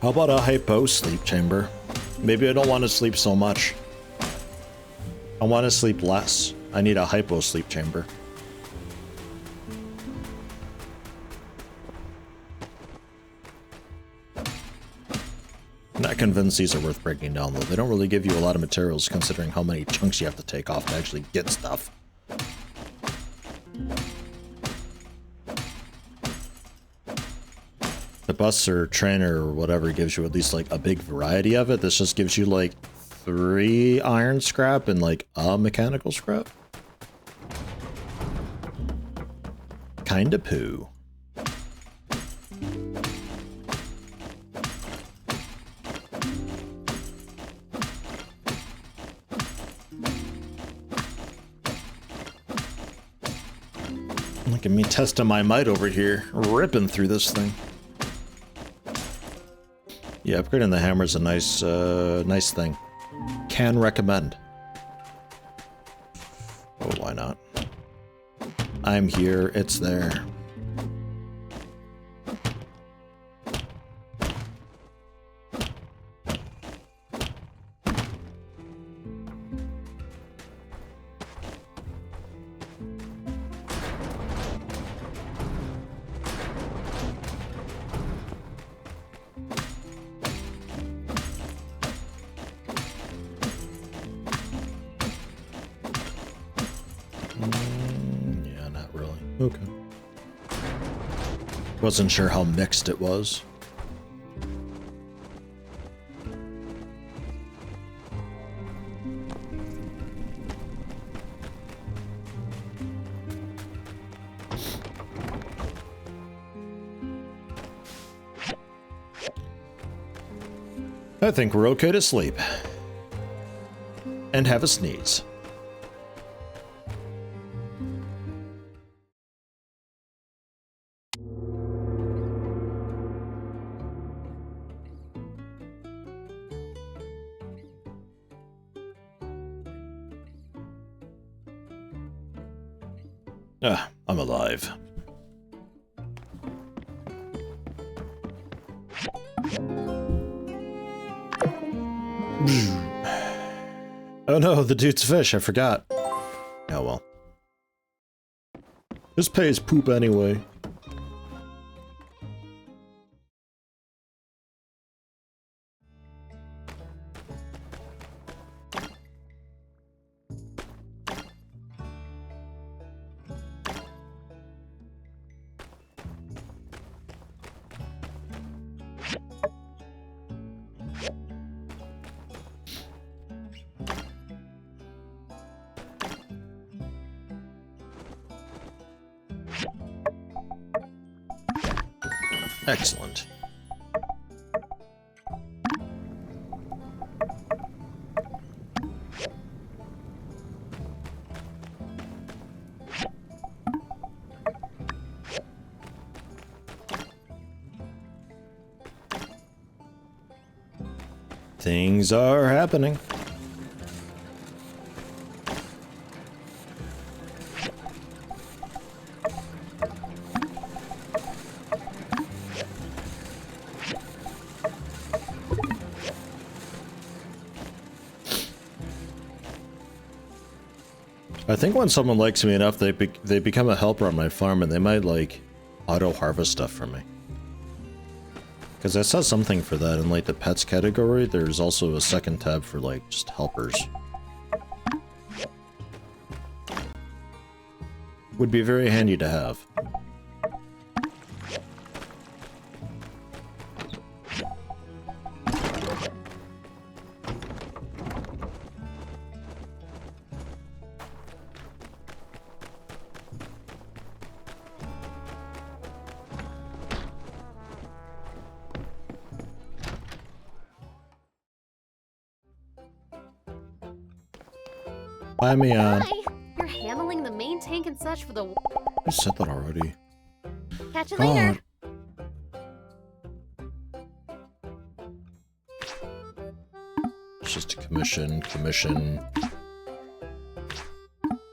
How about a hypo sleep chamber? Maybe I don't want to sleep so much. I want to sleep less. I need a hypo sleep chamber. I'm not convinced these are worth breaking down though. They don't really give you a lot of materials considering how many chunks you have to take off to actually get stuff. The bus or trainer or whatever gives you at least like a big variety of it. This just gives you like 3 iron scrap and like a mechanical scrap. Kinda poo. Look at me testing my might over here, ripping through this thing. Yeah, upgrading the hammer is a nice, nice thing. Can recommend. Oh, why not? I'm here, it's there. Yeah, not really. Okay. Wasn't sure how mixed it was. I think we're okay to sleep. And have a sneeze. Ah, I'm alive. Oh no, the dude's fish, I forgot. Oh well. This pays poop anyway. Excellent. Things are happening. I think when someone likes me enough, they become a helper on my farm, and they might, like, auto-harvest stuff for me. Because I saw something for that in, like, the pets category. There's also a second tab for, like, just helpers. Would be very handy to have. Bye, Mian. Hi! You're handling the main tank and such for the... I said that already. Catch you God. later! It's just a commission.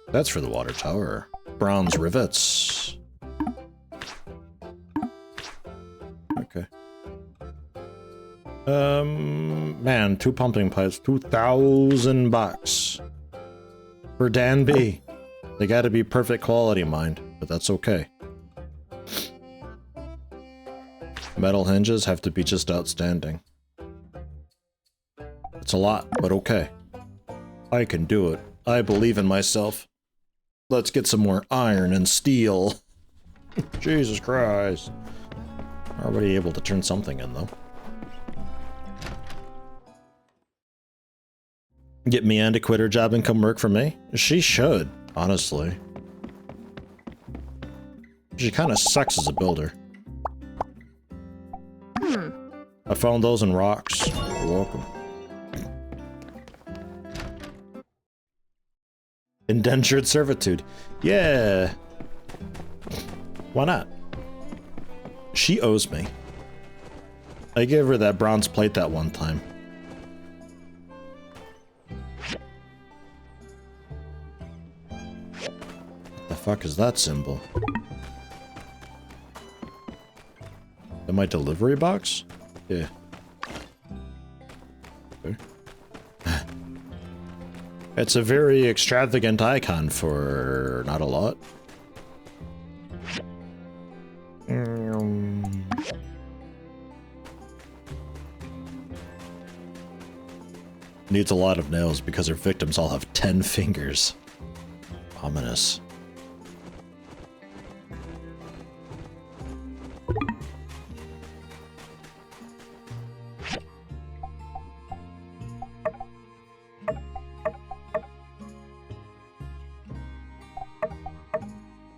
That's for the water tower. Bronze rivets. Okay. Man, 2 pumping pipes, 2,000 bucks. For Dan B. They gotta be perfect quality, mind, but that's okay. Metal hinges have to be just outstanding. It's a lot, but okay. I can do it. I believe in myself. Let's get some more iron and steel. Jesus Christ. Already able to turn something in, though. Get Mian to quit her job and come work for me? She should, honestly. She kind of sucks as a builder. I found those in rocks. You're welcome. Indentured servitude. Yeah. Why not? She owes me. I gave her that bronze plate that one time. What the fuck is that symbol? Am I delivery box? Yeah. Okay. It's a very extravagant icon for not a lot. Needs a lot of nails because her victims all have 10 fingers. Ominous.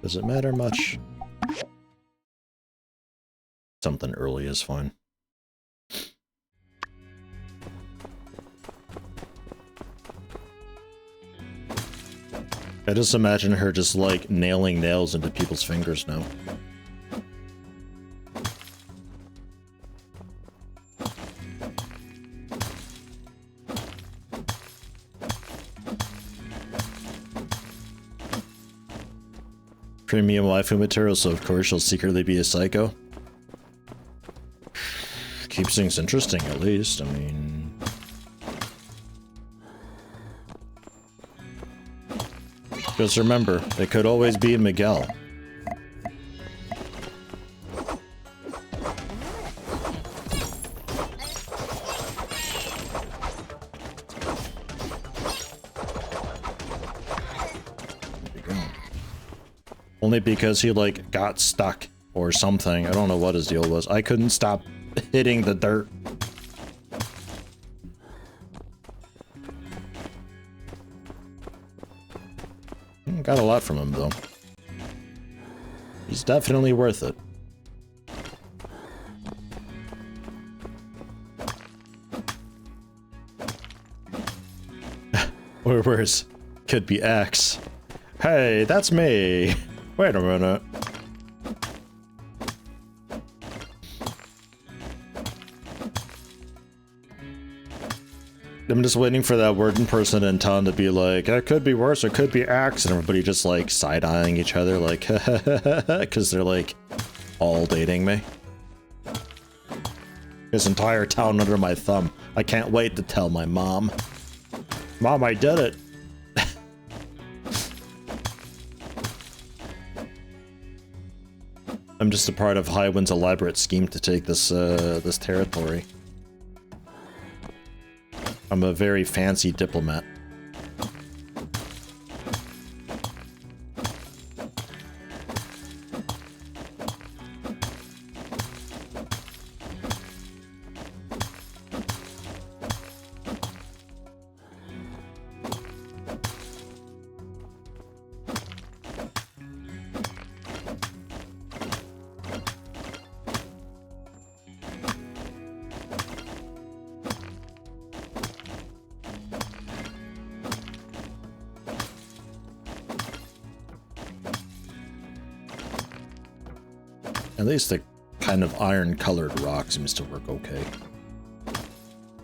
Does it matter much? Something early is fine. I just imagine her just like nailing nails into people's fingers now. Premium waifu material, so of course she'll secretly be a psycho. Keeps things interesting, at least. I mean... Just remember, it could always be Miguel. Only because he, like, got stuck or something. I don't know what his deal was. I couldn't stop hitting the dirt. Got a lot from him, though. He's definitely worth it. Or worse, could be X. Hey, that's me! Wait a minute. I'm just waiting for that wording person in town to be like, it could be worse, it could be X, and everybody just like side-eyeing each other like, because they're like all dating me. This entire town under my thumb. I can't wait to tell my mom. Mom, I did it. I'm just a part of Highwind's elaborate scheme to take this this territory. I'm a very fancy diplomat. At least the kind of iron-colored rock seems to work okay.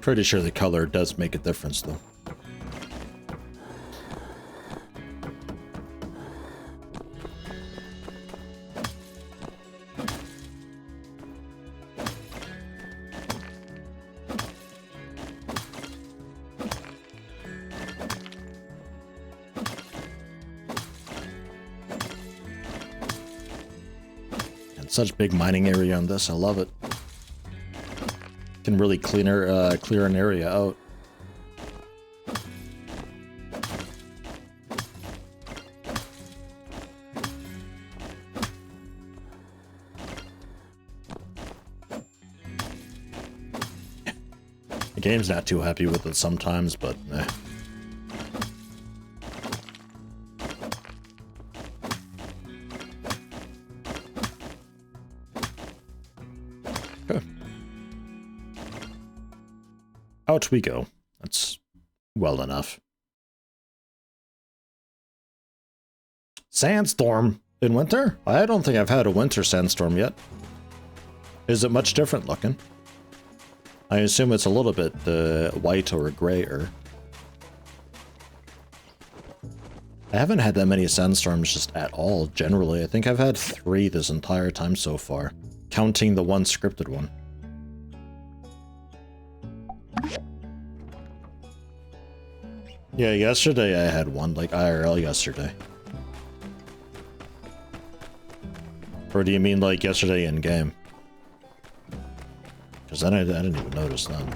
Pretty sure the color does make a difference, though. Such big mining area on this, I love it. Can really clear an area out. The game's not too happy with it sometimes, but eh. Out we go. That's well enough. Sandstorm in winter? I don't think I've had a winter sandstorm yet. Is it much different looking? I assume it's a little bit white or grayer. I haven't had that many sandstorms just at all, generally. I think I've had 3 this entire time so far, counting the one scripted one. Yeah, yesterday I had one, like IRL yesterday. Or do you mean like yesterday in game? Because then I didn't even notice them.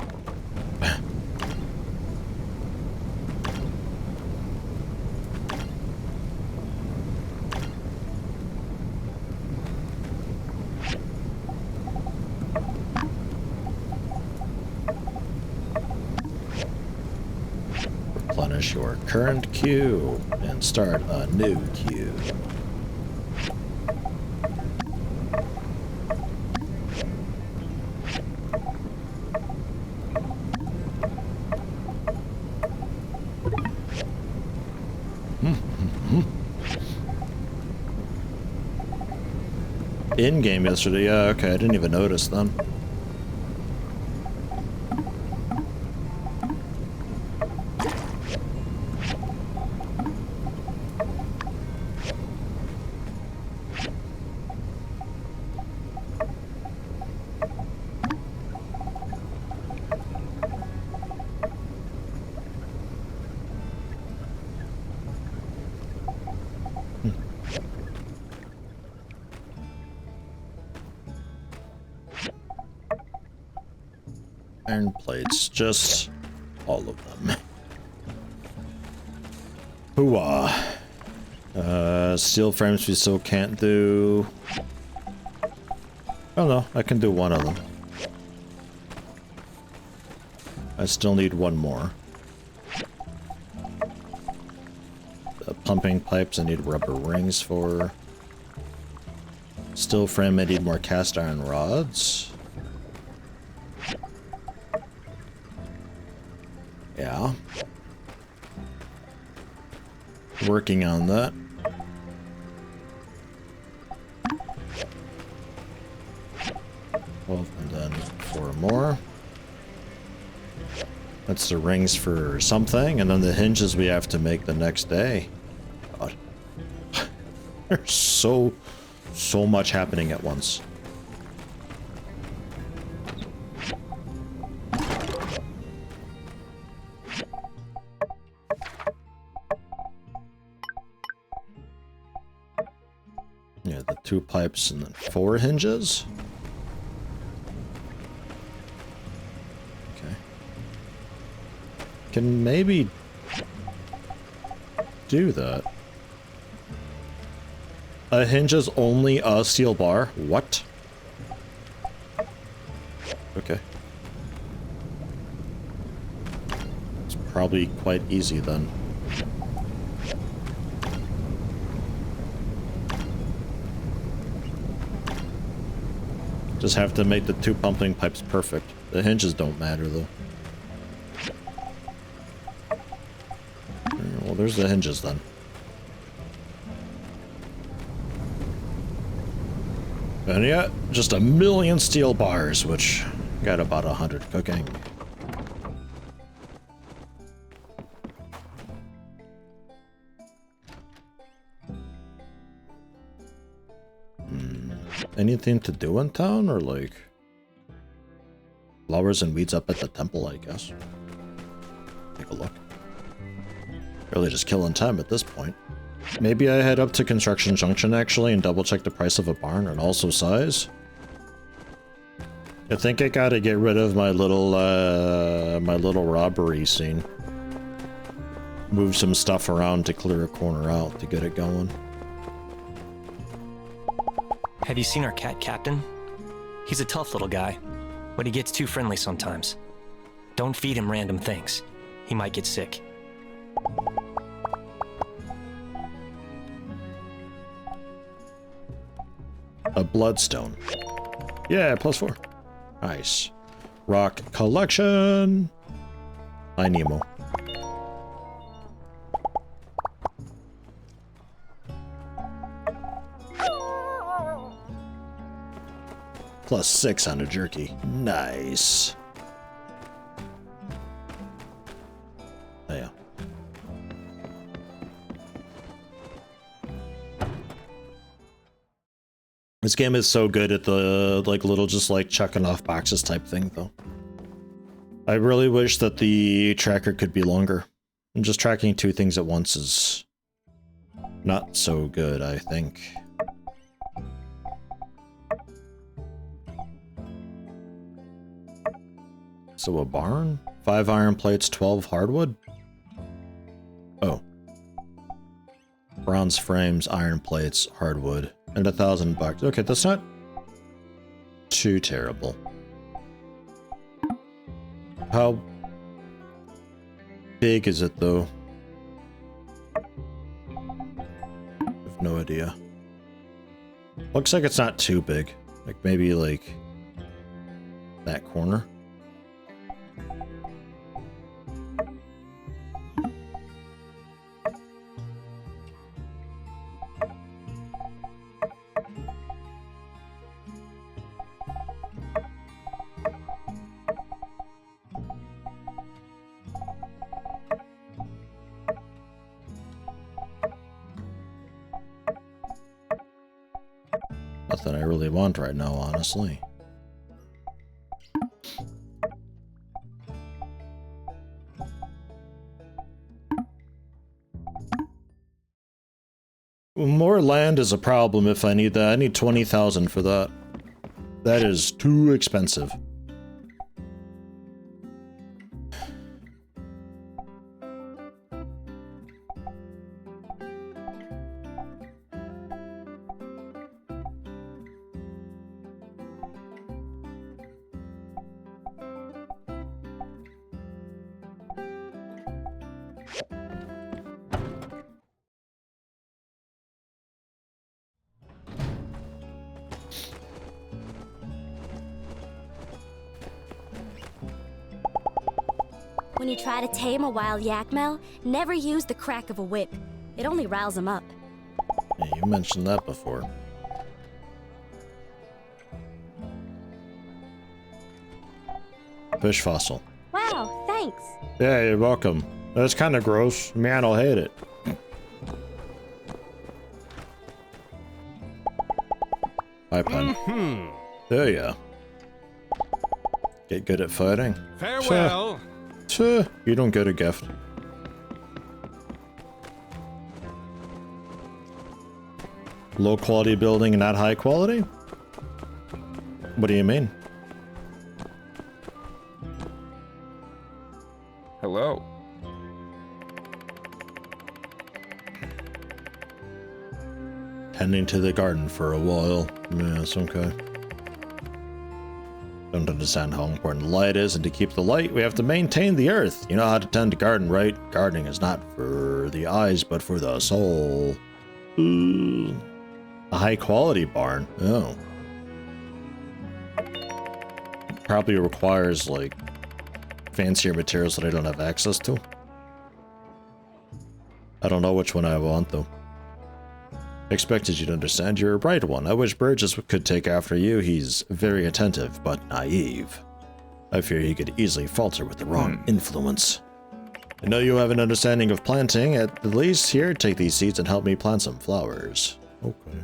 Replenish your current queue and start a new queue. In-game yesterday, yeah, okay, I didn't even notice them. Iron plates, just all of them. Hooah. Steel frames we still can't do. Oh no, I can do one of them. I still need one more. The pumping pipes I need rubber rings for. Steel frame I need more cast iron rods. Yeah. Working on that. Well, and then 4 more. That's the rings for something, and then the hinges we have to make the next day. God. There's so much happening at once. Yeah, the 2 pipes and then 4 hinges. Okay. Can maybe do that. A hinge is only a steel bar? What? Okay. It's probably quite easy then. Just have to make the 2 pumping pipes perfect. The hinges don't matter though. Well, there's the hinges then. And yeah, just 1,000,000 steel bars, which got about 100 cooking. Anything to do in town, or like flowers and weeds up at the temple, I guess. Take a look. Really just killing time at this point. Maybe I head up to Construction Junction actually and double check the price of a barn and also size. I think I gotta get rid of my little robbery scene. Move some stuff around to clear a corner out to get it going. Have you seen our cat captain? He's a tough little guy, but he gets too friendly sometimes. Don't feed him random things. He might get sick. A bloodstone. Yeah, +4. Nice. Rock collection. Hi, Nemo. +6 on a jerky. Nice. Oh, yeah. This game is so good at the little just like chucking off boxes type thing though. I really wish that the tracker could be longer. And just tracking 2 things at once is not so good, I think. So a barn? 5 iron plates, 12 hardwood? Oh. Bronze frames, iron plates, hardwood, and $1,000. Okay, that's not too terrible. How big is it though? I have no idea. Looks like it's not too big. Like maybe like that corner. Nothing I really want right now, honestly. More land is a problem if I need that. I need 20,000 for that. That is too expensive. When you try to tame a wild yakmel, never use the crack of a whip. It only riles them up. Yeah, you mentioned that before. Fish fossil. Wow, thanks. Yeah, you're welcome. That's kind of gross. Man, I'll hate it. Hi, Pen. There you get good at fighting. Farewell. Sure. You don't get a gift. Low quality building and not high quality? What do you mean? Hello. Tending to the garden for a while. Yeah, it's okay. Don't understand how important light is, and to keep the light, we have to maintain the earth. You know how to tend a garden, right? Gardening is not for the eyes, but for the soul. Ooh. A high-quality barn. Oh. Probably requires, like, fancier materials that I don't have access to. I don't know which one I want, though. Expected you to understand. You're a bright one. I wish Burgess could take after you. He's very attentive, but naive. I fear he could easily falter with the wrong influence. I know you have an understanding of planting. At the least, here, take these seeds and help me plant some flowers. Okay.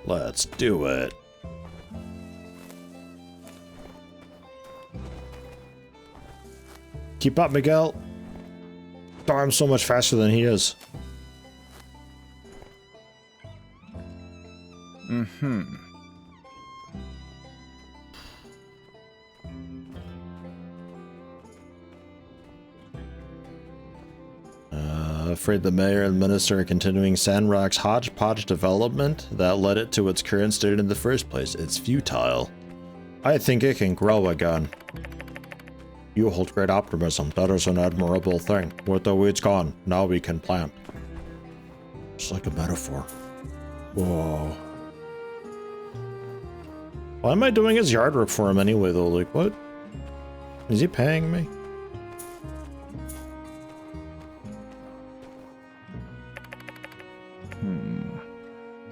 Let's do it. Keep up, Miguel. Oh, I'm so much faster than he is. Afraid the mayor and minister are continuing Sandrock's hodgepodge development that led it to its current state in the first place. It's futile. I think it can grow again. You hold great optimism. That is an admirable thing. With the weeds gone, now we can plant. It's like a metaphor. Whoa. Why am I doing his yard work for him anyway, though? Like, what? Is he paying me?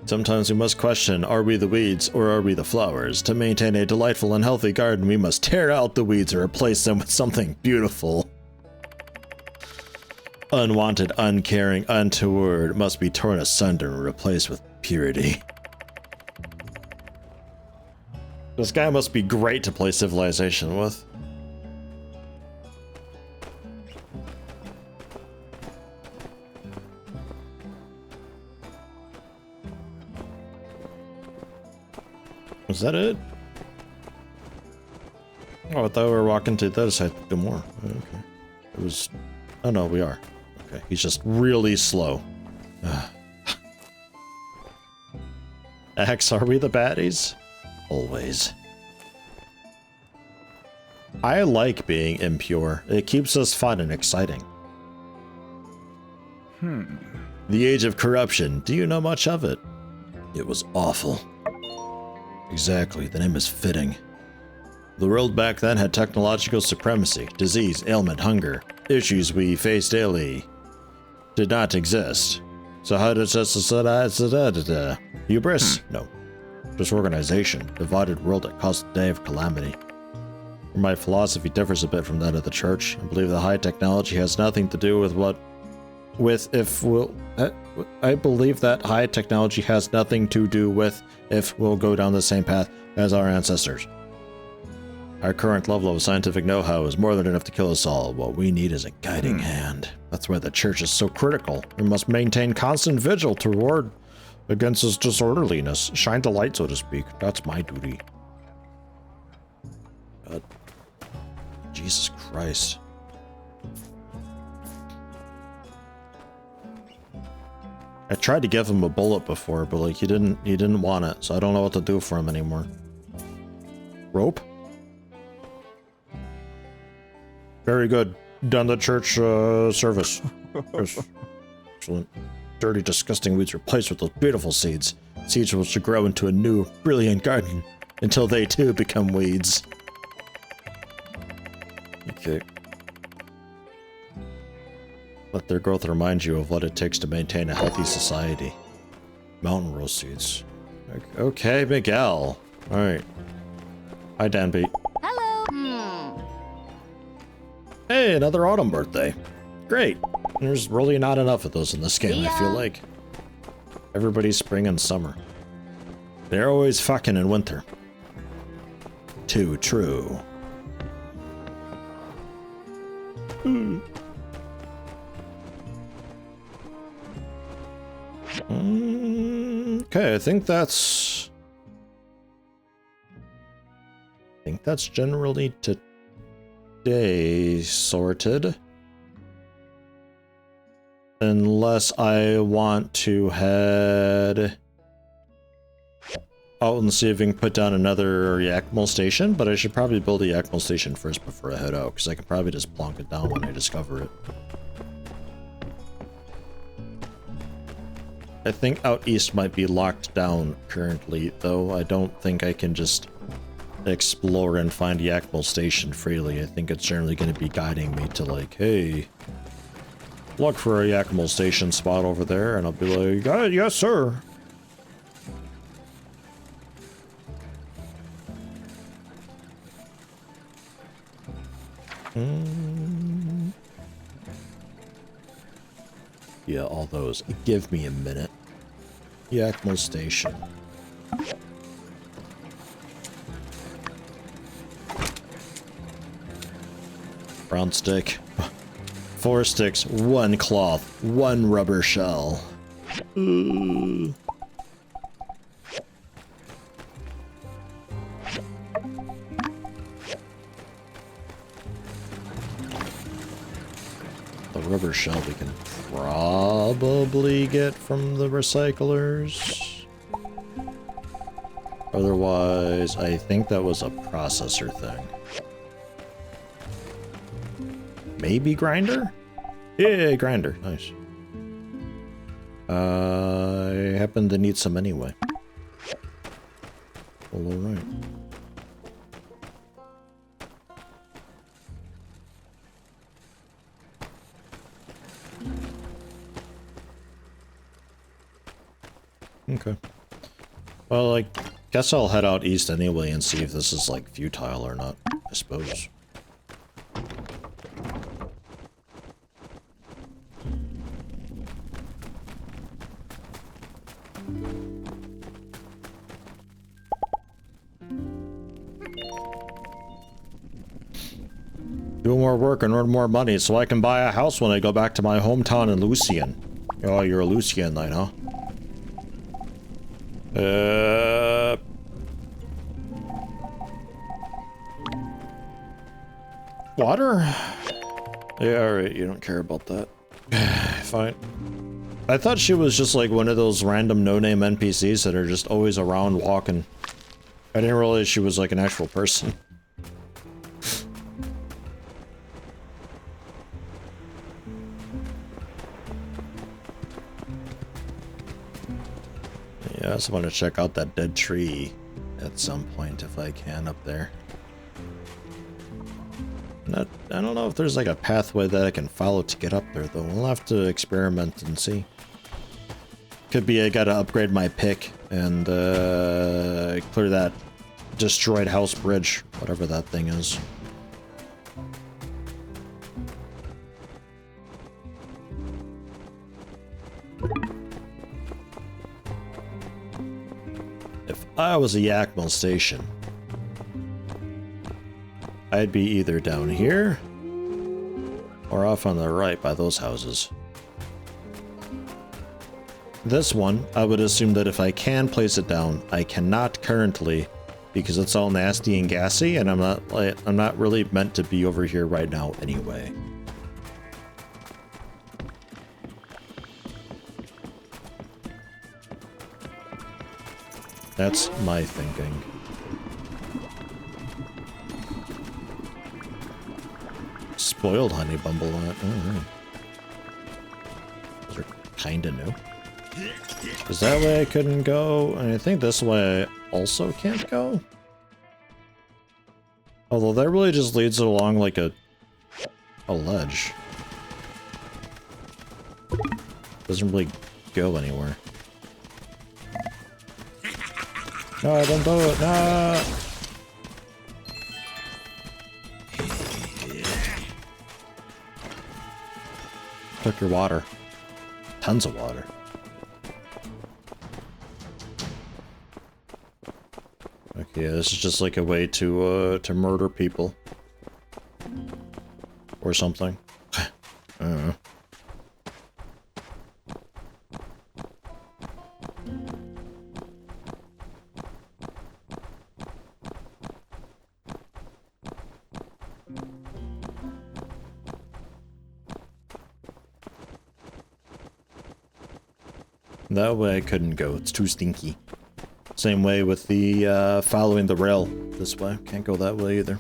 Sometimes we must question, are we the weeds or are we the flowers? To maintain a delightful and healthy garden, we must tear out the weeds and replace them with something beautiful. Unwanted, uncaring, untoward must be torn asunder and replaced with purity. This guy must be great to play Civilization with. Was that it? Oh, I thought we were walking to the other side to do more. Okay. It was... Oh no, we are. Okay, he's just really slow. X, are we the baddies? Always. I like being impure. It keeps us fun and exciting. The age of corruption. Do you know much of it? It was awful. Exactly, the name is fitting. The world back then had technological supremacy, disease, ailment, hunger. Issues we face daily did not exist. So how does this... Hubris? No. Disorganization. Divided world that caused the day of calamity. My philosophy differs a bit from that of the church. I believe the high technology has nothing to do with I believe that high technology has nothing to do with if we'll go down the same path as our ancestors. Our current level of scientific know-how is more than enough to kill us all. What we need is a guiding hand. That's why the church is so critical. We must maintain constant vigil to ward against its disorderliness. Shine the light, so to speak. That's my duty. Jesus Christ. I tried to give him a bullet before, but like he didn't want it, so I don't know what to do for him anymore. Rope? Very good. Done the church service. Yes. Excellent. Dirty, disgusting weeds replaced with those beautiful seeds. Seeds which should grow into a new, brilliant garden until they too become weeds. Okay. Let their growth remind you of what it takes to maintain a healthy society. Mountain rose seeds. Okay, Miguel. Alright. Hi, Danby. Hello. Hey, another autumn birthday. Great. There's really not enough of those in this game, I feel like. Everybody's spring and summer. They're always fucking in winter. Too true. Okay, I think that's generally today sorted. Unless I want to head out and see if we can put down another Yakmal station, but I should probably build a Yakmal station first before I head out, because I can probably just plonk it down when I discover it. I think out east might be locked down currently, though. I don't think I can just explore and find Yakmal station freely. I think it's generally going to be guiding me to like, hey, look for a Yakima station spot over there, and I'll be like, yes, sir. Yeah, all those. Give me a minute. Yakima station. Brown stick. 4 sticks, 1 cloth, 1 rubber shell. The rubber shell we can probably get from the recyclers. Otherwise, I think that was a processor thing. Maybe grinder? Yeah, grinder. Nice. I happen to need some anyway. Well, alright. Okay. Well, I guess I'll head out east anyway and see if this is, like, futile or not, I suppose. Do more work and earn more money so I can buy a house when I go back to my hometown in Lucian. Oh, you're a Lucianite, huh? Water? Yeah, alright, you don't care about that. Fine. I thought she was just like one of those random no-name NPCs that are just always around walking. I didn't realize she was like an actual person. Yeah, I also want to check out that dead tree at some point if I can up there. I don't know if there's like a pathway that I can follow to get up there though. We'll have to experiment and see. Could be I gotta upgrade my pick and clear that destroyed house bridge, whatever that thing is. If I was a Yakima station, I'd be either down here or off on the right by those houses. This one, I would assume that if I can place it down, I cannot currently because it's all nasty and gassy, and I'm not really meant to be over here right now anyway. That's my thinking. Spoiled honey bumble on. Oh, those are kinda new. Is that way I couldn't go? And I think this way I also can't go. Although that really just leads it along like a ledge. Doesn't really go anywhere. No, don't do it. No. Took your water. Tons of water. Okay, this is just like a way to murder people. Or something. I don't know. That way I couldn't go, it's too stinky. Same way with the following the rail this way. Can't go that way either.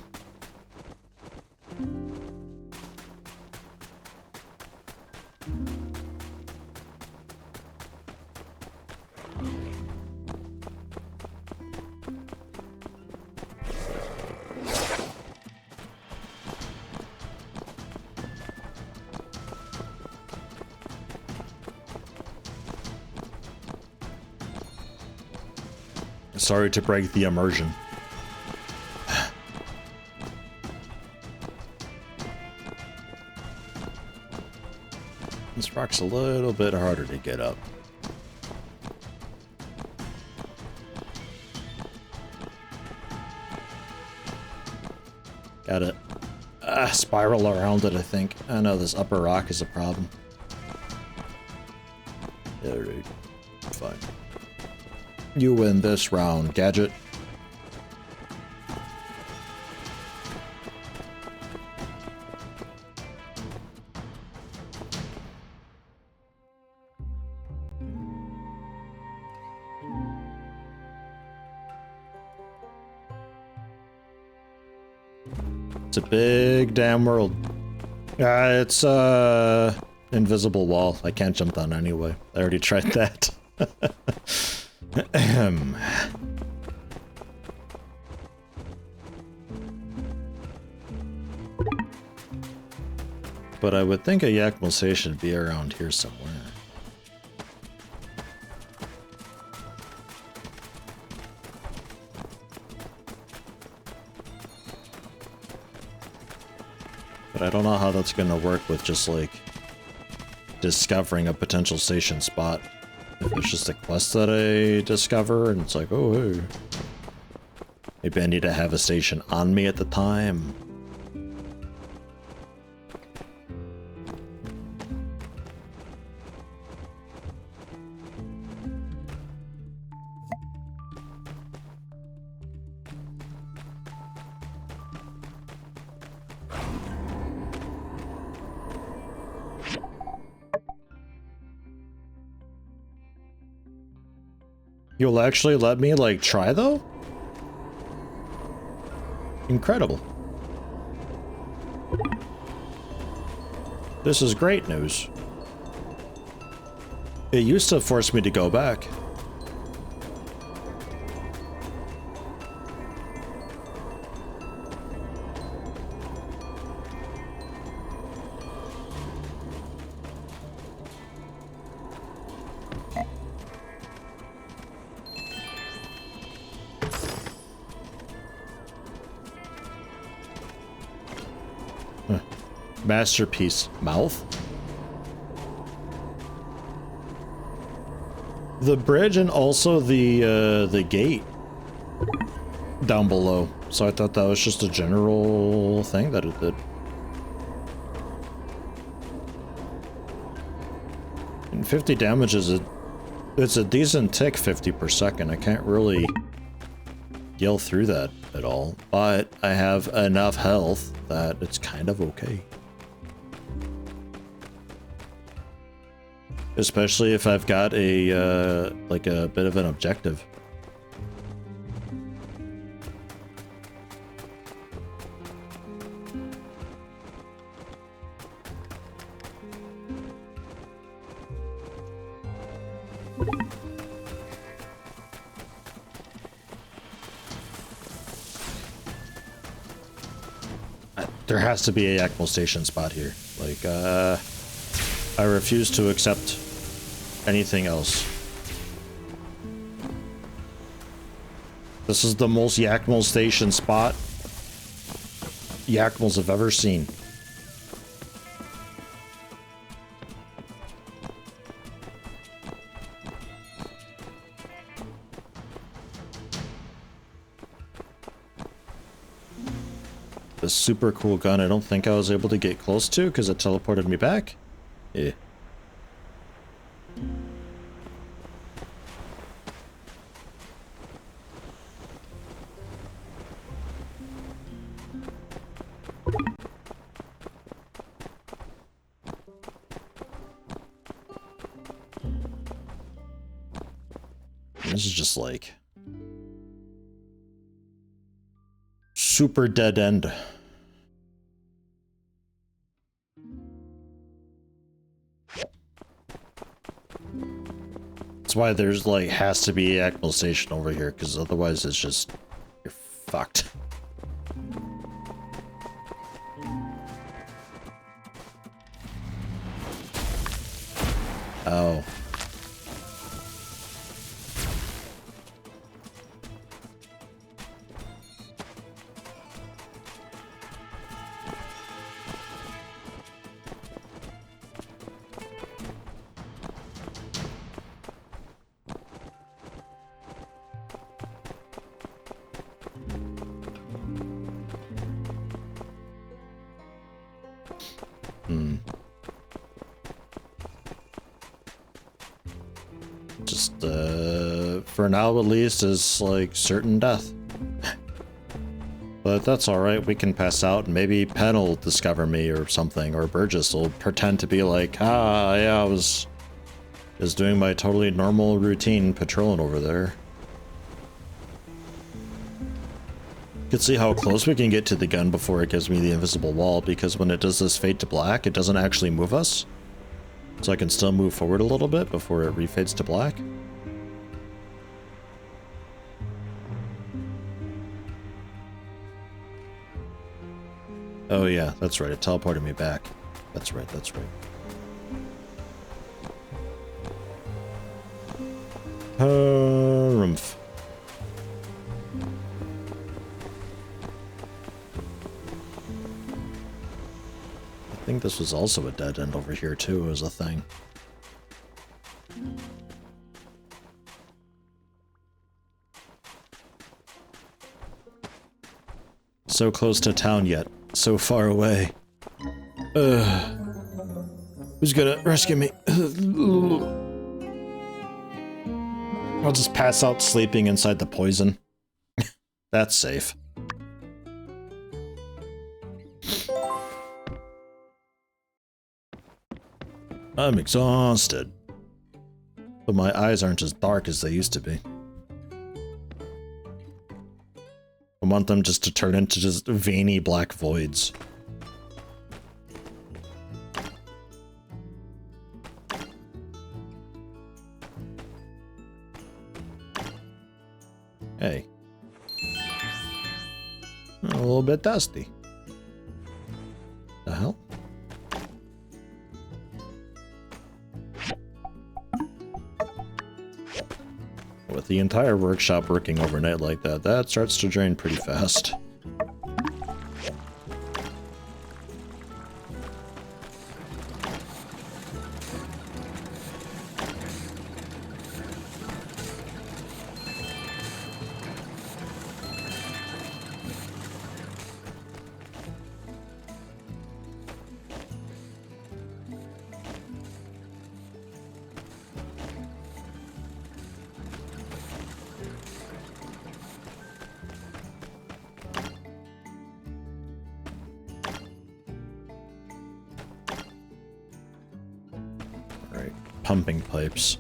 Sorry to break the immersion. This rock's a little bit harder to get up. Gotta spiral around it, I think. I know this upper rock is a problem. Alright, fine. You win this round, Gadget. It's a big damn world. It's invisible wall. I can't jump down anyway. I already tried that. But I would think a Yakmo station should be around here somewhere. But I don't know how that's gonna work with just like discovering a potential station spot. If it's just a quest that I discover and it's like, oh hey. Maybe I need to have a station on me at the time. You'll actually let me, like, try, though? Incredible. This is great news. It used to force me to go back. Masterpiece mouth. The bridge and also the gate down below. So I thought that was just a general thing that it did. And 50 damage is it's a decent tick 50 per second. I can't really yell through that at all, but I have enough health that it's kind of okay. Especially if I've got a, like a bit of an objective. There has to be a Yakmo station spot here. Like, I refuse to accept anything else. This is the most Yakmo station spot Yakmos have ever seen. This super cool gun I don't think I was able to get close to because it teleported me back. Yeah. This is just like super dead end. That's why there's like has to be a Yakmo station over here, because otherwise it's just you're fucked. Oh. for now at least, is like certain death. But that's alright, we can pass out and maybe Penn will discover me or something, or Burgess will pretend to be like, ah, yeah, I was just doing my totally normal routine patrolling over there. You can see how close we can get to the gun before it gives me the invisible wall, because when it does this fade to black, it doesn't actually move us. So I can still move forward a little bit before it refades to black. Oh yeah, that's right, it teleported me back. That's right, that's right. Rumph. I think this was also a dead end over here too, as a thing. So close to town yet, so far away. Who's gonna rescue me? I'll just pass out sleeping inside the poison. That's safe. I'm exhausted. But my eyes aren't as dark as they used to be. I want them just to turn into just veiny black voids. Hey. A little bit dusty. The hell? With the entire workshop working overnight like that, that starts to drain pretty fast. Pumping pipes.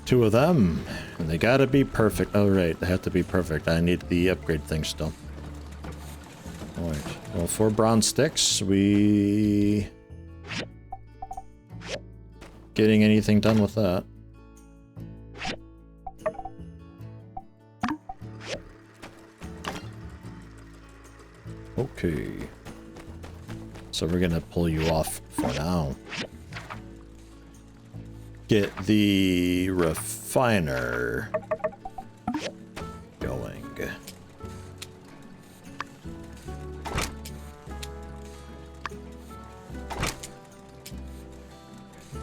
Two of them, and they gotta be perfect. Oh right, they have to be perfect. I need the upgrade thing still. Alright, well 4 bronze sticks, we... Getting anything done with that. Okay. So we're gonna pull you off for now. Get the refiner going.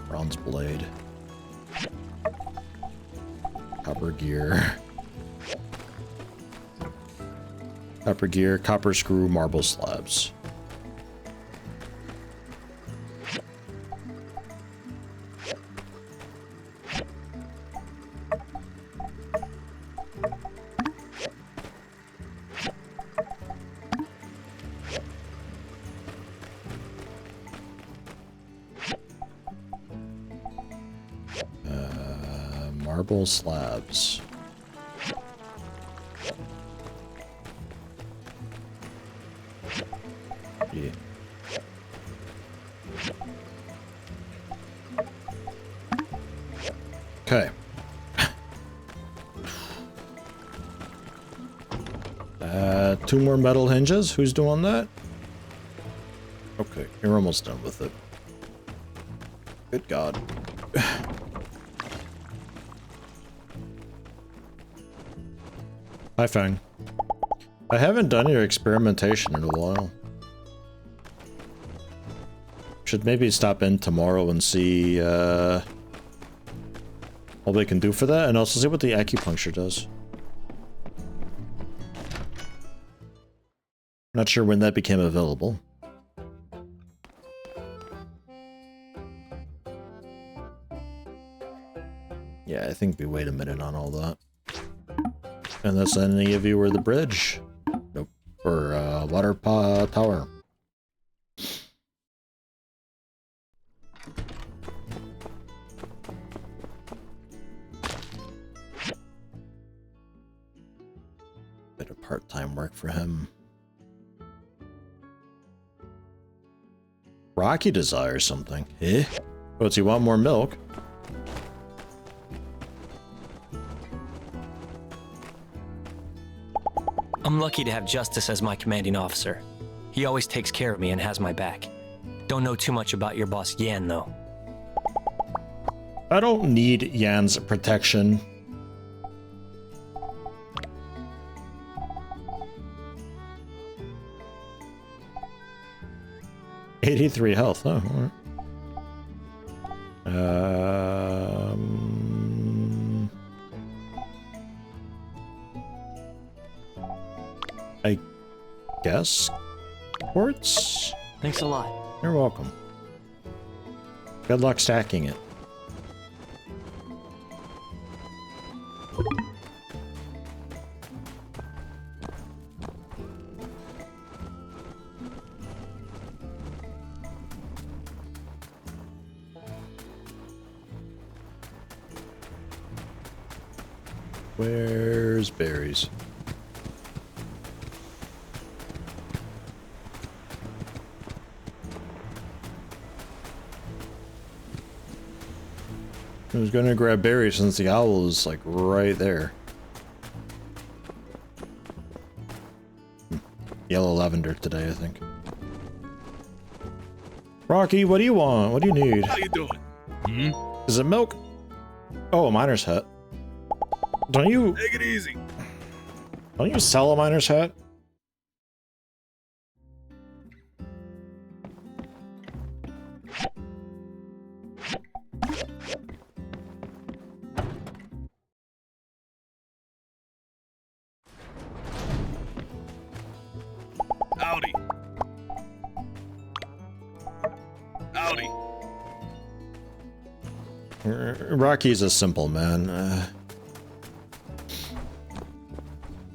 Bronze blade. Copper gear. Copper gear, copper screw, marble slabs. Marble slabs. Yeah. Okay. 2 more metal hinges. Who's doing that? Okay, you're almost done with it. Good God. Hi, Fang. I haven't done your experimentation in a while. Should maybe stop in tomorrow and see, hold all we can do for that, and also see what the acupuncture does. Not sure when that became available. Yeah, I think we wait a minute on all that. Unless any of you were the bridge. Nope. Or water tower. Bit of part-time work for him. Rocky desires something. Eh? Oh, does he want more milk? I'm lucky to have Justice as my commanding officer. He always takes care of me and has my back. Don't know too much about your boss Yan, though. I don't need Yan's protection. $83 health. Oh, all right. I guess quartz? Thanks a lot. You're welcome. Good luck stacking it. Where's berries? I was gonna grab berries since the owl is like right there. Yellow lavender today, I think. Rocky, what do you want? What do you need? How you doing? Hmm? Is it milk? Oh, a miner's hat. Don't you... Take it easy. Don't you sell a miner's hat? Howdy. Howdy. Rocky's a simple man.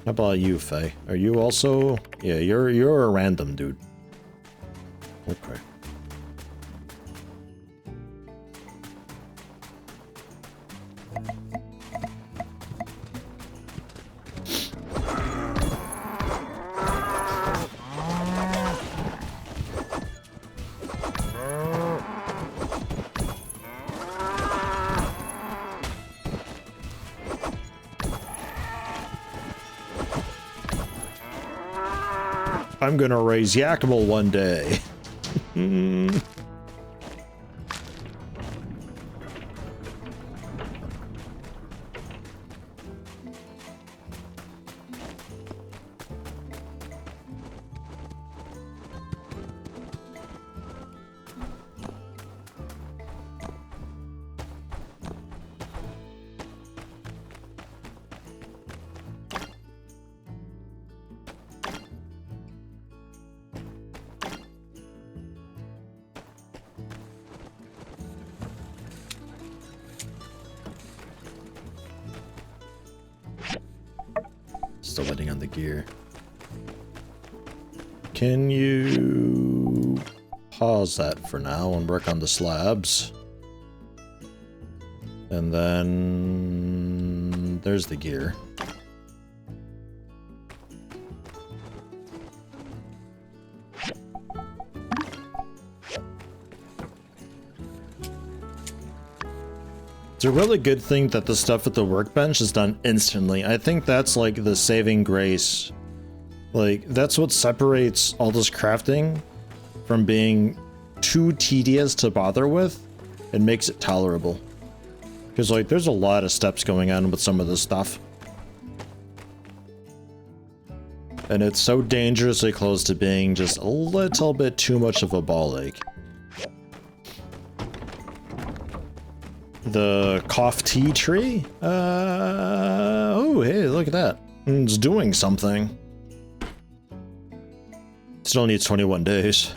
How about you, Faye? Are you also... Yeah, you're a random dude. Okay. I'm gonna raise Yakima one day. Still waiting on the gear. Can you pause that for now and work on the slabs? And then there's the gear. It's a really good thing that the stuff at the workbench is done instantly. I think that's like the saving grace. Like, that's what separates all this crafting from being too tedious to bother with and makes it tolerable. Because, like, there's a lot of steps going on with some of this stuff. And it's so dangerously close to being just a little bit too much of a ball ache. The cough tea tree? Oh, hey, look at that. It's doing something. Still needs 21 days.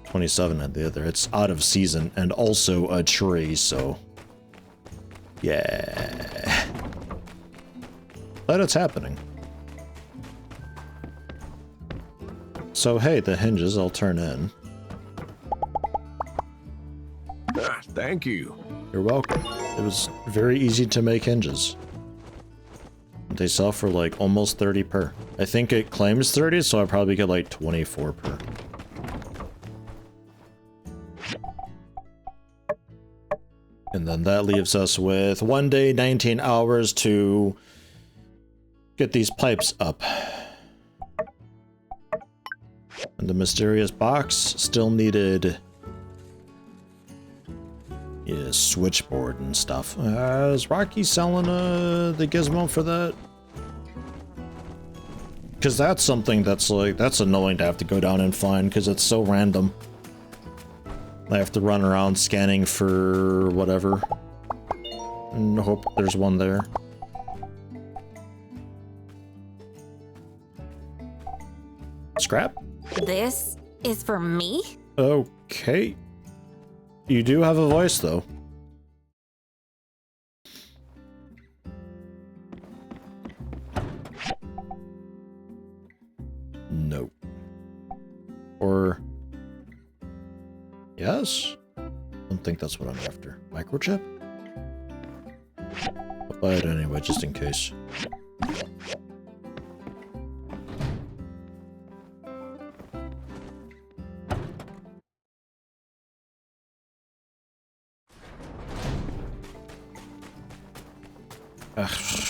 27 at the other. It's out of season and also a tree, so... yeah. But it's happening. So hey, the hinges I'll turn in. Thank you. You're welcome. It was very easy to make hinges. They sell for like almost 30 per. I think it claims 30, so I probably get like 24 per. And then that leaves us with 1 day, 19 hours to get these pipes up. And the mysterious box still needed... yeah, switchboard and stuff. Is Rocky selling the gizmo for that? Because that's something that's like, that's annoying to have to go down and find because it's so random. I have to run around scanning for whatever. And hope there's one there. Scrap? This is for me? Okay. You do have a voice, though. No. Or... yes? I don't think that's what I'm after. Microchip? I'll buy it anyway, just in case.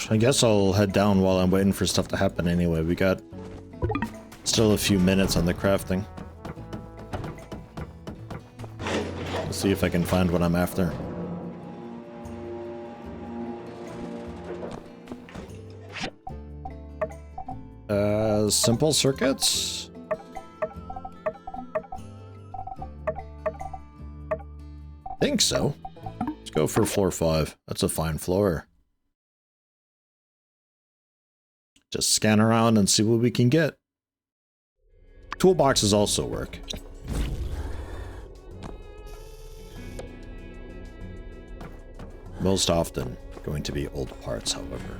I guess I'll head down while I'm waiting for stuff to happen anyway. We got still a few minutes on the crafting. Let's see if I can find what I'm after. Simple circuits? Think so. Let's go for floor 5. That's a fine floor. Just scan around and see what we can get. Toolboxes also work. Most often going to be old parts, however.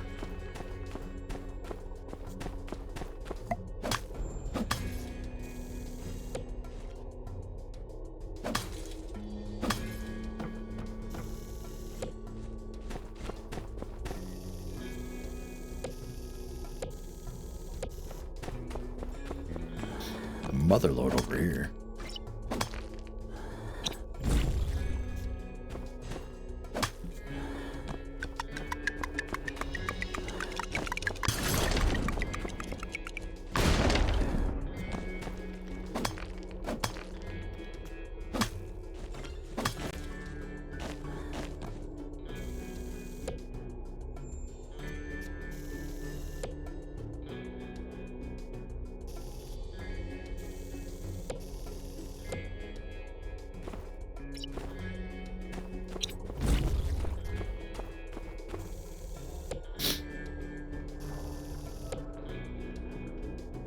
Motherlode over here.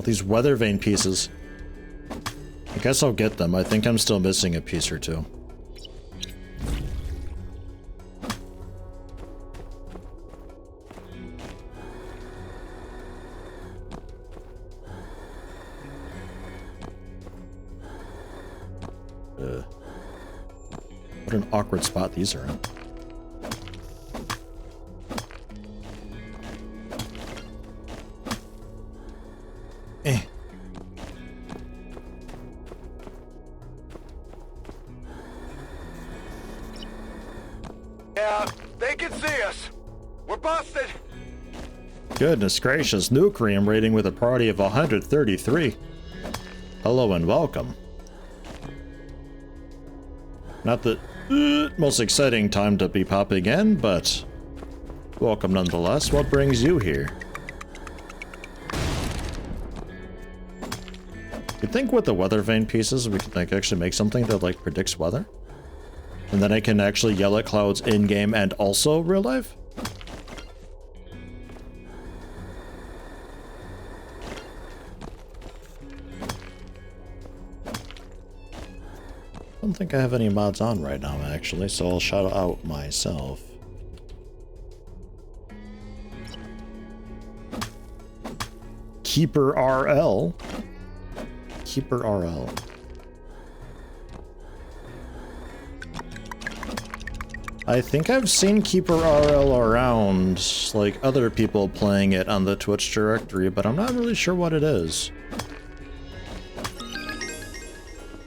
These weather vane pieces. I guess I'll get them. I think I'm still missing a piece or two. What an awkward spot these are in. Yeah, they can see us. We're busted. Goodness gracious, Nucleum rating with a party of 133. Hello and welcome. Not the most exciting time to be popping in, but welcome nonetheless. What brings you here? You think with the weather vane pieces we could like actually make something that like predicts weather? And then I can actually yell at clouds in-game and also real life? I don't think I have any mods on right now, actually, so I'll shout out myself. Keeper RL. Keeper RL. I think I've seen Keeper RL around, like other people playing it on the Twitch directory, but I'm not really sure what it is.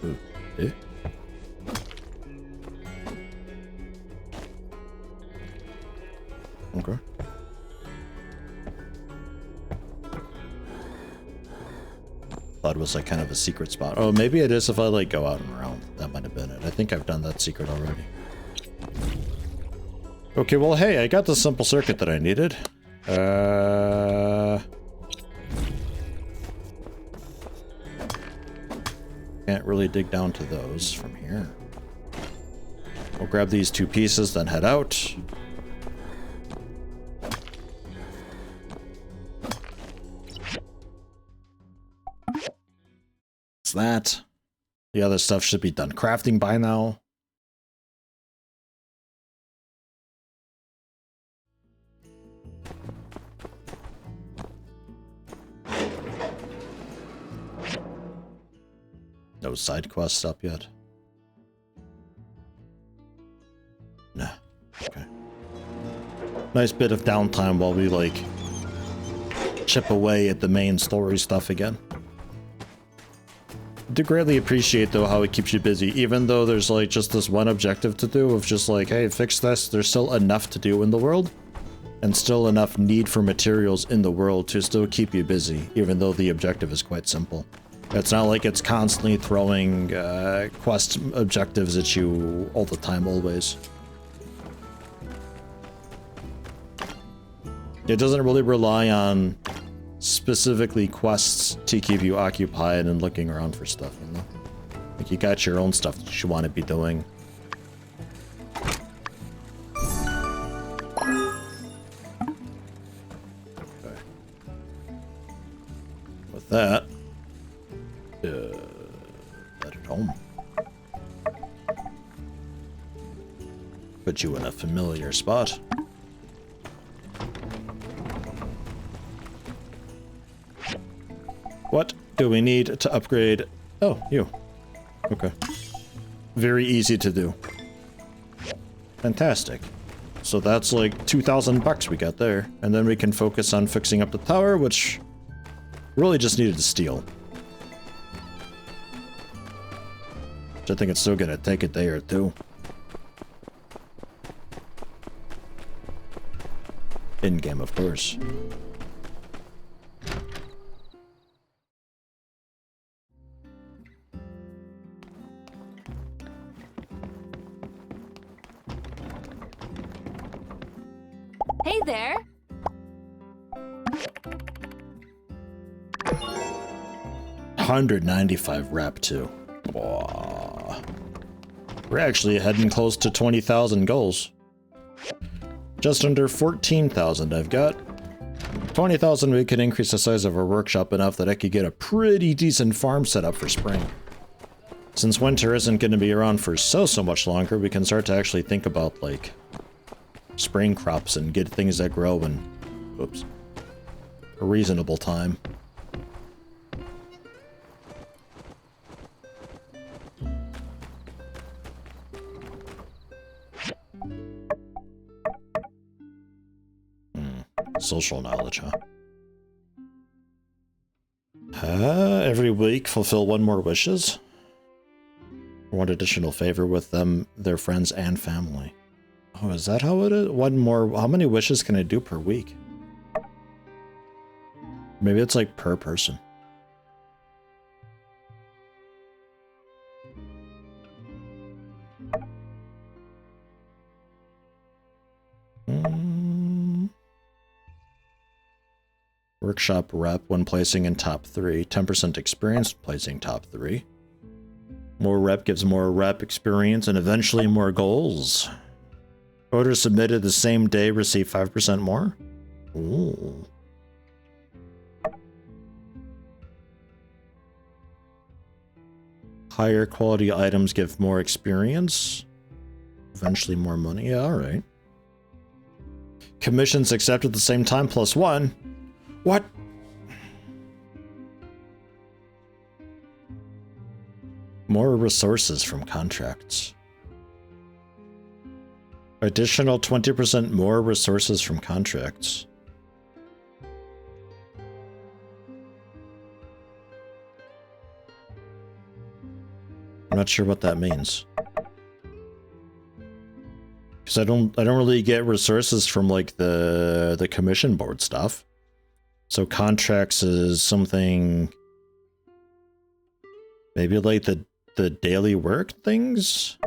Ooh, eh? Okay. Thought it was like kind of a secret spot. Oh, maybe it is if I like go out and around. That might have been it. I think I've done that secret already. Okay, well, hey, I got the simple circuit that I needed. Can't really dig down to those from here. We'll grab these two pieces, then head out. What's that? The other stuff should be done crafting by now. No side quests up yet? Nah. Okay. Nice bit of downtime while we, like, chip away at the main story stuff again. I do greatly appreciate, though, how it keeps you busy. Even though there's, like, just this one objective to do of just, like, hey, fix this, there's still enough to do in the world. And still enough need for materials in the world to still keep you busy, even though the objective is quite simple. It's not like it's constantly throwing quest objectives at you all the time, always. It doesn't really rely on specifically quests to keep you occupied and looking around for stuff, you know? Like, you got your own stuff that you want to be doing. Okay. With that, head at home. Put you in a familiar spot. What do we need to upgrade? Oh, you. Okay. Very easy to do. Fantastic. So that's like 2,000 bucks we got there. And then we can focus on fixing up the tower, which really just needed to steal. I think it's still gonna take a day or two. In-game, of course. Hey there. $195 rep too. Wow. We're actually heading close to 20,000 goals. Just under 14,000 I've got. 20,000 we can increase the size of our workshop enough that I could get a pretty decent farm set up for spring. Since winter isn't going to be around for so much longer, we can start to actually think about, like, spring crops and get things that grow in, oops, a reasonable time. Social knowledge, huh? Every week, fulfill one more wishes. One additional favor with them, their friends, and family. Oh, is that how it is? One more. How many wishes can I do per week? Maybe it's like per person. Workshop rep when placing in top 3. 10% experience placing top 3. More rep gives more rep experience and eventually more goals. Orders submitted the same day receive 5% more. Ooh. Higher quality items give more experience. Eventually more money. Yeah, alright. Commissions accepted at the same time +1. What? More resources from contracts. Additional 20% more resources from contracts. I'm not sure what that means. Because I don't really get resources from like the commission board stuff. So contracts is something maybe like the daily work things?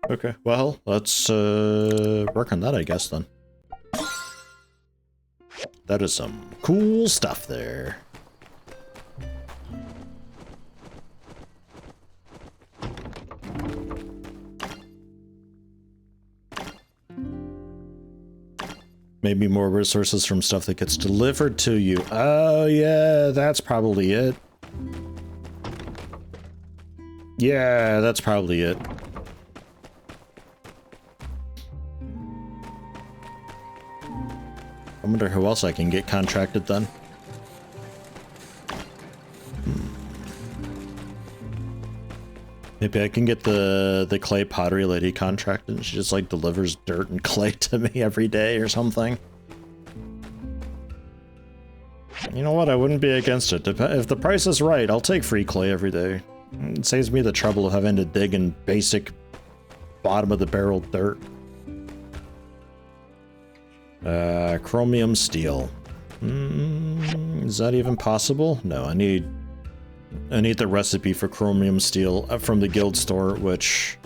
Okay, well, let's work on that, I guess, then. That is some cool stuff there. Maybe more resources from stuff that gets delivered to you. Oh, yeah, that's probably it. Yeah, that's probably it. I wonder who else I can get contracted then. Maybe I can get the clay pottery lady contracted and she just like delivers dirt and clay to me every day or something. You know what? I wouldn't be against it. If the price is right, I'll take free clay every day. It saves me the trouble of having to dig in basic bottom of the barrel dirt. Chromium steel. Is that even possible? No, I need the recipe for chromium steel from the guild store, which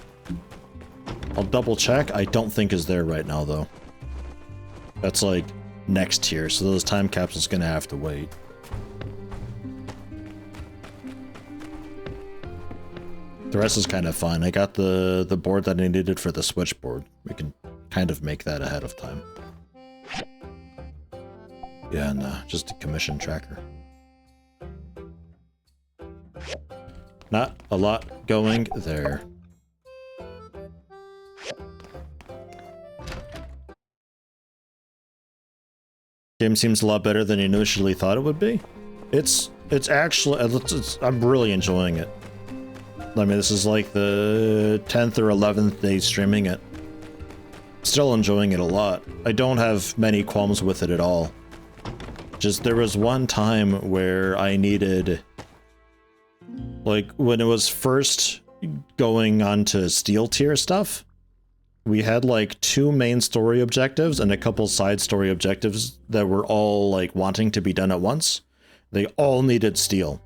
I'll double check. I don't think is there right now, though. That's like next tier, so those time capsules gonna have to wait. The rest is kind of fun. I got the board that I needed for the switchboard. We can kind of make that ahead of time. Yeah, and just a commission tracker. Not a lot going there. Game seems a lot better than you initially thought it would be. It's actually, I'm really enjoying it. I mean, this is like the 10th or 11th day streaming it. Still enjoying it a lot. I don't have many qualms with it at all. Just there was one time where I needed, like when it was first going on to steel tier stuff, we had like 2 main story objectives and a couple side story objectives that were all like wanting to be done at once. They all needed steel.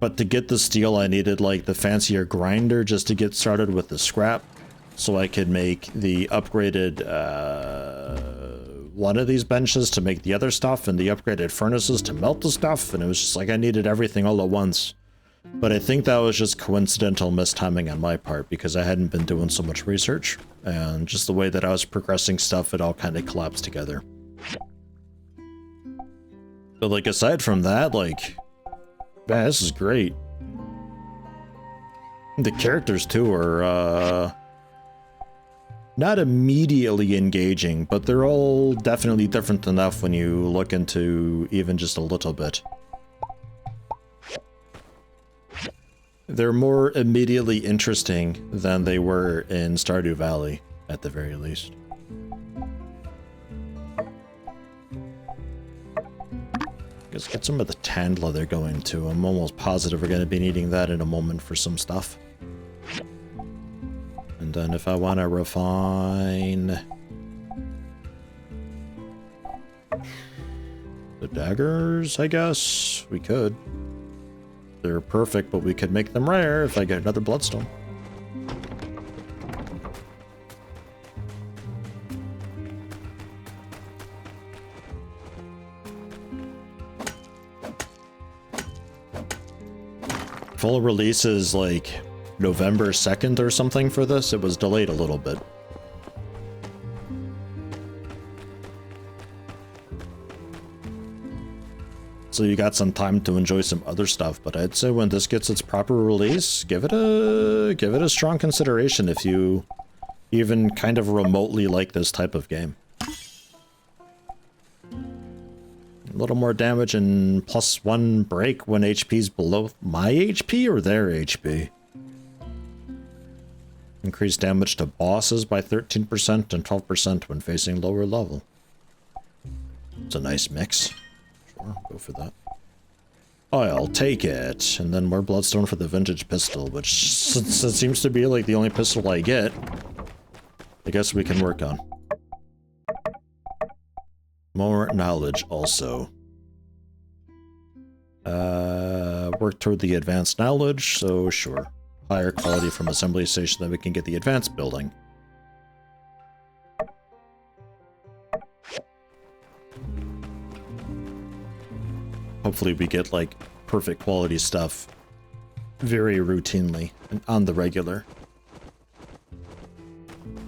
But to get the steel, I needed like the fancier grinder just to get started with the scrap, so I could make the upgraded one of these benches to make the other stuff, and the upgraded furnaces to melt the stuff, and it was just like I needed everything all at once. But I think that was just coincidental mistiming on my part, because I hadn't been doing so much research, and just the way that I was progressing stuff, it all kind of collapsed together. But like aside from that, like, man, this is great. The characters too are not immediately engaging, but they're all definitely different enough when you look into even just a little bit. They're more immediately interesting than they were in Stardew Valley, at the very least. Let's get some of the tanned leather going too. I'm almost positive we're going to be needing that in a moment for some stuff. And then if I want to refine the daggers, I guess we could. They're perfect, but we could make them rare if I get another bloodstone. Full release is like November 2nd or something for this. It was delayed a little bit. So you got some time to enjoy some other stuff, but I'd say when this gets its proper release, give it a strong consideration if you even kind of remotely like this type of game. A little more damage and +1 break when HP's below my HP or their HP. Increased damage to bosses by 13% and 12% when facing lower level. It's a nice mix. Sure, go for that. I'll take it. And then more bloodstone for the vintage pistol, which since it seems to be like the only pistol I get, I guess we can work on. More knowledge also. Work toward the advanced knowledge, so sure. Higher quality from assembly station, then we can get the advanced building. Hopefully we get like perfect quality stuff very routinely and on the regular.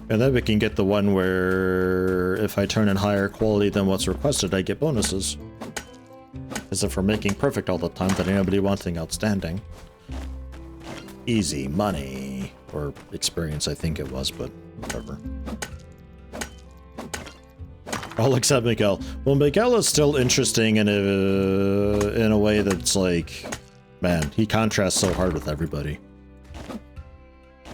And then we can get the one where if I turn in higher quality than what's requested, I get bonuses. As if we're making perfect all the time, then anybody wanting outstanding. Easy money. Or experience, I think it was, but whatever. All except Miguel. Well, Miguel is still interesting in a way that's like, man, he contrasts so hard with everybody.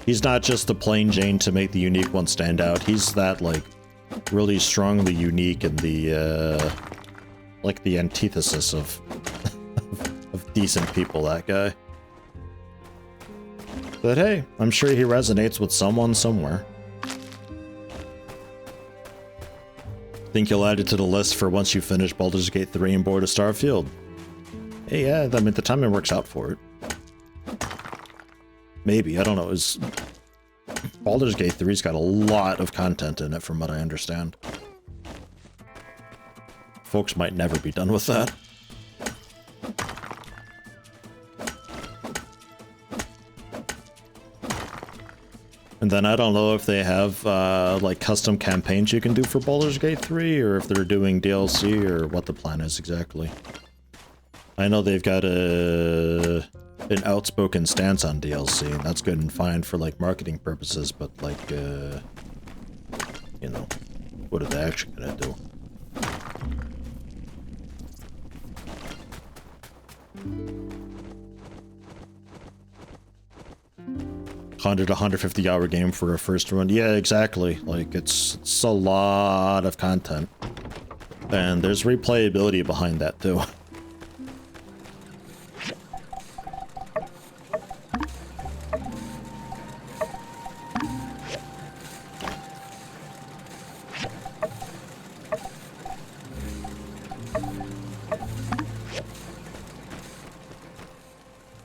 He's not just the plain Jane to make the unique one stand out. He's that, like, really strongly unique and the, like, the antithesis of, of decent people, that guy. But hey, I'm sure he resonates with someone somewhere. Think you'll add it to the list for once you finish Baldur's Gate 3 and board a Starfield. Hey, yeah, I mean, the timing works out for it. Maybe, I don't know. Baldur's Gate 3's got a lot of content in it from what I understand. Folks might never be done with that. And then I don't know if they have like custom campaigns you can do for Baldur's Gate 3 or if they're doing DLC or what the plan is exactly. I know they've got an outspoken stance on DLC, and that's good and fine for like marketing purposes, but like, you know, what are they actually gonna do? $100 to $150 game for a first run. Yeah, exactly. Like it's a lot of content, and there's replayability behind that too.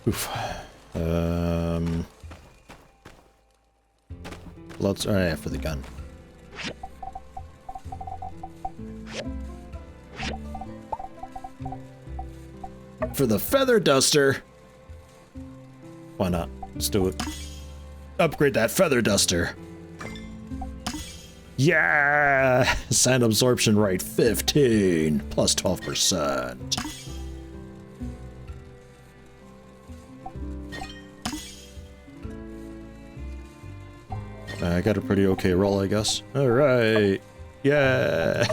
Oof. Let's, oh yeah, for the gun. For the feather duster. Why not? Let's do it. Upgrade that feather duster. Yeah! Sand absorption rate 15 plus 12%. I got a pretty okay roll, I guess. All right. Yeah.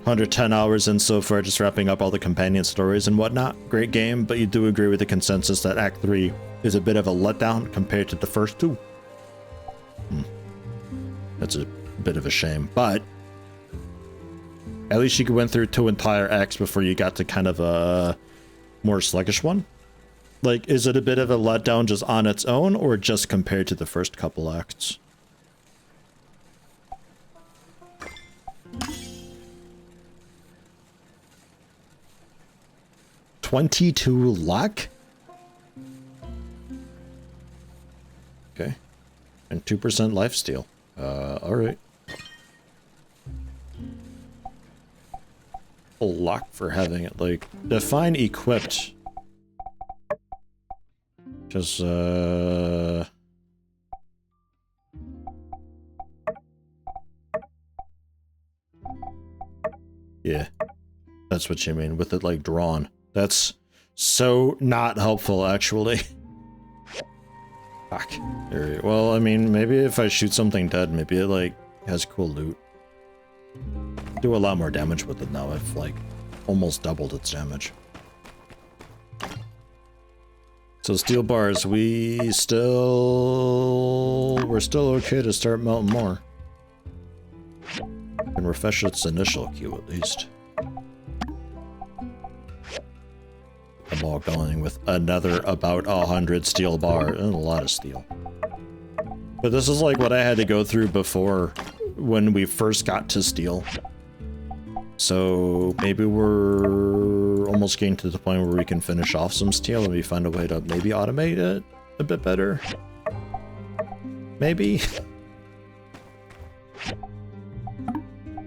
110 hours in so far, just wrapping up all the companion stories and whatnot. Great game, but you do agree with the consensus that Act 3 is a bit of a letdown compared to the first two. That's a bit of a shame, but at least you went through 2 entire acts before you got to kind of a more sluggish one. Like, is it a bit of a letdown just on its own, or just compared to the first couple acts? $22 luck? Okay. And 2% lifesteal. Alright. block for having it. Like, define equipped. Because, yeah. That's what you mean, with it, like, drawn. That's so not helpful, actually. Fuck. Well, I mean, maybe if I shoot something dead, maybe it, like, has cool loot. Do a lot more damage with it now. I've, like, almost doubled its damage. So steel bars, we're still okay to start melting more. And refresh its initial queue at least. I'm all going with another about 100 steel bar and a lot of steel. But this is like what I had to go through before when we first got to steel. So maybe we're almost getting to the point where we can finish off some steel and we find a way to maybe automate it a bit better. Maybe.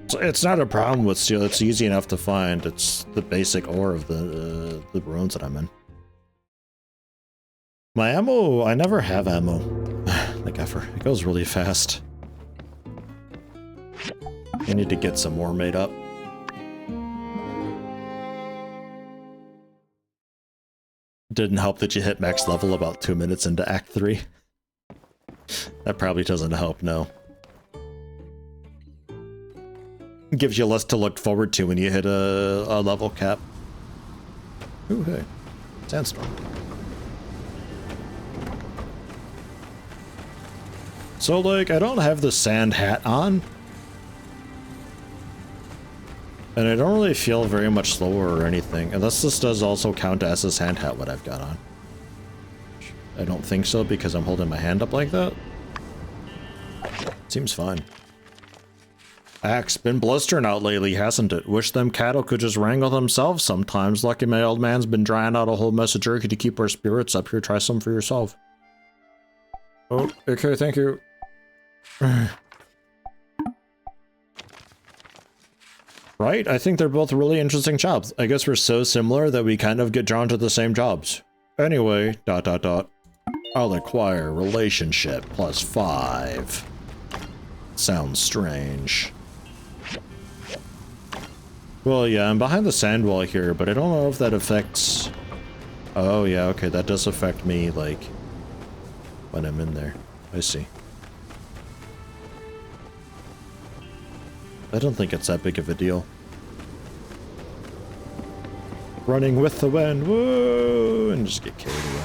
So it's not a problem with steel, it's easy enough to find. It's the basic ore of the ruins that I'm in. My ammo, I never have ammo. Like ever. It goes really fast. I need to get some more made up. Didn't help that you hit max level about 2 minutes into Act 3. That probably doesn't help, no. Gives you less to look forward to when you hit a level cap. Ooh, hey. Sandstorm. So, like, I don't have the sand hat on. And I don't really feel very much slower or anything. Unless this does also count as a sand hat, what I've got on. I don't think so, because I'm holding my hand up like that. Seems fine. Axe been blistering out lately, hasn't it? Wish them cattle could just wrangle themselves sometimes. Lucky my old man's been drying out a whole mess of jerky to keep our spirits up. Here, try some for yourself. Oh, okay, thank you. Right? I think they're both really interesting jobs. I guess we're so similar that we kind of get drawn to the same jobs. Anyway, ... I'll acquire relationship +5. Sounds strange. Well, yeah, I'm behind the sand wall here, but I don't know if that affects... Oh, yeah, okay, that does affect me, like, when I'm in there. I see. I don't think it's that big of a deal. Running with the wind, woo, and just get carried away.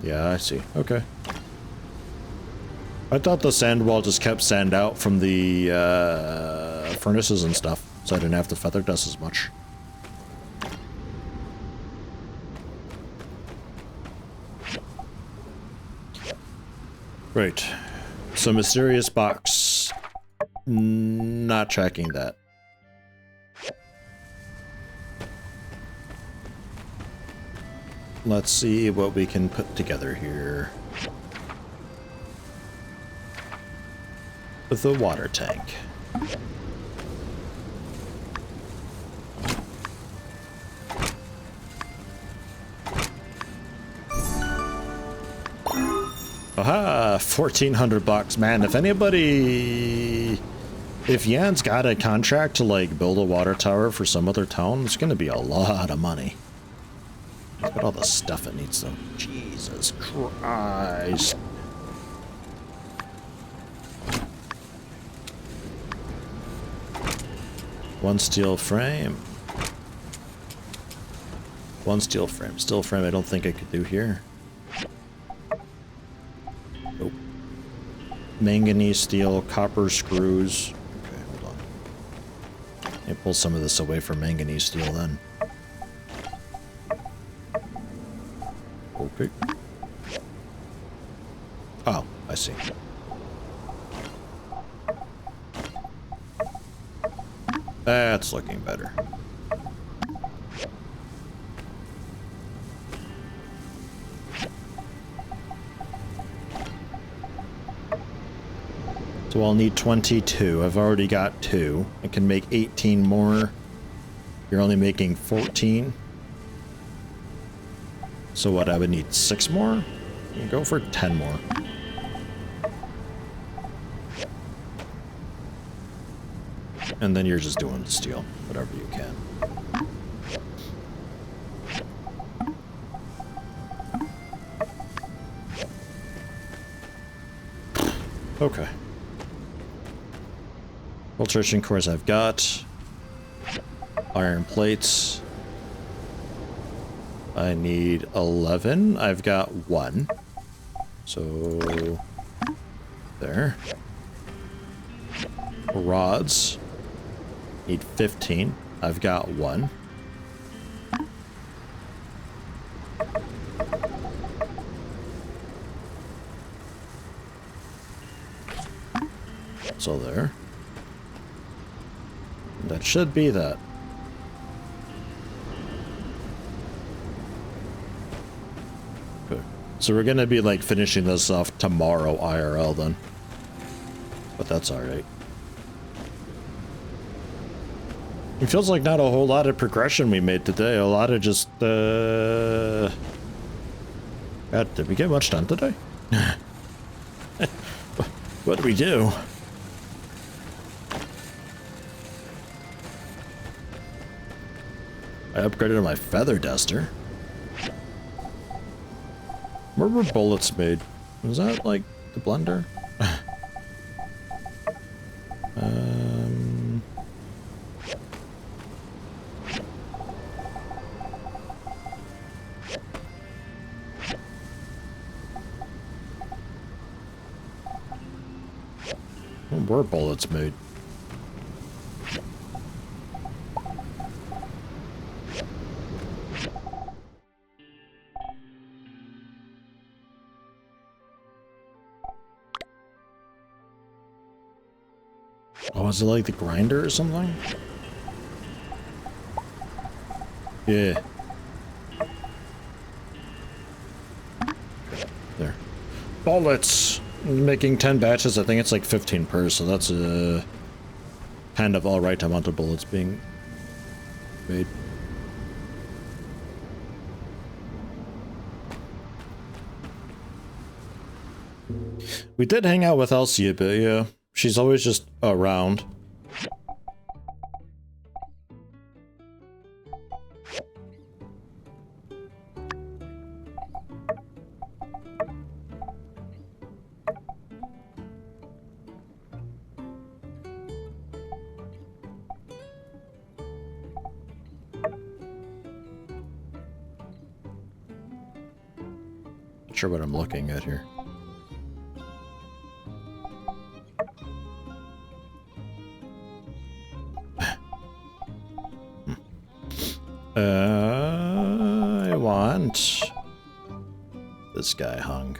Yeah, I see. Okay. I thought the sand wall just kept sand out from the furnaces and stuff, so I didn't have to feather dust as much. Right. So mysterious box. Not tracking that. Let's see what we can put together here. With the water tank. Aha! 1,400 bucks. Man, if anybody... If Yan's got a contract to, like, build a water tower for some other town, it's gonna be a lot of money. Look at all the stuff it needs, though. Jesus Christ. One steel frame. One steel frame. Steel frame I don't think I could do here. Nope. Manganese steel, copper screws. Okay, hold on. Let me pull some of this away from manganese steel then. Okay. Oh, I see. That's looking better. So I'll need 22. I've already got 2. I can make 18 more. You're only making 14. So what, I would need 6 more? Go for 10 more. And then you're just doing steel, whatever you can. Okay. Filtration cores I've got. Iron plates. I need 11. I've got 1. So... there. Rods. Need 15. I've got 1. So there. That should be that. Okay. So we're gonna be like finishing this off tomorrow IRL then. But that's alright. It feels like not a whole lot of progression we made today. A lot of just, God, did we get much done today? What did we do? I upgraded my feather duster. Where were bullets made? Was that like the blender? What were bullets made? Oh, is it like the grinder or something? Yeah. There. Bullets! Making 10 batches, I think it's like 15 per, so that's a kind of alright amount of bullets being made. We did hang out with Elsie a bit, yeah. She's always just around. Not sure what I'm looking at here. I want this guy hung.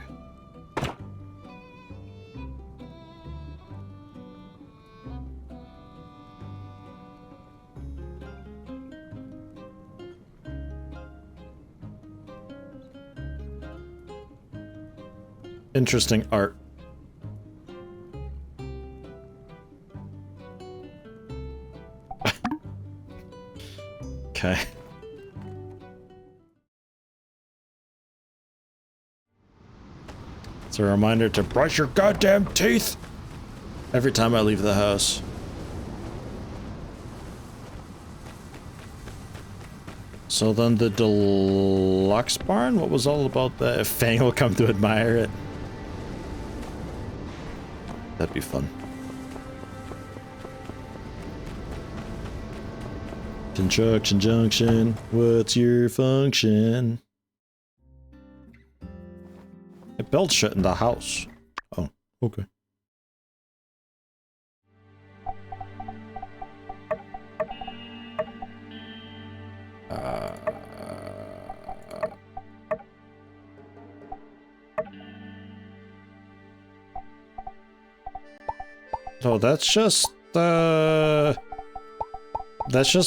Interesting art. Okay. It's a reminder to brush your goddamn teeth every time I leave the house. So then the deluxe barn? What was all about that? If Fang will come to admire it. That'd be fun. Construction junction, what's your function? I built shit in the house. Oh, okay. So that's just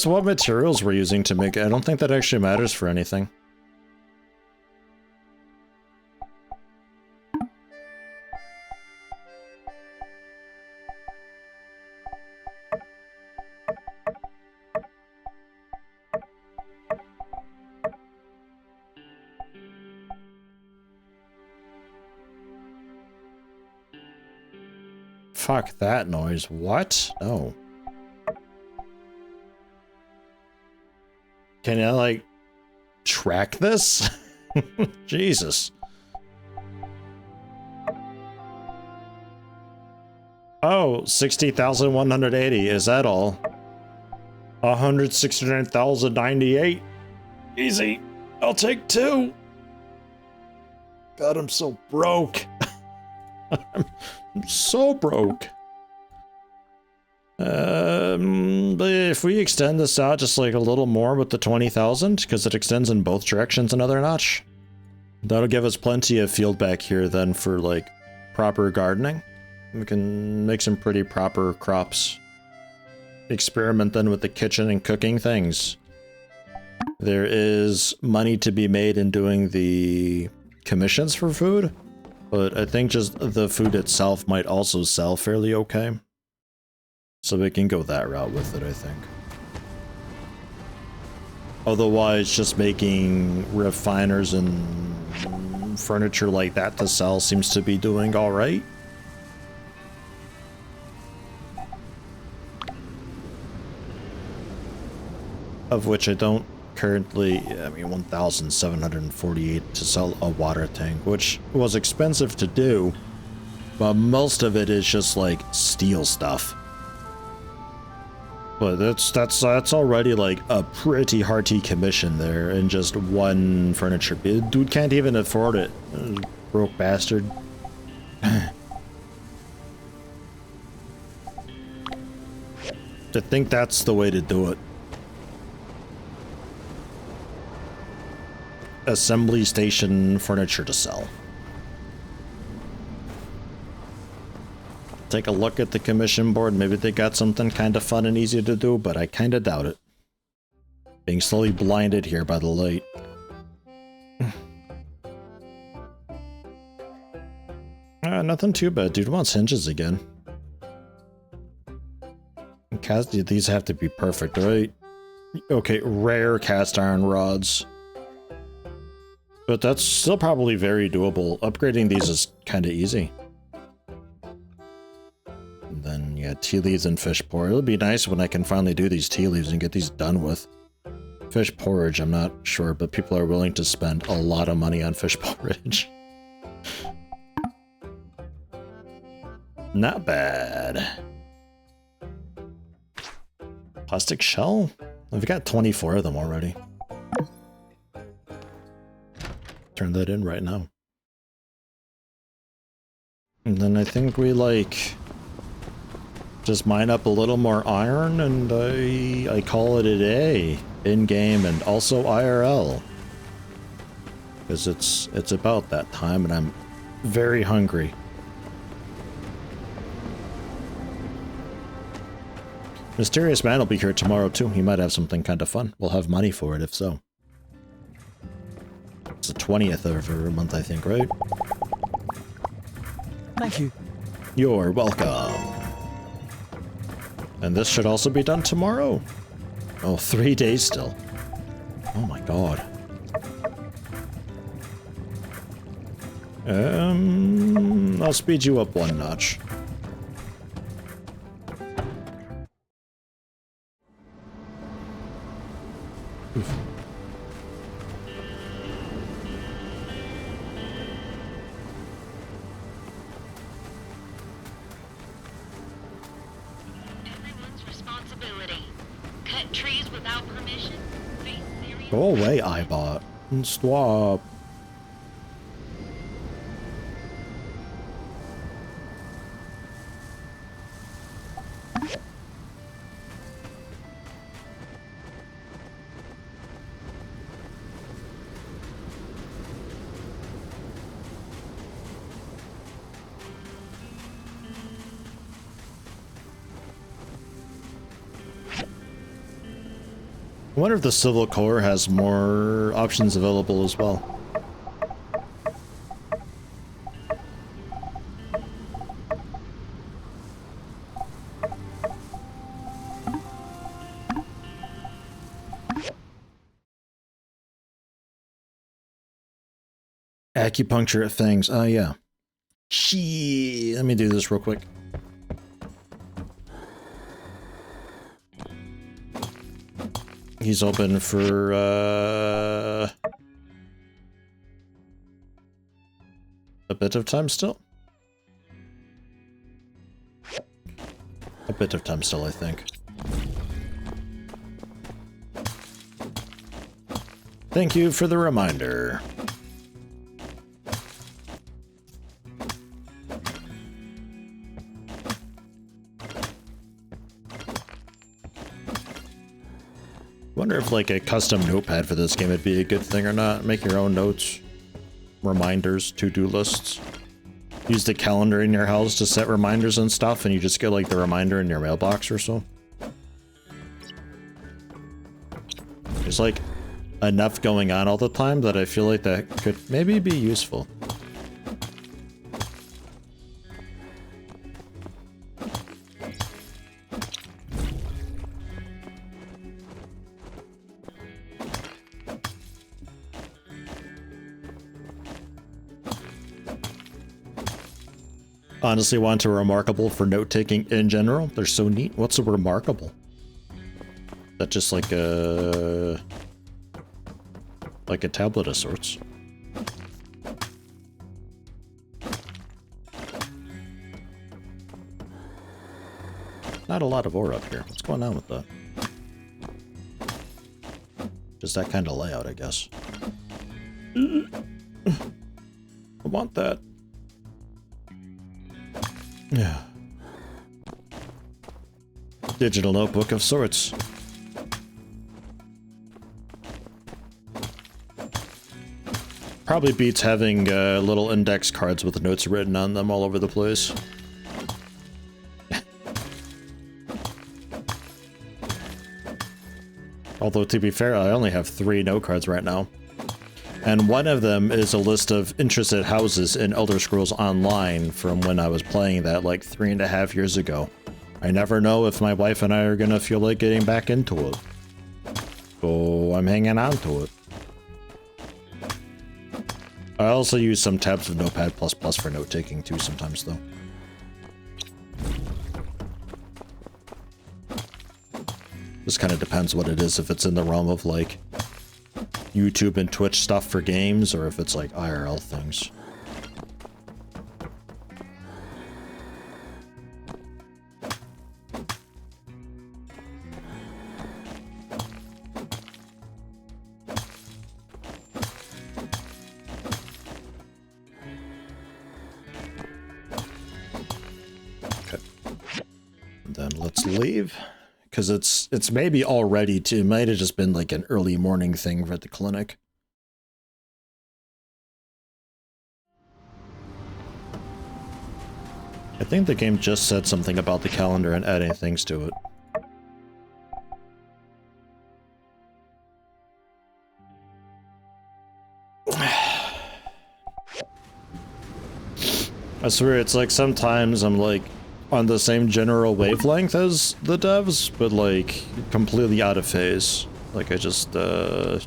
what materials we're using to make it. I don't think that actually matters for anything. Fuck that noise. What? No. Can I, like, track this? Jesus. Oh, 60,180. Is that all? 169,098. Easy. I'll take 2. God, I'm so broke. I'm so broke. But if we extend this out just like a little more with the 20,000, because it extends in both directions another notch, that'll give us plenty of field back here then for like proper gardening. We can make some pretty proper crops. Experiment then with the kitchen and cooking things. There is money to be made in doing the commissions for food, but I think just the food itself might also sell fairly okay. So we can go that route with it, I think. Otherwise, just making refiners and furniture like that to sell seems to be doing alright. Of which I don't currently, I mean, 1,748 to sell a water tank, which was expensive to do, but most of it is just like steel stuff. But that's already like a pretty hearty commission there in just one furniture. Dude can't even afford it. Broke bastard. I think that's the way to do it. Assembly station furniture to sell. Take a look at the commission board. Maybe they got something kind of fun and easy to do, but I kind of doubt it. Being slowly blinded here by the light. Nothing too bad. Dude wants hinges again. These have to be perfect, right? Okay, rare cast iron rods. But that's still probably very doable. Upgrading these is kind of easy. And then, yeah, tea leaves and fish porridge. It'll be nice when I can finally do these tea leaves and get these done with. Fish porridge, I'm not sure, but people are willing to spend a lot of money on fish porridge. Not bad. Plastic shell? We've got 24 of them already. Turn that in right now. And then I think we like just mine up a little more iron and I call it a day in game and also IRL. Because it's about that time and I'm very hungry. Mysterious Man will be here tomorrow too. He might have something kind of fun. We'll have money for it if so. It's the 20th of every month, I think, right? Thank you. You're welcome. And this should also be done tomorrow. Oh, 3 days still. Oh my god. I'll speed you up one notch. Oof. Go away, iBot. Stop. I wonder if the Civil Core has more options available as well. Acupuncture at things. Oh, yeah. Gee, let me do this real quick. He's open for, a bit of time still. A bit of time still, I think. Thank you for the reminder. Wonder if like a custom notepad for this game would be a good thing or not. Make your own notes, reminders, to-do lists. Use the calendar in your house to set reminders and stuff, and you just get like the reminder in your mailbox or so. There's like enough going on all the time that I feel like that could maybe be useful. Honestly, want a remarkable for note-taking in general. They're so neat. What's a remarkable? That just like a tablet of sorts. Not a lot of ore up here. What's going on with that? Just that kind of layout, I guess. I want that. Yeah. Digital notebook of sorts. Probably beats having little index cards with notes written on them all over the place. Although, to be fair, I only have 3 note cards right now. And one of them is a list of interested houses in Elder Scrolls Online from when I was playing that like 3.5 years ago. I never know if my wife and I are gonna feel like getting back into it. So I'm hanging on to it. I also use some tabs of Notepad++ for note-taking too sometimes though. This kind of depends what it is, if it's in the realm of like YouTube and Twitch stuff for games, or if it's like IRL things. Okay. And then let's leave. Because it's maybe already too. It might have just been like an early morning thing for the clinic. I think the game just said something about the calendar and adding things to it. I swear, it's like sometimes I'm like on the same general wavelength as the devs, but like completely out of phase. Like I just, that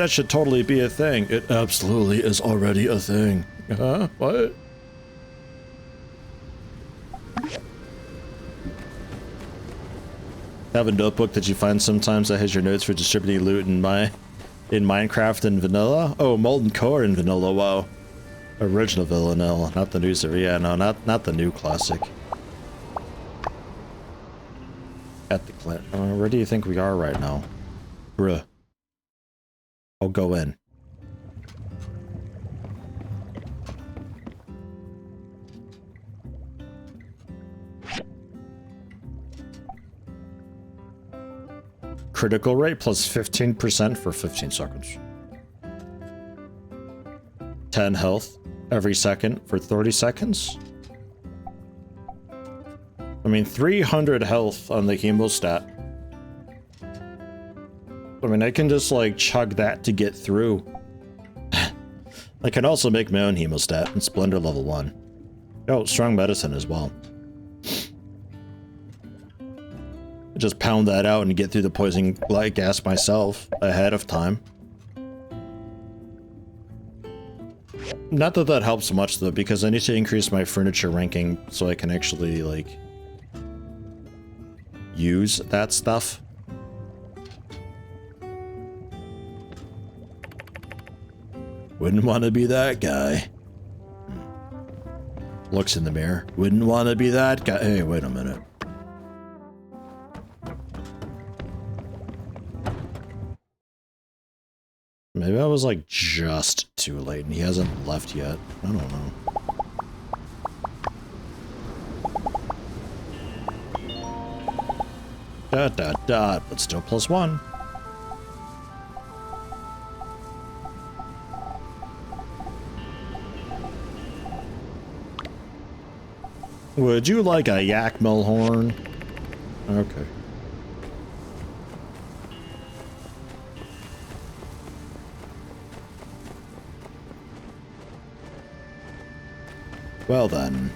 should totally be a thing. It absolutely is already a thing. Huh? What? Have a notebook that you find sometimes that has your notes for distributing loot in Minecraft and vanilla? Oh, Molten Core in vanilla, wow. Original vanilla, not the new server. Yeah, no, not the new classic. At the clinic. Where do you think we are right now? Bruh. I'll go in. Critical rate plus 15% for 15 seconds. 10 health every second for 30 seconds. I mean, 300 health on the hemostat. I mean, I can just, like, chug that to get through. I can also make my own hemostat in Splendor level 1. Oh, strong medicine as well. Just pound that out and get through the poison gas myself ahead of time. Not that that helps much, though, because I need to increase my furniture ranking so I can actually, like, use that stuff. Wouldn't want to be that guy. Looks in the mirror. Wouldn't want to be that guy. Hey, wait a minute. Maybe I was like just too late and he hasn't left yet. I don't know. But still +1. Would you like a yak mill horn? Okay. Well then.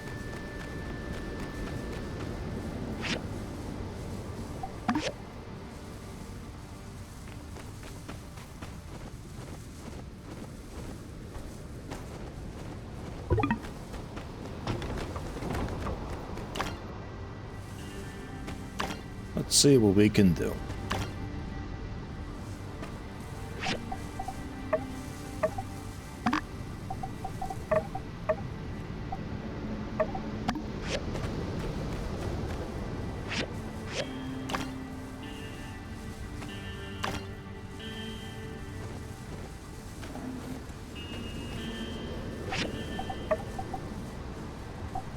Let's see what we can do.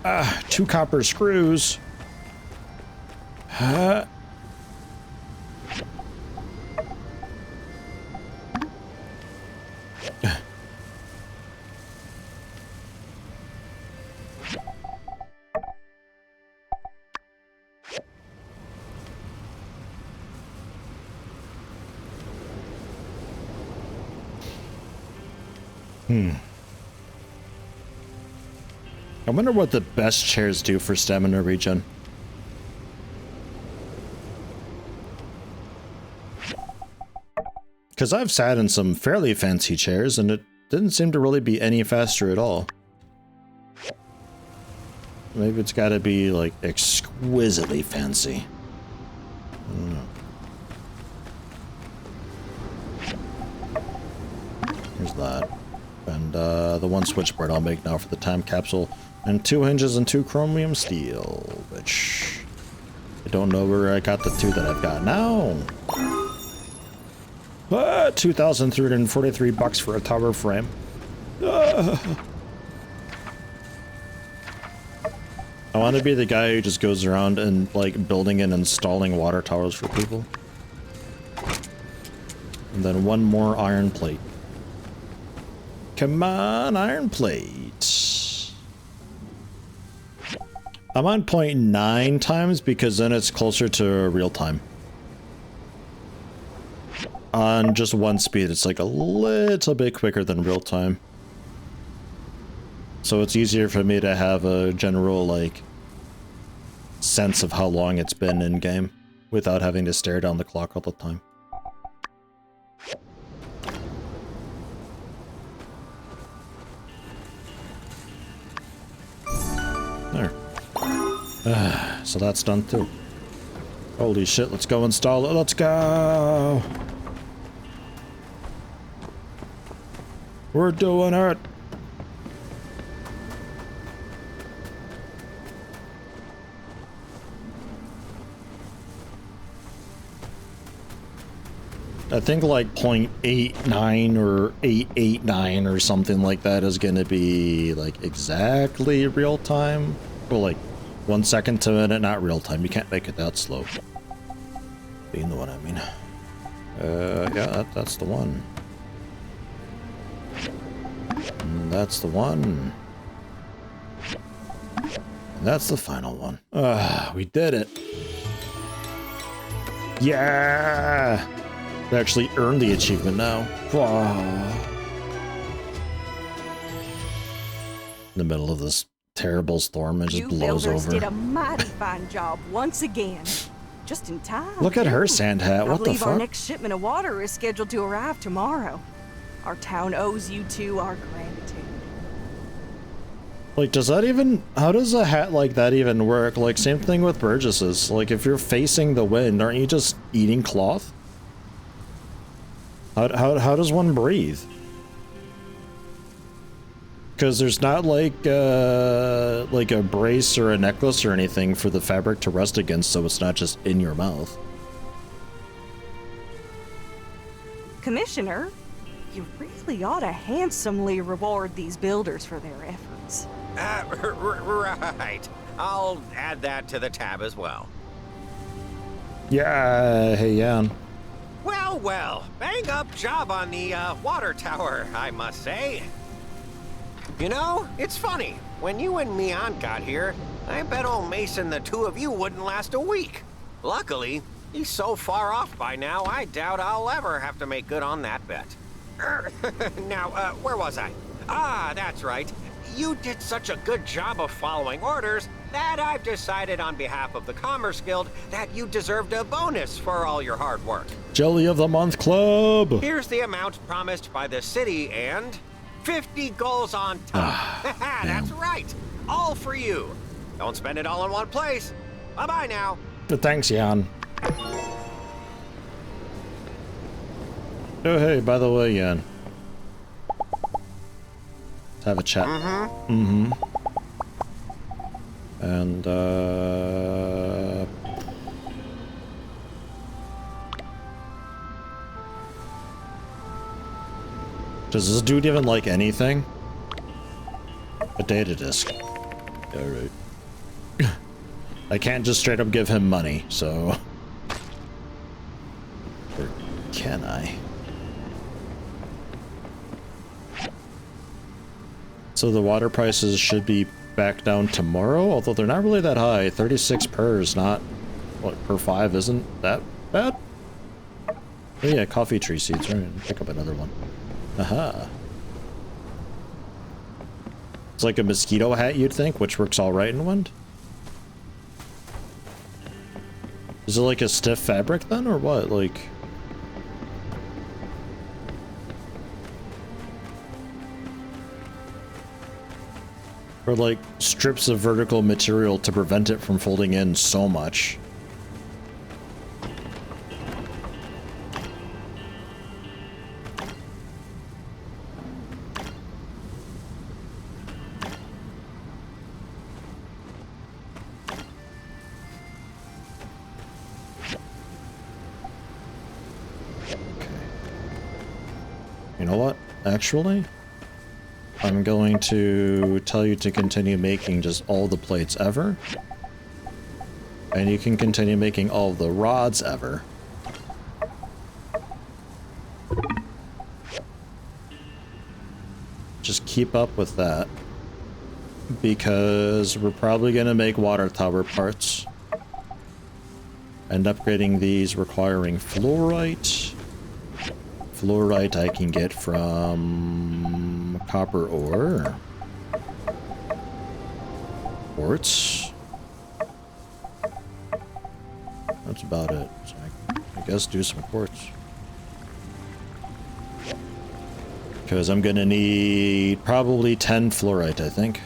Ah, 2 copper screws. I wonder what the best chairs do for stamina regen. Because I've sat in some fairly fancy chairs and it didn't seem to really be any faster at all. Maybe it's got to be like exquisitely fancy. I don't know. Here's that. And the 1 switchboard I'll make now for the time capsule. And 2 hinges and 2 chromium steel, which I don't know where I got the 2 that I've got now. 2,343 bucks for a tower frame. I want to be the guy who just goes around and like building and installing water towers for people. And then 1 more iron plate. Come on, iron plate. I'm on 0.9 times because then it's closer to real time. On just 1 speed, it's like a little bit quicker than real time. So it's easier for me to have a general, like, sense of how long it's been in game without having to stare down the clock all the time. There. So that's done too. Holy shit, let's go install it. Let's go! We're doing it! I think like 0.89 or 889 or something like that is gonna be like exactly real time. Well, like 1 second to minute, not real time. You can't make it that slow. But you know what I mean. Yeah, that's the one. And that's the one. And that's the final one. We did it. Yeah! We actually earned the achievement now. In the middle of this terrible storm, it just blows over. You did a mighty fine job once again. Just in time. Look at her sand hat. What the fuck? I believe our next shipment of water is scheduled to arrive tomorrow. Our town owes you two our gratitude. Like, does that even... How does a hat like that even work? Like, same thing with Burgess's. Like, if you're facing the wind, aren't you just eating cloth? How does one breathe? Because there's not like a brace or a necklace or anything for the fabric to rest against, so it's not just in your mouth. Commissioner, you really ought to handsomely reward these builders for their efforts. Right. I'll add that to the tab as well. Yeah, hey, Jan. Well, well, bang up job on the water tower, I must say. You know, it's funny. When you and Mian got here, I bet old Mason the two of you wouldn't last a week. Luckily, he's so far off by now, I doubt I'll ever have to make good on that bet. Now, where was I? Ah, that's right. You did such a good job of following orders that I've decided on behalf of the Commerce Guild that you deserved a bonus for all your hard work. Jelly of the Month Club! Here's the amount promised by the city and 50 goals on top. That's right. All for you. Don't spend it all in one place. Bye-bye now. Thanks, Jan. Oh, hey, by the way, Jan. Let's have a chat. Mm-hmm. And, does this dude even like anything? A data disk. Alright. I can't just straight up give him money, so... Or can I? So the water prices should be back down tomorrow, although they're not really that high. 36 per is not... What, per 5 isn't that bad? Oh yeah, coffee tree seeds, right? Pick up another one. Aha. It's like a mosquito hat, you'd think, which works alright in wind. Is it like a stiff fabric then, or what? Like... Or like strips of vertical material to prevent it from folding in so much. You know what? Actually, I'm going to tell you to continue making just all the plates ever. And you can continue making all the rods ever. Just keep up with that. Because we're probably going to make water tower parts. And upgrading these requiring fluorite. Fluorite I can get from copper ore. Quartz. That's about it. So I guess do some quartz. Because I'm gonna need probably 10 fluorite, I think.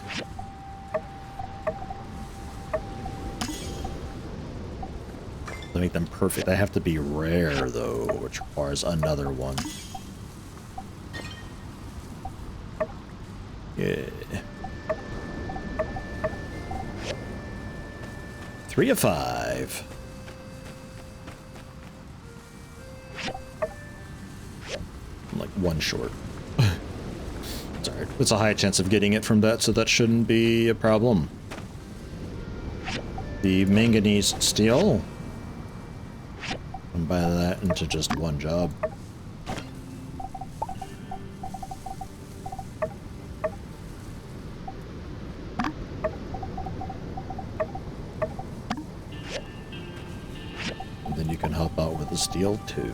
To make them perfect. They have to be rare though, which requires another one. Yeah. 3 of 5. I'm like 1 short. It's alright. It's a high chance of getting it from that, so that shouldn't be a problem. The manganese steel. Combine that into just 1 job. And then you can help out with the steel too.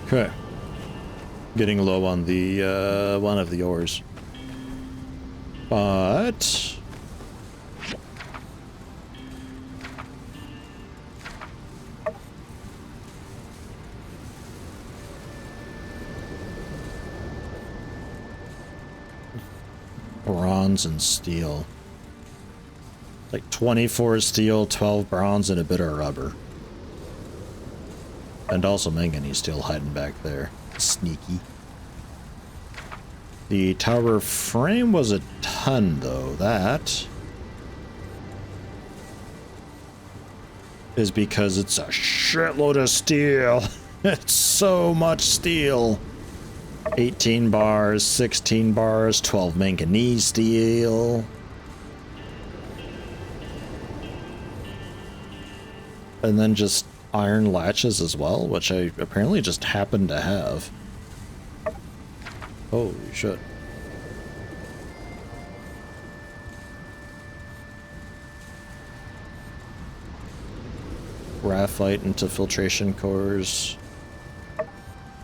Okay. Getting low on the one of the ores. But bronze and steel. Like 24 steel, 12 bronze, and a bit of rubber. And also manganese still hiding back there. Sneaky. The tower frame was a ton, though. That is because it's a shitload of steel. It's so much steel. 18 bars, 16 bars, 12 manganese steel. And then just iron latches as well, which I apparently just happen to have. Holy shit. Graphite into filtration cores.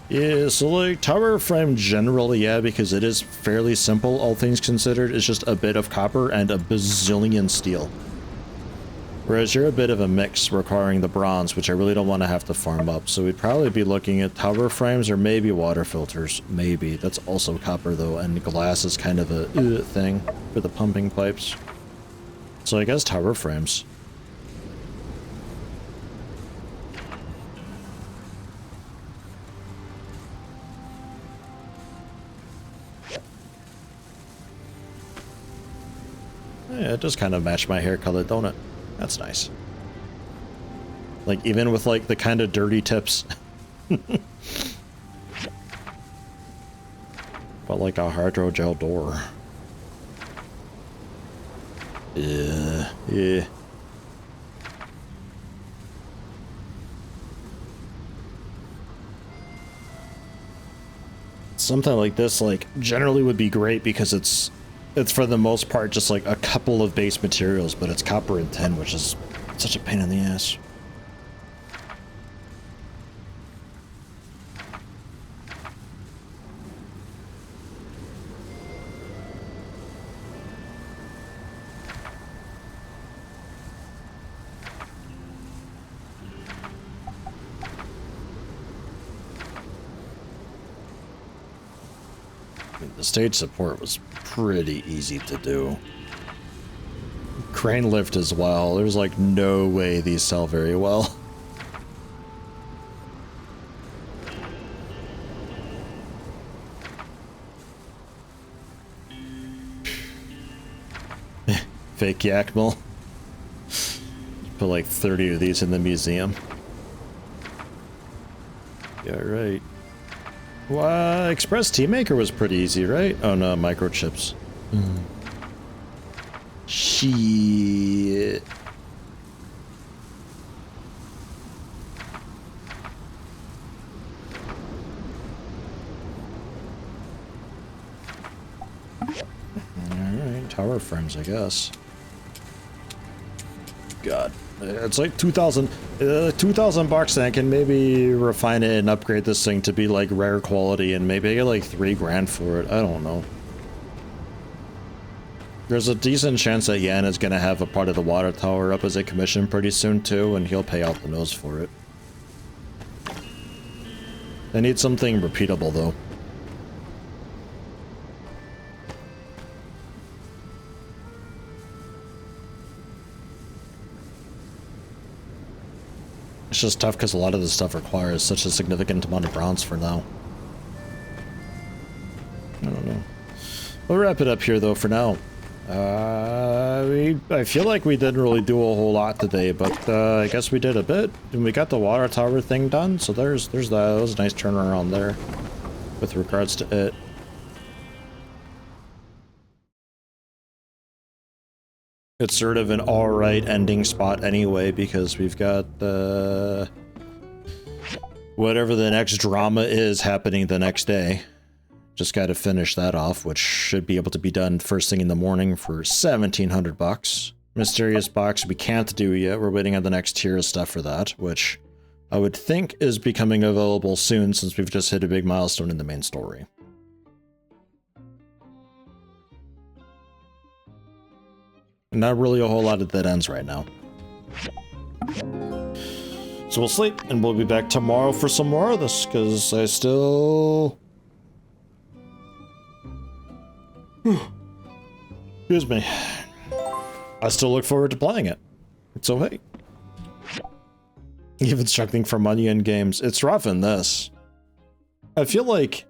Yeah, so like tower frame generally, yeah, because it is fairly simple, all things considered. It's just a bit of copper and a bazillion steel. Whereas you're a bit of a mix requiring the bronze, which I really don't want to have to farm up. So we'd probably be looking at tower frames or maybe water filters. Maybe. That's also copper though, and glass is kind of a thing for the pumping pipes. So I guess tower frames. Yeah, it does kind of match my hair color, don't it? That's nice. Like, even with, like, the kind of dirty tips. But like a hydrogel door. Yeah. Something like this, like, generally would be great because it's for the most part just like a couple of base materials, but it's copper and tin, which is such a pain in the ass. The stage support was pretty easy to do. Crane lift as well. There's like no way these sell very well. Fake yak mill. Put like 30 of these in the museum. Yeah, right. Well, Express Tea Maker was pretty easy, right? Oh no, microchips. Shit. Alright, tower frames, I guess. God. It's like 2,000 bucks, and I can maybe refine it and upgrade this thing to be like rare quality, and maybe I get like 3 grand for it. I don't know. There's a decent chance that Yan is gonna have a part of the water tower up as a commission pretty soon too, and he'll pay out the nose for it. I need something repeatable though. It's just tough because a lot of this stuff requires such a significant amount of bronze for now. I don't know. We'll wrap it up here though for now. I feel like we didn't really do a whole lot today, but I guess we did a bit. And we got the water tower thing done, so there's that. That was a nice turnaround there with regards to it. It's sort of an alright ending spot anyway, because we've got whatever the next drama is happening the next day. Just got to finish that off, which should be able to be done first thing in the morning for 1,700 bucks. Mysterious box we can't do yet. We're waiting on the next tier of stuff for that, which I would think is becoming available soon since we've just hit a big milestone in the main story. Not really a whole lot of dead ends right now. So we'll sleep, and we'll be back tomorrow for some more of this, because I still... Excuse me. I still look forward to playing it. So hey. Even struggling for money in games. It's rough in this. I feel like...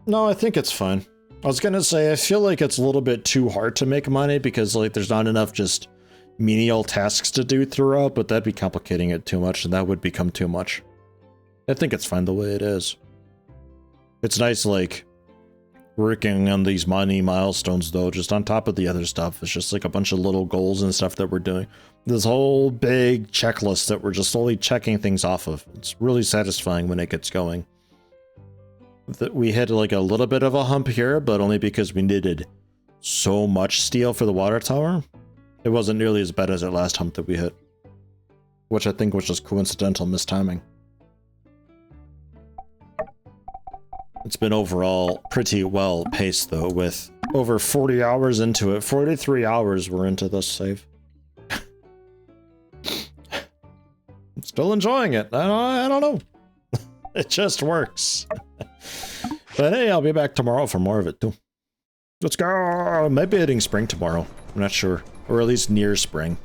No, I think it's fine. I was gonna say, I feel like it's a little bit too hard to make money because, like, there's not enough just menial tasks to do throughout, but that'd be complicating it too much, and that would become too much. I think it's fine the way it is. It's nice, like, working on these money milestones, though, just on top of the other stuff. It's just, like, a bunch of little goals and stuff that we're doing. This whole big checklist that we're just slowly checking things off of. It's really satisfying when it gets going. We hit like a little bit of a hump here, but only because we needed so much steel for the water tower. It wasn't nearly as bad as our last hump that we hit, which I think was just coincidental mistiming. It's been overall pretty well paced though, with over 40 hours into it. 43 hours we're into this save. I'm still enjoying it. I don't know. It just works. But hey, I'll be back tomorrow for more of it too. Let's go! Maybe hitting spring tomorrow. I'm not sure. Or at least near spring.